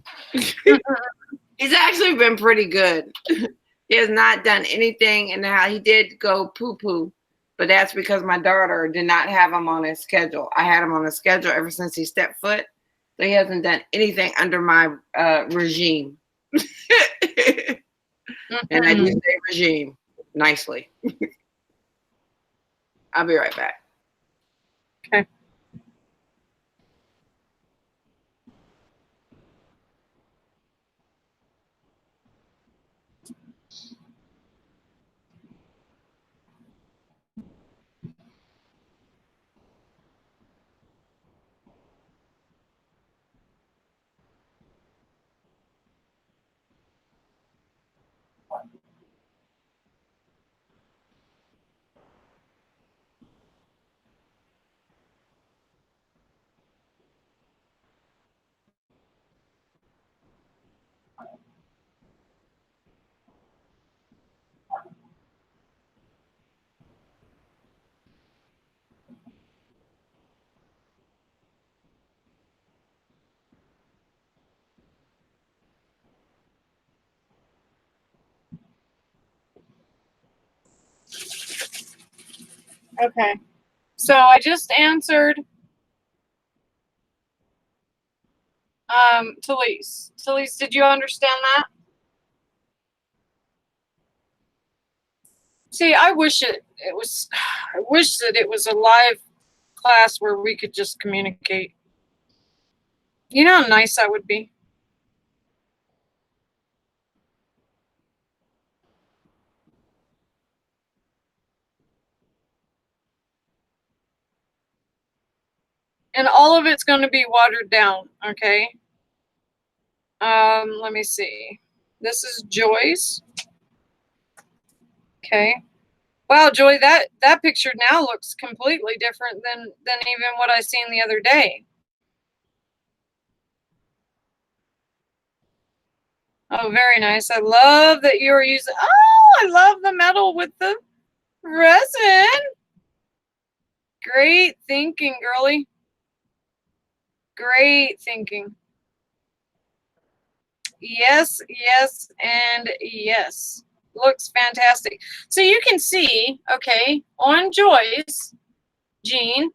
He's actually been pretty good. He has not done anything in the house. He did go poo-poo, but that's because my daughter did not have him on his schedule. I had him on a schedule ever since he stepped foot. So he hasn't done anything under my regime. And I do say regime nicely. I'll be right back. Okay. Okay. So I just answered Talise. Talise, did you understand that? See, I wish it was I wish that it was a live class where we could just communicate. You know how nice that would be? And all of it's going to be watered down, okay? Let me see. This is Joy's. Okay. Wow, Joy, that picture now looks completely different than even what I seen the other day. Oh, very nice. I love that you're using. Oh, I love the metal with the resin. Great thinking, girly. Great thinking. Yes, yes, and yes. Looks fantastic. So you can see, okay, on Joy's jean,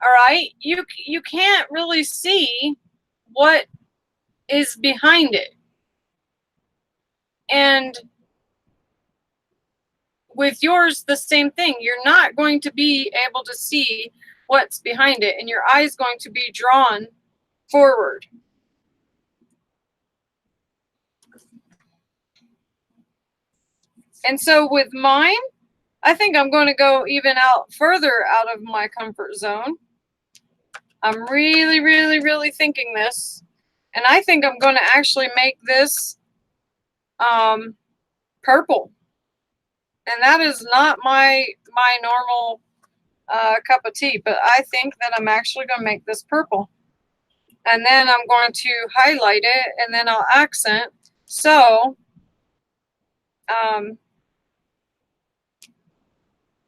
all right, you can't really see what is behind it. And with yours, the same thing. You're not going to be able to see what's behind it, and your eye's going to be drawn forward. And so with mine, I think I'm going to go even out further out of my comfort zone. I'm really, really, really thinking this. And I think I'm going to actually make this purple. And that is not my normal cup of tea, but I think that I'm actually going to make this purple. And then I'm going to highlight it, and then I'll accent. So,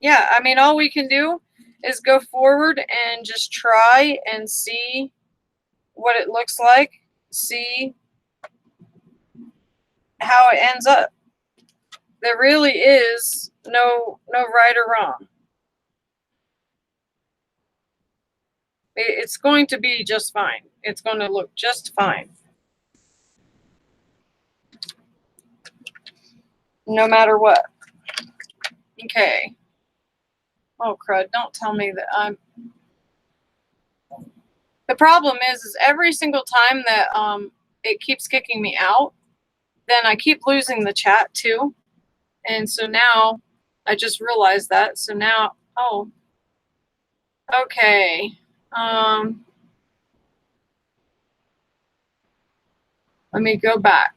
yeah, I mean, all we can do is go forward and just try and see what it looks like, see how it ends up. There really is no right or wrong. It's going to be just fine. It's going to look just fine. No matter what. Okay. Oh, crud. Don't tell me that I'm... The problem is every single time that it keeps kicking me out, then I keep losing the chat too. And so now I just realized that. So now, oh, okay. Let me go back.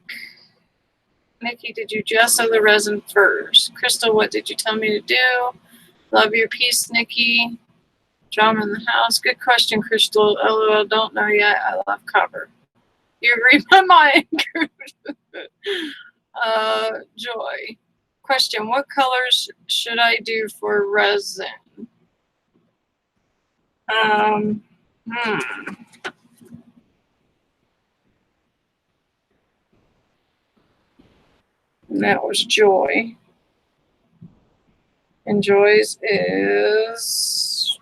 Nikki, did you gesso the resin first? Crystal, what did you tell me to do? Love your piece, Nikki. Drama in the house. Good question, Crystal. LOL, don't know yet. I love cover. You read my mind. Joy. Question, what colors should I do for resin? And that was Joy. And Joy's is...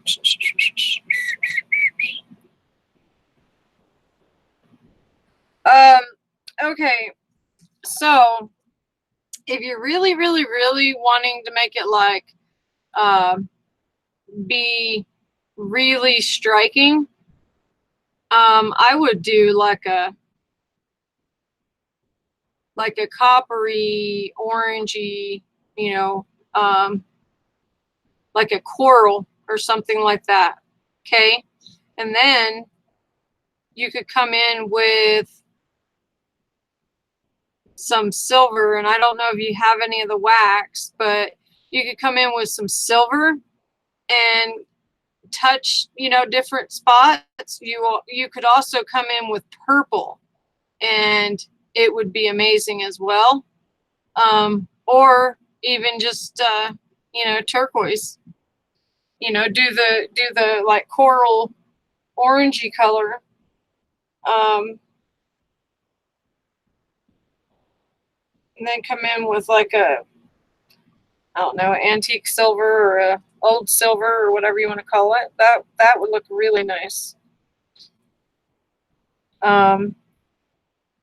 Okay. So, if you're really, really, really wanting to make it like be really striking, I would do like a coppery, orangey, you know, like a coral or something like that. Okay. And then you could come in with some silver, and I don't know if you have any of the wax, but you could come in with some silver and touch, you know, different spots. You could also come in with purple, and it would be amazing as well. Or even just you know, turquoise. You know, do the like coral orangey color. And then come in with like a, I don't know, antique silver or a old silver or whatever you want to call it. That would look really nice. And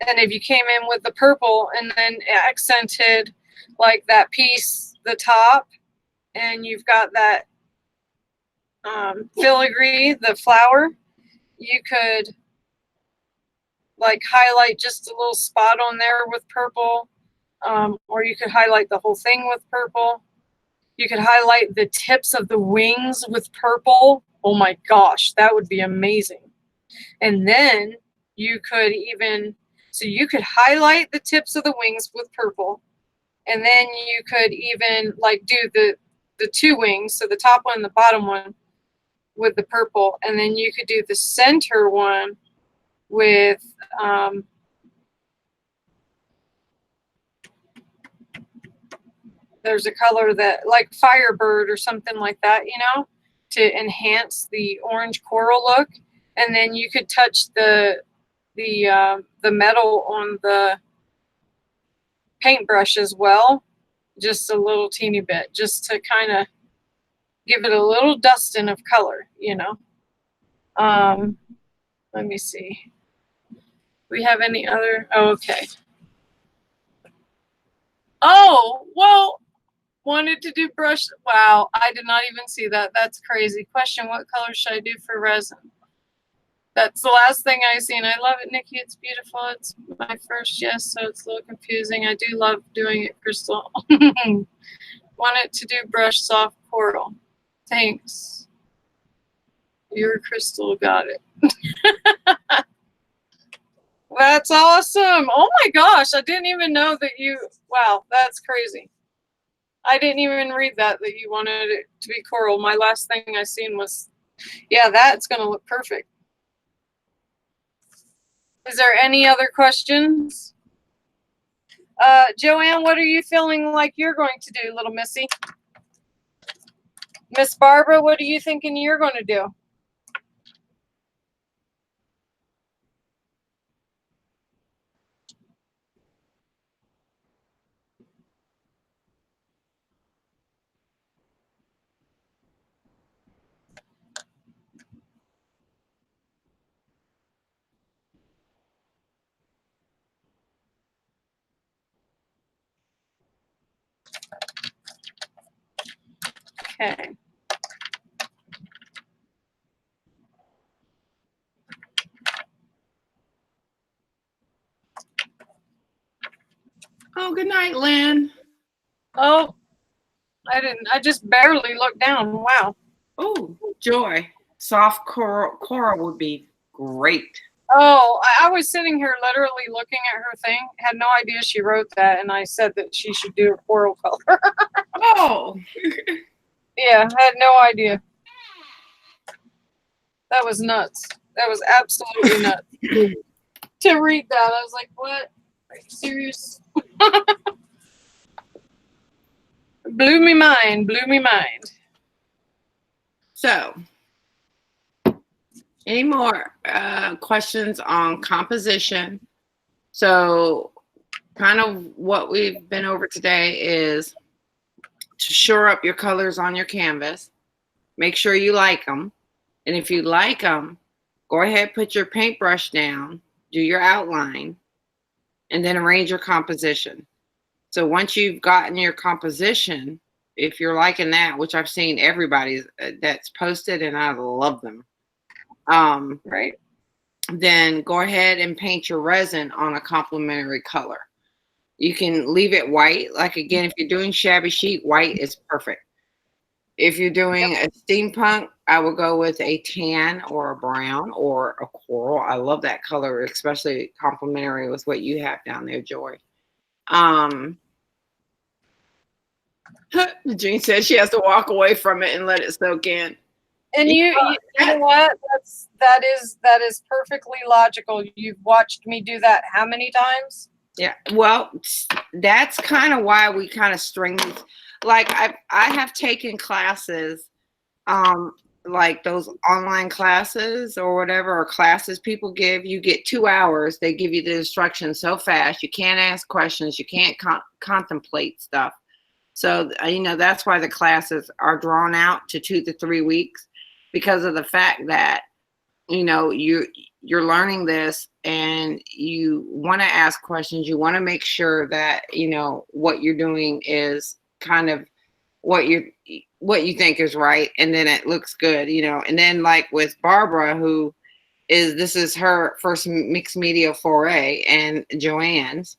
if you came in with the purple and then accented like that piece, the top, and you've got that filigree, the flower, you could like highlight just a little spot on there with purple, or you could highlight the whole thing with purple. You could highlight the tips of the wings with purple. Oh my gosh, that would be amazing. And then you could even, so you could highlight the tips of the wings with purple. And then you could even like do the two wings, so the top one and the bottom one with the purple. And then you could do the center one with there's a color that like Firebird or something like that, you know, to enhance the orange coral look. And then you could touch the metal on the paintbrush as well, just a little teeny bit, just to kind of give it a little dusting of color, you know. Let me see. We have any other? Oh, okay. Oh, well, wanted to do brush. Wow, I did not even see that. That's crazy. Question, what color should I do for resin? That's the last thing I seen. I love it, Nikki. It's beautiful. It's my first yes, so it's a little confusing. I do love doing it, Crystal. Wanted to do brush soft coral. Thanks. Your Crystal got it. That's awesome. Oh my gosh, I didn't even know that you, wow, that's crazy. I didn't even read that you wanted it to be coral. My last thing I seen was, yeah, that's going to look perfect. Is there any other questions? Joanne, what are you feeling like you're going to do, little Missy? Miss Barbara, what are you thinking you're going to do? Okay. Oh, good night, Lynn. Oh, I just barely looked down. Wow. Oh, Joy. Soft coral would be great. Oh, I was sitting here literally looking at her thing. Had no idea she wrote that, and I said that she should do a coral color. Oh. Yeah, I had no idea. That was nuts. That was absolutely nuts. To read that, I was like, what? Are you serious? Blew me mind. Blew me mind. So, any more questions on composition? So, kind of what we've been over today is to shore up your colors on your canvas. Make sure you like them. And if you like them, go ahead, put your paintbrush down, do your outline, and then arrange your composition. So once you've gotten your composition, if you're liking that, which I've seen everybody that's posted and I love them, Right. then go ahead and paint your resin on a complementary color. You can leave it white. Like again, if you're doing shabby chic, white is perfect. If you're doing a steampunk, I will go with a tan or a brown or a coral. I love that color, especially complementary with what you have down there, Joy. Jean says she has to walk away from it and let it soak in. And you know what? That is perfectly logical. You've watched me do that how many times? Yeah, well, that's kind of why we kind of string these. Like I have taken classes, like those online classes or whatever, or classes people give. You get 2 hours. They give you the instructions so fast. You can't ask questions. You can't contemplate stuff. So, that's why the classes are drawn out to 2 to 3 weeks, because of the fact that, you're learning this and you want to ask questions. You want to make sure that, what you're doing is kind of what you think is right. And then it looks good, and then like with Barbara, this is her first mixed media foray, and Joanne's,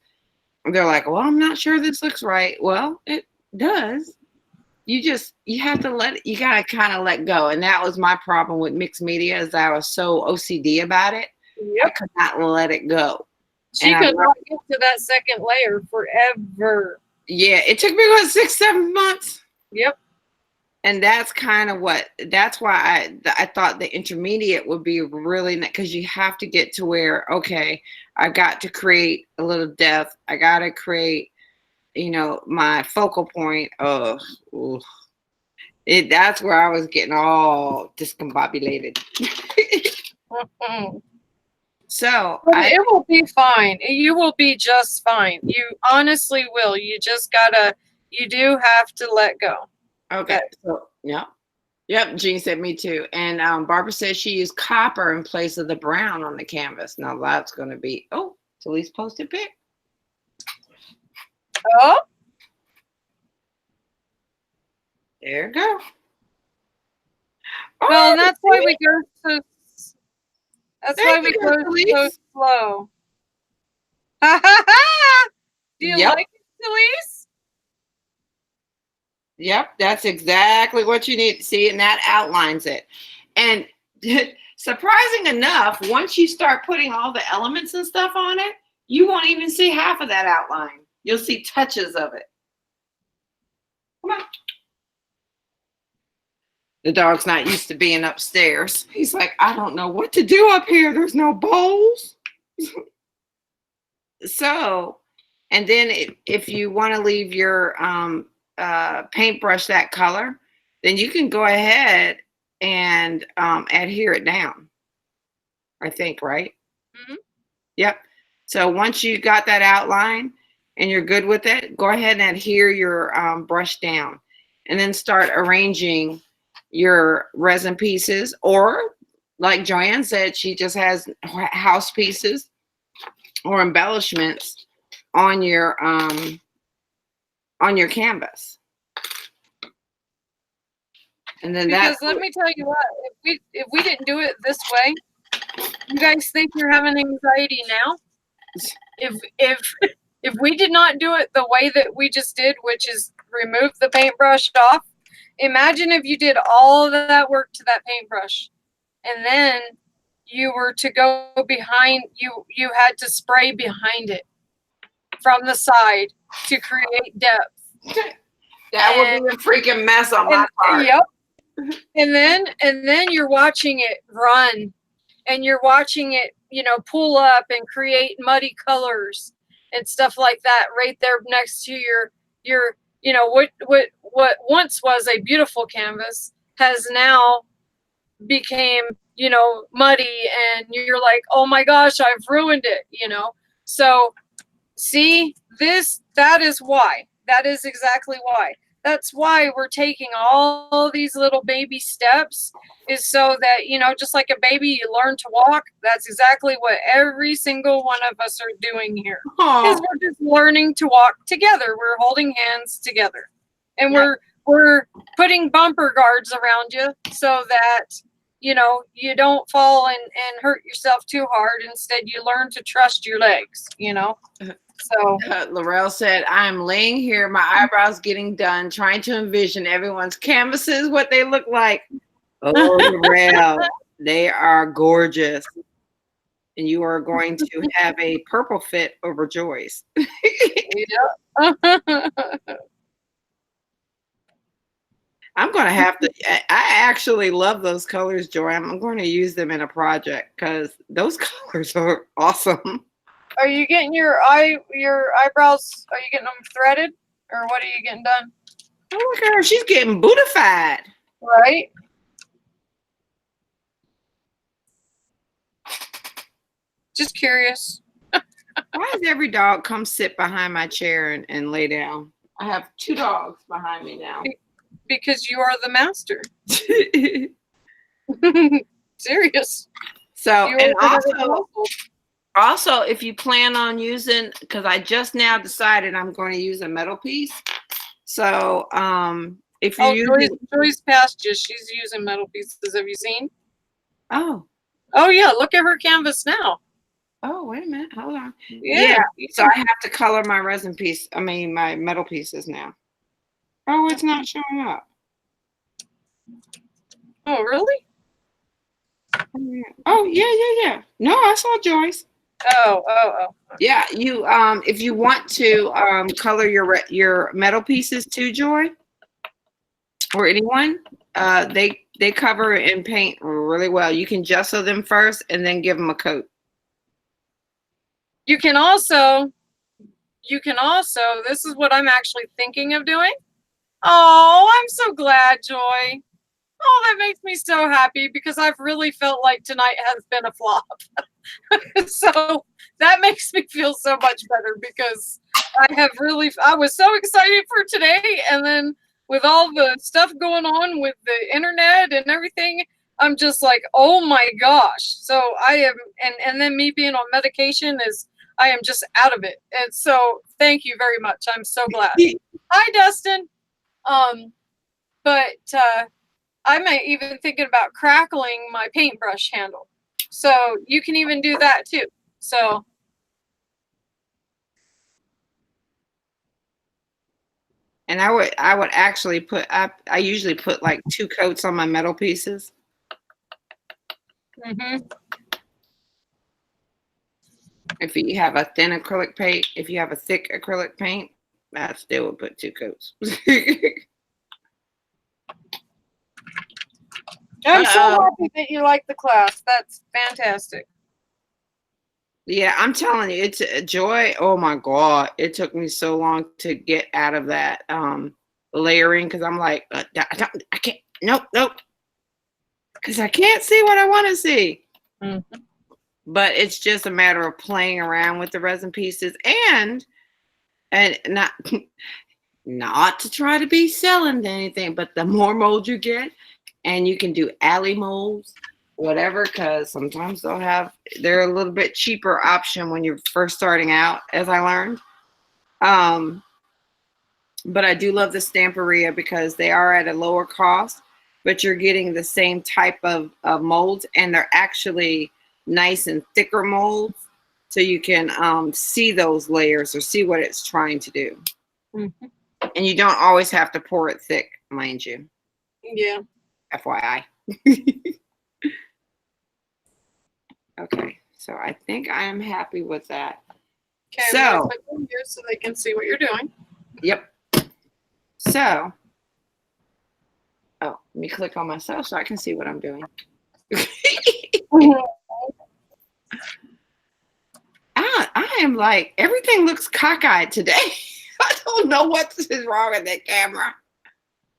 they're like, well, I'm not sure this looks right. Well, it does. You have to you gotta kind of let go. And that was my problem with mixed media, is I was so OCD about it. Yep. I could not let it go. She And could not get to that second layer forever. Yeah, it took me about 6-7 months. Yep. And that's kind of that's why I thought the intermediate would be really, because you have to get to where, okay, I got to create a little depth. I got to create, my focal point of, that's where I was getting all discombobulated. So it will be fine. You will be just fine. You honestly will. You just you do have to let go. Okay. So, Yep. Jean said me too. And Barbara says she used copper in place of the brown on the canvas. Now that's going to be, Talise posted pic. Oh. There you go. Well, and that's why we go so. That's why we go so slow. Do you like it, Talise? Yep, that's exactly what you need to see, and that outlines it. And surprising enough, once you start putting all the elements and stuff on it, you won't even see half of that outline. You'll see touches of it. Come on. The dog's not used to being upstairs. He's like, I don't know what to do up here. There's no bowls. So, and then if you want to leave your paintbrush that color, then you can go ahead and adhere it down. I think, right? Mm-hmm. Yep. So once you got that outline and you're good with it, go ahead and adhere your brush down, and then start arranging your resin pieces, or like Joanne said, she just has house pieces or embellishments on your canvas. And then because let me tell you what, if we didn't do it this way, you guys think you're having anxiety now? If we did not do it the way that we just did, which is remove the paintbrush off, imagine if you did all of that work to that paintbrush, and then you were to go behind, you had to spray behind it from the side to create depth. That would be a freaking mess on my part. Yep. And then you're watching it run, and you're watching it, pull up and create muddy colors and stuff like that right there next to your what once was a beautiful canvas has now became, muddy, and you're like, oh my gosh, I've ruined it, So see, that is why. That is exactly why. That's why we're taking all these little baby steps, is so that, just like a baby, you learn to walk. That's exactly what every single one of us are doing here. Is we're just learning to walk together. We're holding hands together. And we're putting bumper guards around you so that, you don't fall and hurt yourself too hard. Instead, you learn to trust your legs, So Laurel said, I'm laying here, my eyebrows getting done, trying to envision everyone's canvases, what they look like. Oh, Laurel, they are gorgeous. And you are going to have a purple fit over Joy's. I'm going to have to, I actually love those colors, Joy. I'm going to use them in a project because those colors are awesome. Are you getting your eyebrows, are you getting them threaded, or what are you getting done? Oh, look at her. She's getting bootified. Right? Just curious. Why does every dog come sit behind my chair and lay down? I have 2 dogs behind me now. Because you are the master. Serious. So, You and are the also, if you plan on using, because I just now decided I'm going to use a metal piece. So, if you're using, Joy's past you. She's using metal pieces. Have you seen? oh, Yeah. Look at her canvas now. wait a minute, hold on. Yeah. So I have to color my resin piece. I mean, my metal pieces now. Oh, it's not showing up. Oh, really? Oh, yeah. No, I saw Joyce. Oh. Yeah, you if you want to color your metal pieces too, Joy, or anyone, they cover and paint really well. You can gesso them first and then give them a coat. You can also, this is what I'm actually thinking of doing. Oh, I'm so glad, Joy. Oh, that makes me so happy because I've really felt like tonight has been a flop. So that makes me feel so much better because I was so excited for today. And then with all the stuff going on with the internet and everything, I'm just like, oh my gosh. So I am, and then me being on medication I am just out of it. And so thank you very much. I'm so glad. Hi, Dustin. But I'm even thinking about crackling my paintbrush handle. So you can even do that too. So And I would actually put I usually put like 2 coats on my metal pieces. If you have a thin acrylic paint, if you have a thick acrylic paint, I still would put 2 coats. I'm so happy that you like the class. That's fantastic. Yeah, I'm telling you, it's a joy. Oh my God. It took me so long to get out of that layering because I'm like, I can't, nope. Because I can't see what I want to see. Mm-hmm. But it's just a matter of playing around with the resin pieces and not to try to be selling anything, but the more mold you get, and you can do alley molds, whatever, because sometimes they're a little bit cheaper option when you're first starting out, as I learned. But I do love the Stamperia because they are at a lower cost, but you're getting the same type of molds, and they're actually nice and thicker molds, so you can see those layers or see what it's trying to do. Mm-hmm. And you don't always have to pour it thick, mind you. Yeah. FYI. Okay, so I think I am happy with that. Okay, so I'm gonna click on here so they can see what you're doing. Yep. So, let me click on myself so I can see what I'm doing. I am like, everything looks cockeyed today. I don't know what is wrong with that camera.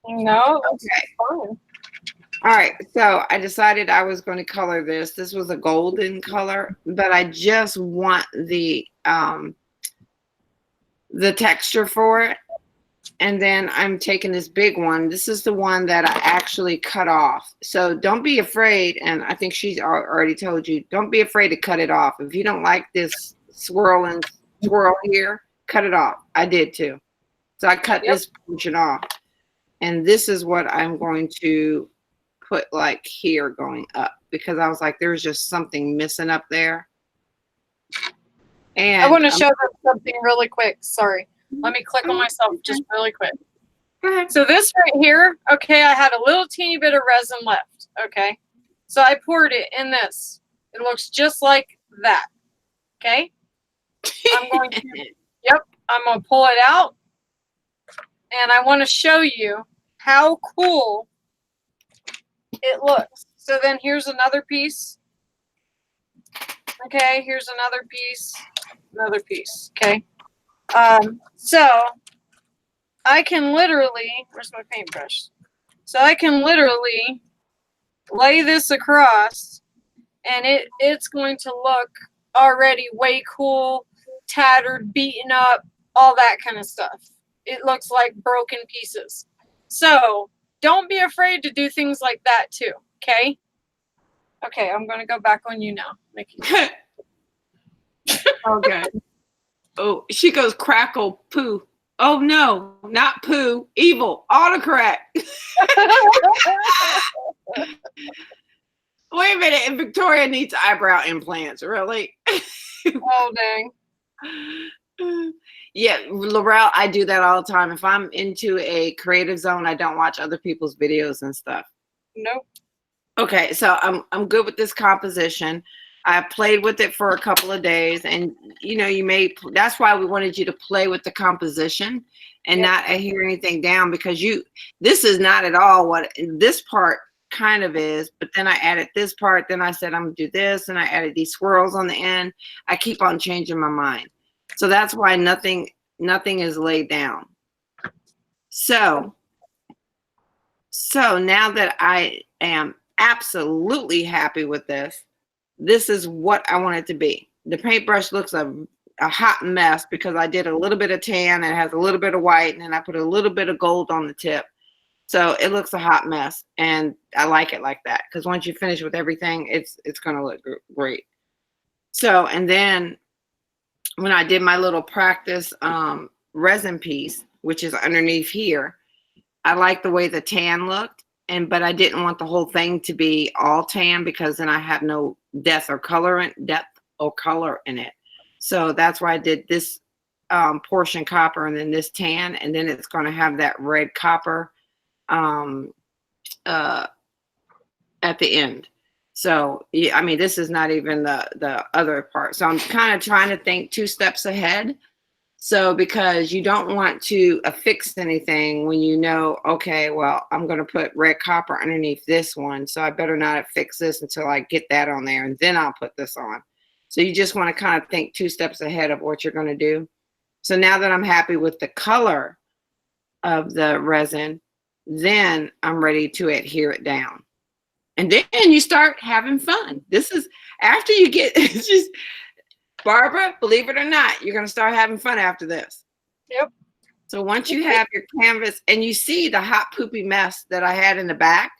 No, okay. Fine. All right, so I decided I was going to color this. This was a golden color, but I just want the texture for it. And then I'm taking this big one. This is the one that I actually cut off. So don't be afraid, and I think she's already told you, don't be afraid to cut it off. If you don't like this swirl here, cut it off. I did too. So I cut this portion off. And this is what I'm going to put like here going up, because I was like, there's just something missing up there. And I want to show them something really quick. Sorry. Let me click on myself just really quick. So this right here, okay, I had a little teeny bit of resin left, okay? So I poured it in this. It looks just like that, okay? I'm going to pull it out, and I want to show you how cool it looks. So then here's another piece. Okay, here's another piece, okay? So I can literally, where's my paintbrush? So I can literally lay this across, and it's going to look already way cool, tattered, beaten up, all that kind of stuff. it looks like broken pieces. So don't be afraid to do things like that too. Okay. Okay, I'm gonna go back on you now, Mickey. Okay. Oh, she goes crackle poo. Oh no, not poo. Evil. Autocorrect. Wait a minute. And Victoria needs eyebrow implants. Really? Oh dang. Yeah, Laurel, I do that all the time. If I'm into a creative zone, I don't watch other people's videos and stuff. Nope. Okay, so I'm good with this composition. I played with it for a couple of days, and that's why we wanted you to play with the composition and Yep. not adhere anything down, because this is not at all what this part kind of is, but then I added this part, then I said I'm gonna do this, and I added these swirls on the end. I keep on changing my mind. So that's why nothing is laid down. So now that I am absolutely happy with this is what I want it to be. The paintbrush looks a hot mess because I did a little bit of tan and it has a little bit of white, and then I put a little bit of gold on the tip. So it looks a hot mess, and I like it like that because once you finish with everything, it's going to look great. So, and then when I did my little practice resin piece, which is underneath here, I like the way the tan looked, but I didn't want the whole thing to be all tan because then I have no depth or color in it. So that's why I did this portion copper and then this tan, and then it's going to have that red copper at the end. So yeah, I mean, this is not even the other part. So I'm kind of trying to think 2 steps ahead. So because you don't want to affix anything when you know, okay, well, I'm going to put red copper underneath this one, so I better not affix this until I get that on there, and then I'll put this on. So you just want to kind of think 2 steps ahead of what you're going to do. So now that I'm happy with the color of the resin, then I'm ready to adhere it down. And then you start having fun. This is after you get, it's just, Barbara, believe it or not, you're going to start having fun after this. Yep. So once you have your canvas and you see the hot poopy mess that I had in the back,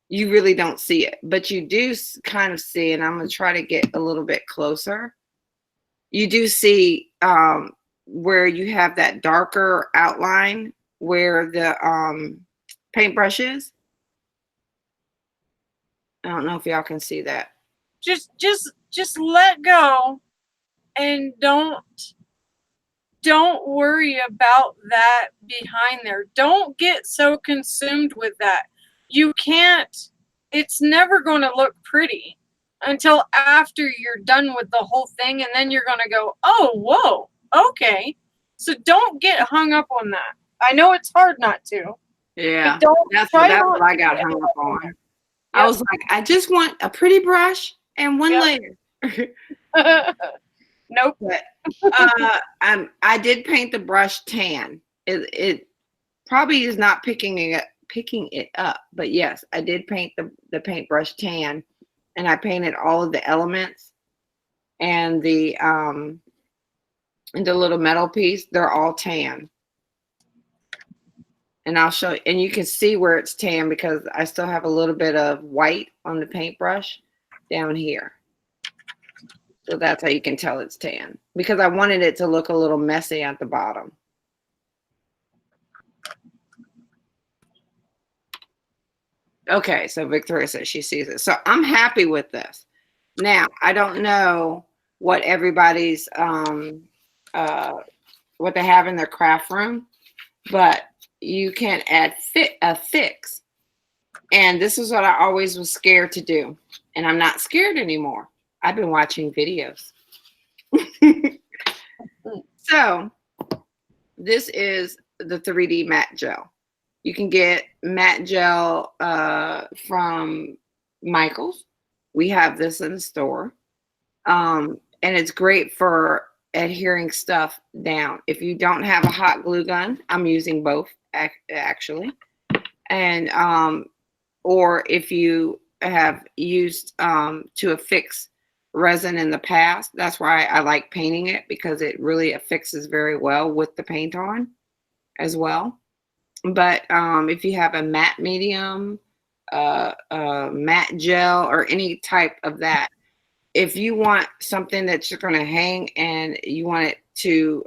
you really don't see it, but you do kind of see, and I'm going to try to get a little bit closer. You do see where you have that darker outline where the paintbrush is. I don't know if y'all can see that. Just let go and don't worry about that behind there. Don't get so consumed with that. You can't, it's never going to look pretty until after you're done with the whole thing, and then you're going to go, oh, whoa, okay. So don't get hung up on that. I know it's hard not to. Yeah, that's what I got hung up on. Yep. I was like, I just want a pretty brush and one layer. Nope. But, I did paint the brush tan. It probably is not picking it up, but yes, I did paint the paintbrush tan, and I painted all of the elements and the little metal piece. They're all tan. And I'll show you, and you can see where it's tan because I still have a little bit of white on the paintbrush down here. So that's how you can tell it's tan, because I wanted it to look a little messy at the bottom. Okay, so Victoria says she sees it. So I'm happy with this. Now, I don't know what everybody's, what they have in their craft room, but you can add a fix. And this is what I always was scared to do. And I'm not scared anymore. I've been watching videos. So this is the 3D matte gel. You can get matte gel from Michaels. We have this in the store. And it's great for adhering stuff down. If you don't have a hot glue gun, I'm using both actually. And or if you have used to affix resin in the past, that's why I like painting it, because it really affixes very well with the paint on. as well. But if you have a matte medium, matte gel, or any type of that, if you want something that's going to hang and you want it to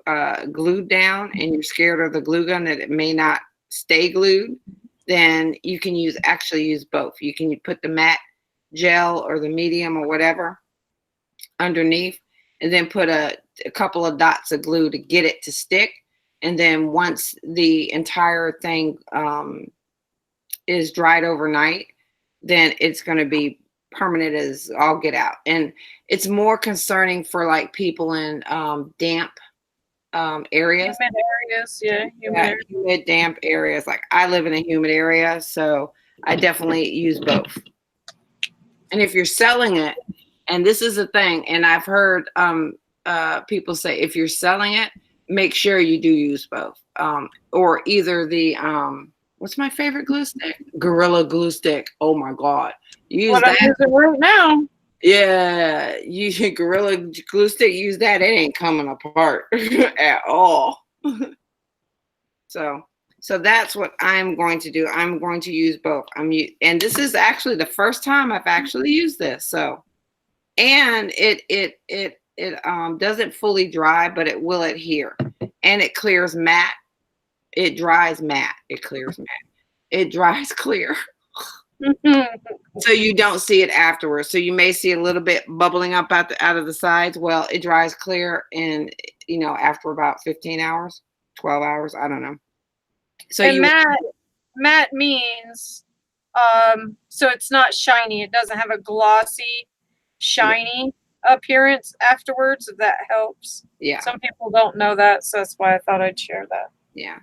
glue down and you're scared of the glue gun that it may not stay glued, then you can actually use both. You can put the matte gel or the medium or whatever underneath, and then put a couple of dots of glue to get it to stick. And then once the entire thing is dried overnight, then it's going to be permanent as all get out. And it's more concerning for like people in damp areas. Humid areas, yeah. Humid, damp areas. Like I live in a humid area, so I definitely use both. And if you're selling it, and this is a thing, and I've heard people say, if you're selling it, make sure you do use both. Or either the what's my favorite glue stick? Gorilla Glue Stick. Oh my God. Use what that. I'm using right now. Yeah, you Gorilla Glue Stick, use that. It ain't coming apart at all. So that's what I'm going to do. I'm going to use both. And this is actually the first time I've actually used this. So, and it doesn't fully dry, but it will adhere, and it clears matte. It dries matte. It clears matte. It dries clear. So you don't see it afterwards. So you may see a little bit bubbling up out of the sides. Well, it dries clear, and after about 15 hours, 12 hours, I don't know. So and matte means so it's not shiny. It doesn't have a glossy, shiny appearance afterwards, if that helps. Yeah. Some people don't know that, so that's why I thought I'd share that. Yeah.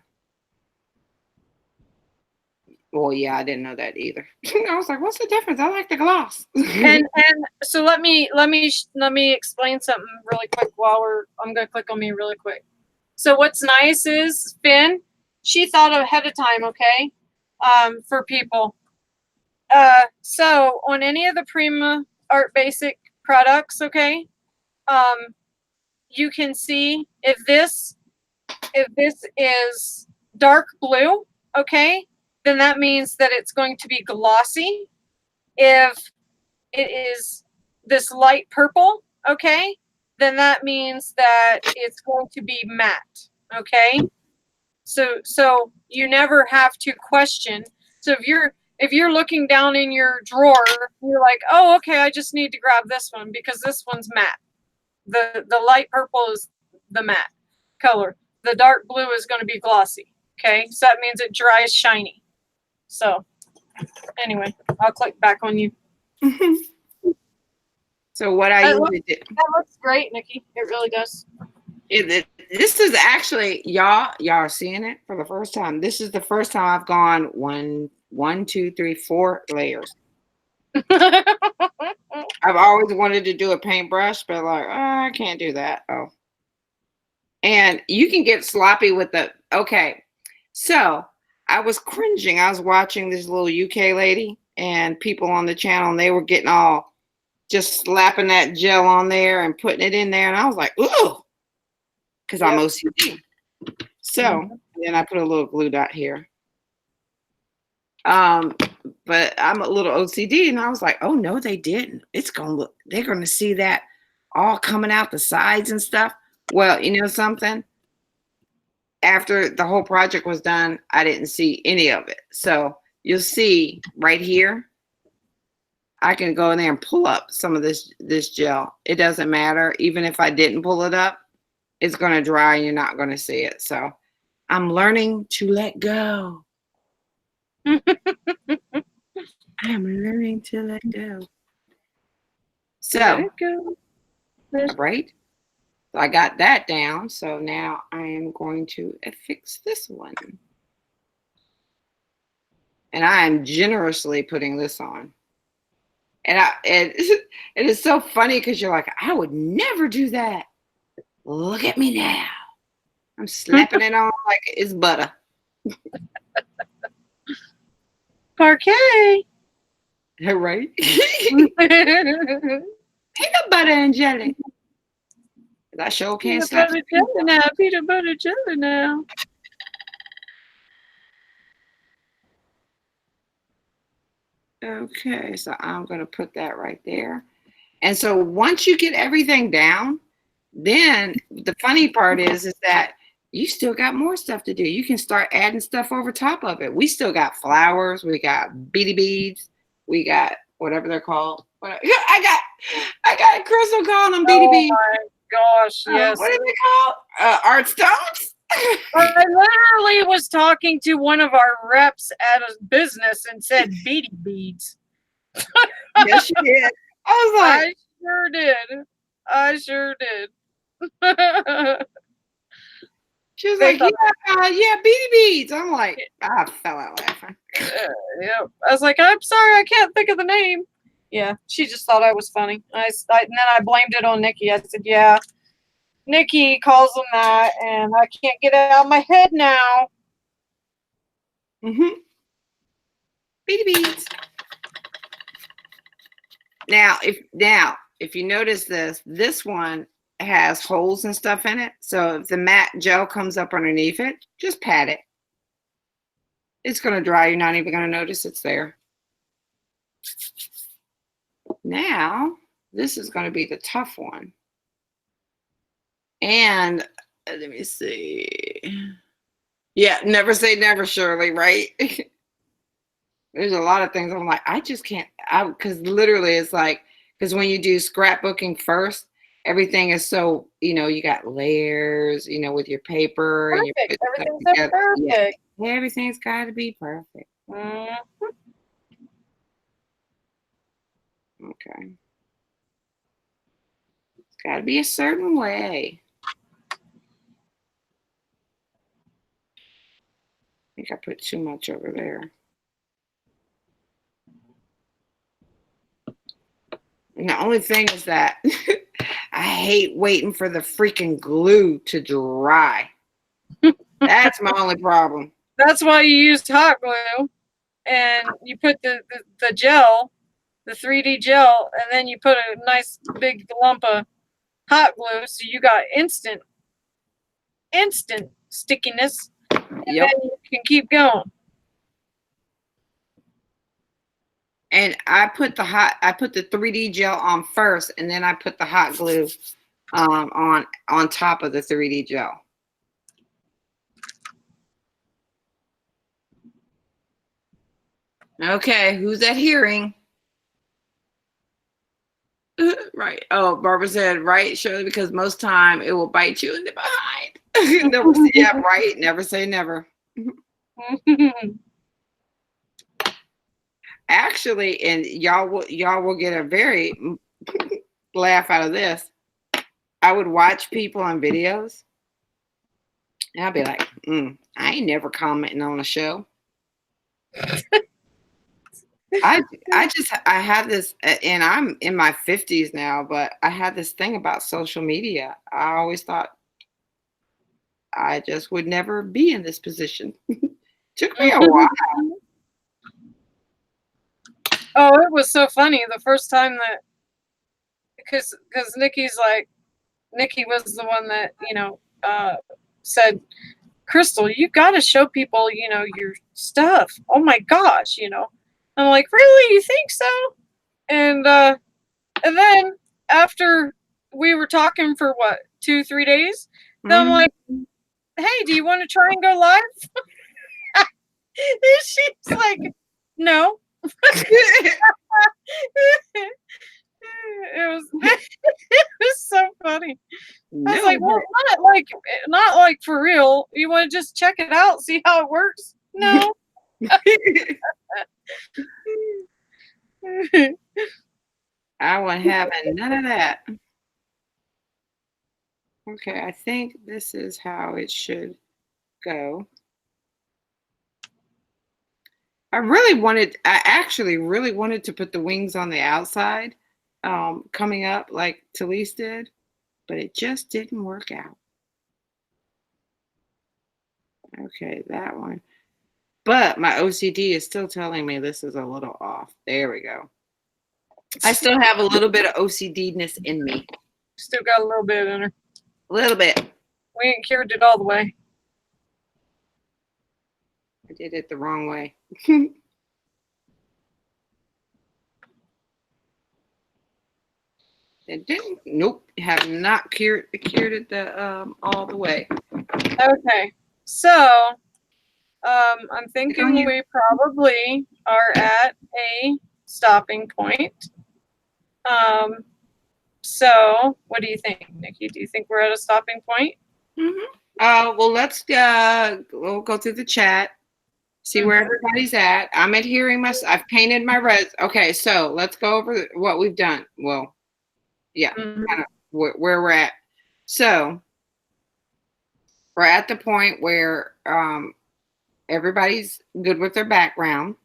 Well, yeah, I didn't know that either. I was like, what's the difference? I like the gloss. and so let me explain something really quick I'm gonna click on me really quick. So what's nice is Finn, she thought ahead of time, okay, for people. So on any of the Prima Art Basic products, okay, you can see if this is dark blue, okay, then that means that it's going to be glossy. If it is this light purple, okay, then that means that it's going to be matte, okay? So you never have to question. So if you're looking down in your drawer, you're like, oh, okay, I just need to grab this one because this one's matte. The light purple is the matte color. The dark blue is going to be glossy, okay? So that means it dries shiny. So anyway, I'll click back on you. So what I usually do. That looks great, Nikki. It really does. This is actually, y'all are seeing it for the first time. This is the first time I've gone 1, 2, 3, 4 layers. I've always wanted to do a paintbrush, but like, I can't do that. Oh. And you can get sloppy with okay. So I was cringing. I was watching this little UK lady and people on the channel, and they were getting all just slapping that gel on there and putting it in there. And I was like, ooh, because I'm OCD. So then I put a little glue dot here. But I'm a little OCD, and I was like, oh no, they didn't. They're gonna see that all coming out the sides and stuff. Well, you know something? After the whole project was done, I didn't see any of it. So you'll see right here, I can go in there and pull up some of this gel. It doesn't matter. Even if I didn't pull it up, it's going to dry and you're not going to see it. So I'm learning to let go. I'm learning to let go. So, right? So I got that down. So now I am going to affix this one. And I am generously putting this on. And it is so funny because you're like, I would never do that. Look at me now. I'm slapping it on like it's butter. Parquet. Right? Peanut butter and jelly. I sure can't Peanut butter jelly now. Peanut butter jelly now. Okay, so I'm going to put that right there. And so once you get everything down, then the funny part is that you still got more stuff to do. You can start adding stuff over top of it. We still got flowers. We got beady beads. We got whatever they're called. Yeah, I got a crystal calling them beady Oh beads. my gosh, yes. What are they called? Art stones? I literally was talking to one of our reps at a business and said beady beads. Yes, you did. I was like, I sure did. I sure did. she was They like, thought- yeah, beady beads. I'm like, I fell out laughing. Yeah. I was like, I'm sorry, I can't think of the name. Yeah, she just thought I was funny. And then I blamed it on Nikki. I said, yeah, Nikki calls them that, and I can't get it out of my head now. Mm-hmm. Beady beads. Now, if you notice this one has holes and stuff in it. So if the matte gel comes up underneath it, just pat it. It's going to dry. You're not even going to notice it's there. Now, this is going to be the tough one. And let me see. Yeah, never say never, Shirley, right? There's a lot of things I'm like, I just can't, because literally it's like, because when you do scrapbooking first, everything is so, you got layers, with your paper. And you Perfect. put stuff Everything's so together. perfect. Yeah, everything's got to be perfect. Mm. Okay. It's got to be a certain way. I think I put too much over there. And the only thing is that I hate waiting for the freaking glue to dry. That's my only problem. That's why you used hot glue, and you put the gel, the 3D gel, and then you put a nice big lump of hot glue, so you got instant stickiness, and Yep. then you can keep going. And I put the 3D gel on first, and then I put the hot glue on top of the 3D gel. Okay, who's that hearing? Right. Oh, Barbara said, right, Shirley, because most time it will bite you in the behind. Never say, yeah, right. Never say never. Actually, and y'all will get a very laugh out of this. I would watch people on videos, and I'd be like, I ain't never commenting on a show. I have this, and I'm in my 50s now, but I had this thing about social media. I always thought I just would never be in this position. Took me a while. Oh, it was so funny the first time that, because Nikki was the one that said, Crystal, you got to show people your stuff. Oh my gosh, I'm like, really? You think so? And then after we were talking for what, 2-3 days, then I'm like, hey, do you want to try and go live? And she's like, no. it was so funny. I was like, well, not like for real. You want to just check it out, see how it works? No. I wasn't having none of that. Okay, I think this is how it should go. I actually really wanted to put the wings on the outside, coming up like Talise did, but it just didn't work out. Okay, that one. But my OCD is still telling me this is a little off. There we go. I still have a little bit of OCD-ness in me. Still got a little bit in her. A little bit. We ain't cured it all the way. I did it the wrong way. It didn't. Nope. Have not cured it all the way. Okay. So, I'm thinking we probably are at a stopping point. So what do you think, Nikki? Do you think we're at a stopping point? Well, let's we'll go through the chat, see where everybody's at. I'm adhering I've painted my res. Okay, so let's go over what we've done. Well, yeah, kind of where we're at. So we're at the point where everybody's good with their background,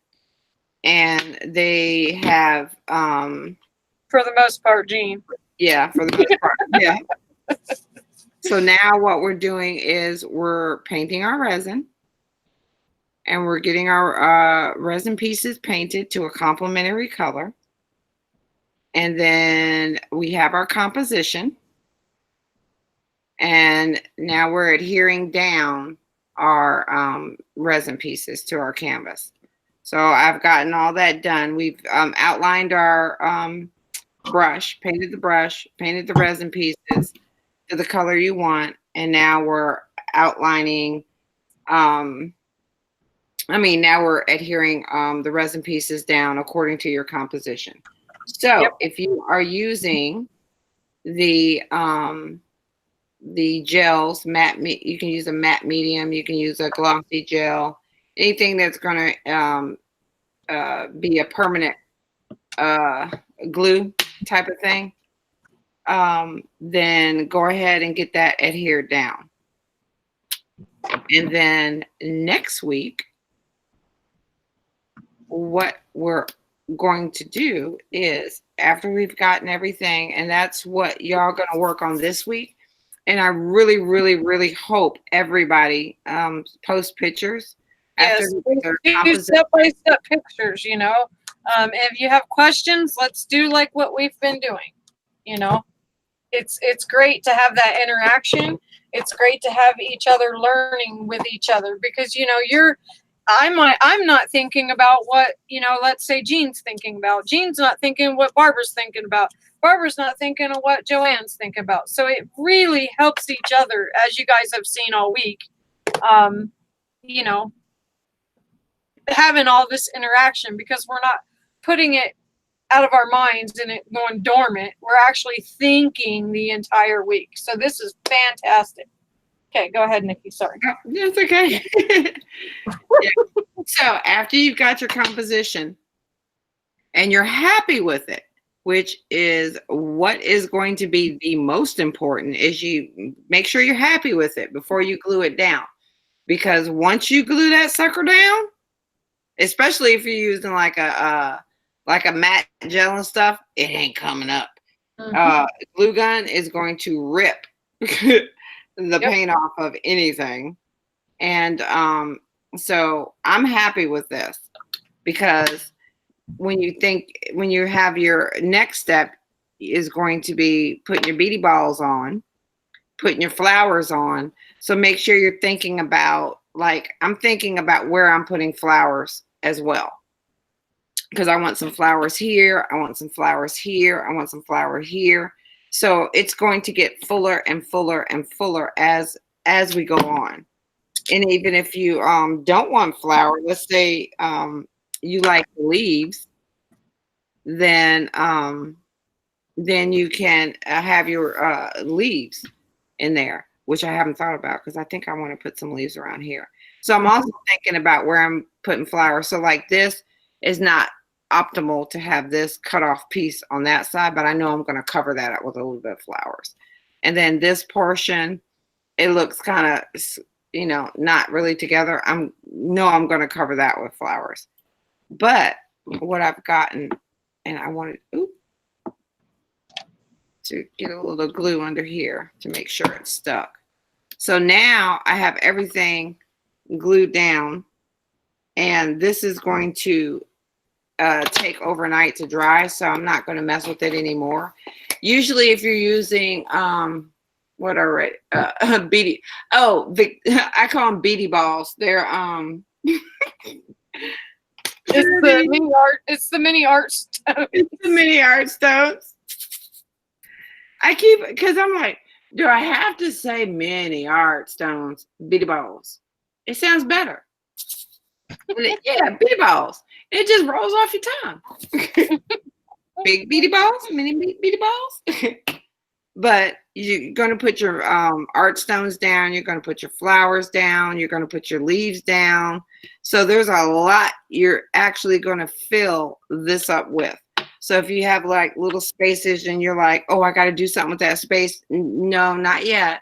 and they have for the most part, Jean. Yeah, for the most part. Yeah. So now what we're doing is we're painting our resin, and we're getting our resin pieces painted to a complementary color. And then we have our composition. And now we're adhering down our resin pieces to our canvas. So I've gotten all that done. We've outlined our brush, painted the resin pieces to the color you want, and now we're outlining now we're adhering the resin pieces down according to your composition. So if you are using the gels, you can use a matte medium, you can use a glossy gel, anything that's going to be a permanent glue type of thing, then go ahead and get that adhered down. And then next week, what we're going to do is, after we've gotten everything, and that's what y'all going to work on this week, and I really, really, really hope everybody post pictures. Yes, step-by-step pictures, you know. If you have questions, let's do like what we've been doing. You know, it's great to have that interaction. It's great to have each other learning with each other, because, you know, I'm not thinking about what, you know, let's say Jean's thinking about. Jean's not thinking what Barbara's thinking about. Barbara's not thinking of what Joanne's thinking about. So it really helps each other, as you guys have seen all week. You know, having all this interaction, because we're not putting it out of our minds and it going dormant. We're actually thinking the entire week. So this is fantastic. Okay, go ahead, Nikki. Sorry. That's okay. Yeah. So after you've got your composition and you're happy with it, which is what is going to be the most important, is you make sure you're happy with it before you glue it down. Because once you glue that sucker down, especially if you're using like a matte gel and stuff, it ain't coming up. Glue gun is going to rip the paint off of anything. And so I'm happy with this, because when you have your next step is going to be putting your beady balls on, putting your flowers on. So make sure you're thinking about, like, I'm thinking about where I'm putting flowers as well. Because I want some flowers here, I want some flowers here, I want some flower here. So it's going to get fuller and fuller and fuller as we go on. And even if you don't want flower, let's say you like leaves, then you can have your leaves in there, which I haven't thought about, because I think I want to put some leaves around here. So I'm also thinking about where I'm putting flowers. So like this is not optimal to have this cut off piece on that side, but I know I'm going to cover that up with a little bit of flowers. And then this portion, it looks kind of, you know, not really together. I'm going to cover that with flowers. But what I've gotten, and I wanted to get a little glue under here to make sure it's stuck. So now I have everything glued down, and this is going to take overnight to dry, so I'm not going to mess with it anymore. Usually if you're using beady, I call them beady balls. They're it's the mini art stones. It's the mini art stones. I keep, because I'm like, do I have to say mini art stones, bitty balls? It sounds better. Yeah, bitty balls. It just rolls off your tongue. Big bitty balls, mini bitty balls. But you're going to put your art stones down. You're going to put your flowers down. You're going to put your leaves down. So there's a lot you're actually going to fill this up with. So if you have like little spaces and you're like, oh, I got to do something with that space. No, not yet.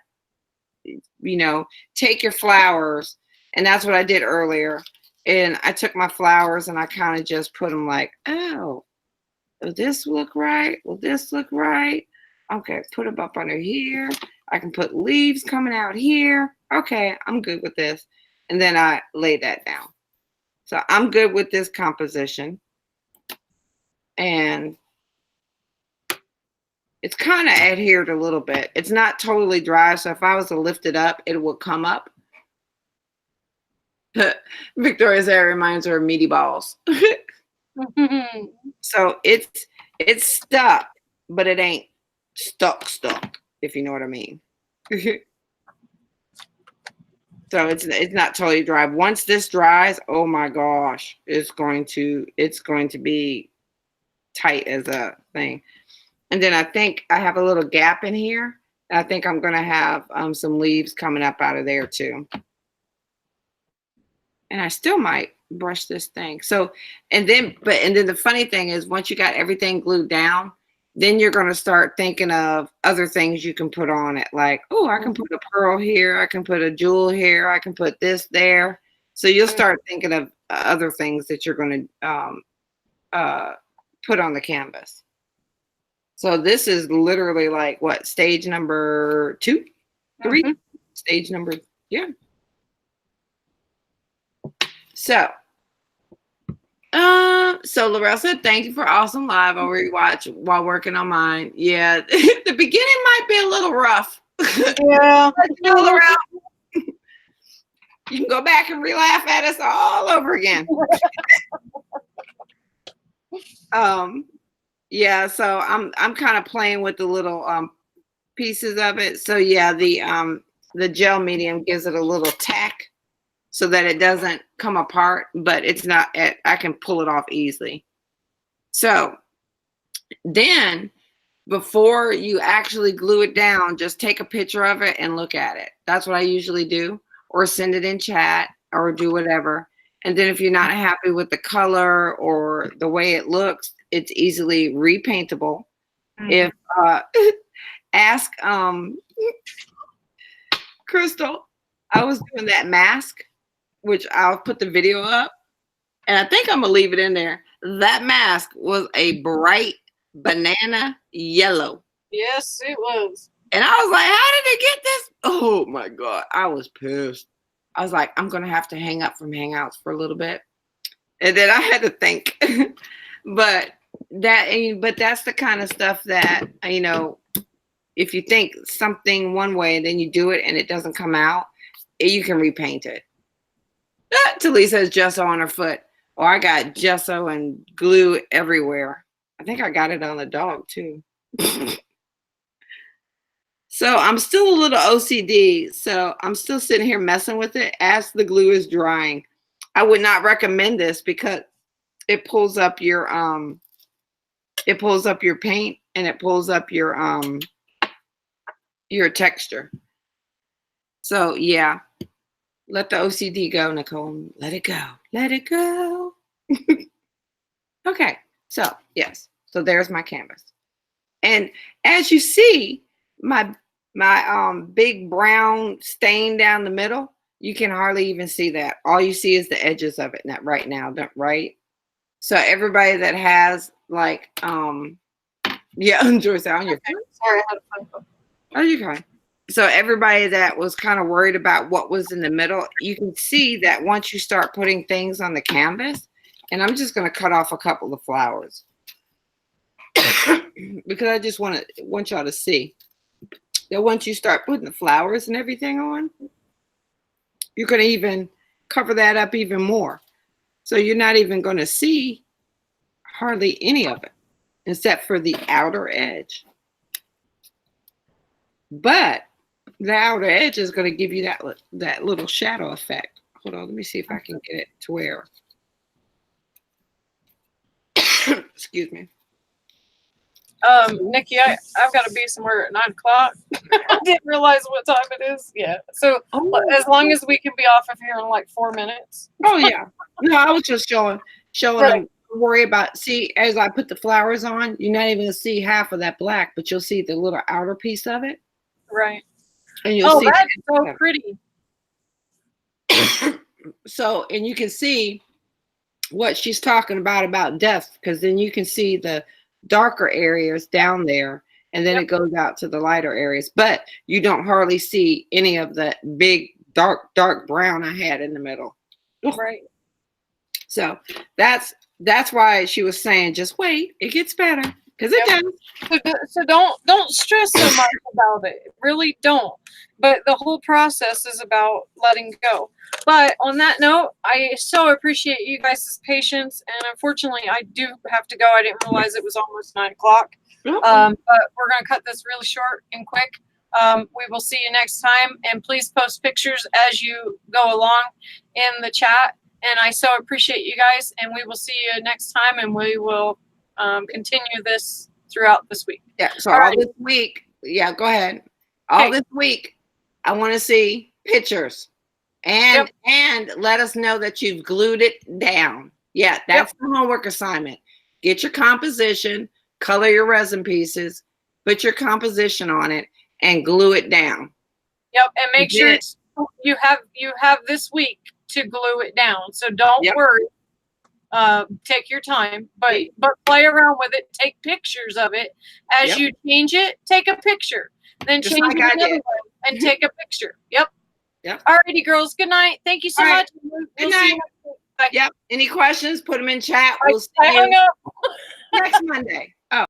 You know, take your flowers. And that's what I did earlier. And I took my flowers and I kind of just put them like, oh, will this look right? Will this look right? Okay, put them up under here. I can put leaves coming out here. Okay, I'm good with this. And then I lay that down. So I'm good with this composition. And it's kind of adhered a little bit. It's not totally dry, so if I was to lift it up, it would come up. Victoria said it reminds her of meaty balls. So it's stuck, but it ain't stuck, if you know what I mean. So it's not totally dry. Once this dries, oh my gosh, it's going to be tight as a thing. And then I think I have a little gap in here. I think I'm gonna have some leaves coming up out of there too. And I still might brush this thing. So, and then the funny thing is, once you got everything glued down, then you're going to start thinking of other things you can put on it. Like, oh, I can put a pearl here. I can put a jewel here. I can put this there. So you'll start thinking of other things that you're going to put on the canvas. So this is literally like what, stage number 2, 3, stage number, yeah. So Laurel said, thank you for awesome live. I'll rewatch while working on mine. Yeah, the beginning might be a little rough. Yeah. Laurel, you can go back and re-laugh at us all over again. Yeah, so I'm kind of playing with the little pieces of it. So yeah, the gel medium gives it a little tack, so that it doesn't come apart, but it's not, I can pull it off easily. So then before you actually glue it down, just take a picture of it and look at it. That's what I usually do, or send it in chat or do whatever. And then if you're not happy with the color or the way it looks, it's easily repaintable. If ask Crystal, I was doing that mask, which I'll put the video up, and I think I'm gonna leave it in there. That mask was a bright banana yellow. Yes, it was. And I was like, how did it get this? Oh my God, I was pissed. I was like, I'm gonna have to hang up from Hangouts for a little bit. And then I had to think. But that's the kind of stuff that, you know, if you think something one way and then you do it and it doesn't come out, you can repaint it. Talisa has gesso on her foot. Oh, I got gesso and glue everywhere. I think I got it on the dog too. So I'm still a little OCD. So I'm still sitting here messing with it as the glue is drying. I would not recommend this because it pulls up your paint and it pulls up your texture. So yeah. Let the OCD go, Nicole. Let it go. Let it go. Okay. So, yes. So there's my canvas. And as you see, my big brown stain down the middle, you can hardly even see that. All you see is the edges of it right now, right? So everybody that has like, yeah, Joyce, on your phone. Sorry, I had a phone call. Oh, you can. So everybody that was kind of worried about what was in the middle, you can see that once you start putting things on the canvas, and I'm just going to cut off a couple of flowers because I just want y'all to see that once you start putting the flowers and everything on, you're going to even cover that up even more. So you're not even going to see hardly any of it except for the outer edge. but the outer edge is going to give you that little shadow effect. Hold on, let me see if I can get it to where. Excuse me. Nikki, I've got to be somewhere at 9 o'clock. I didn't realize what time it is. Yeah. So as long as we can be off of here in like 4 minutes. Oh yeah. No, I was just showing Right. them. Worry about, see, as I put the flowers on, you're not even gonna see half of that black, but you'll see the little outer piece of it, Right. and you'll see. That's so pretty. So, and you can see what she's talking about depth, because then you can see the darker areas down there, and then Yep. it goes out to the lighter areas, but you don't hardly see any of that big dark brown I had in the middle. Right. So that's why she was saying, just wait, it gets better, because it Yep. does. So don't stress so much about it. Really don't. But the whole process is about letting go. But on that note, I so appreciate you guys' patience, and unfortunately, I do have to go. I didn't realize it was almost 9 o'clock. But we're gonna cut this really short and quick. We will see you next time, and please post pictures as you go along in the chat. And I so appreciate you guys, and we will see you next time, and we will continue this throughout this week. Yeah. So All all right. this week, yeah, go ahead. All Okay. this week, I want to see pictures, and let us know that you've glued it down. Yeah, that's the homework assignment. Get your composition, color your resin pieces, put your composition on it, and glue it down. Yep, and make sure Yes. you have this week to glue it down. So don't Yep. worry. Take your time, but play around with it. Take pictures of it as Yep. you change it. Take a picture, then Just change like it I another did. way and Mhm. take a picture. Yep. Yep. Alrighty, girls. Good night. Thank you so All right. much. Good see you night. next week. Bye. Yep. Any questions? Put them in chat. We'll see I hung you up. next Monday. Oh.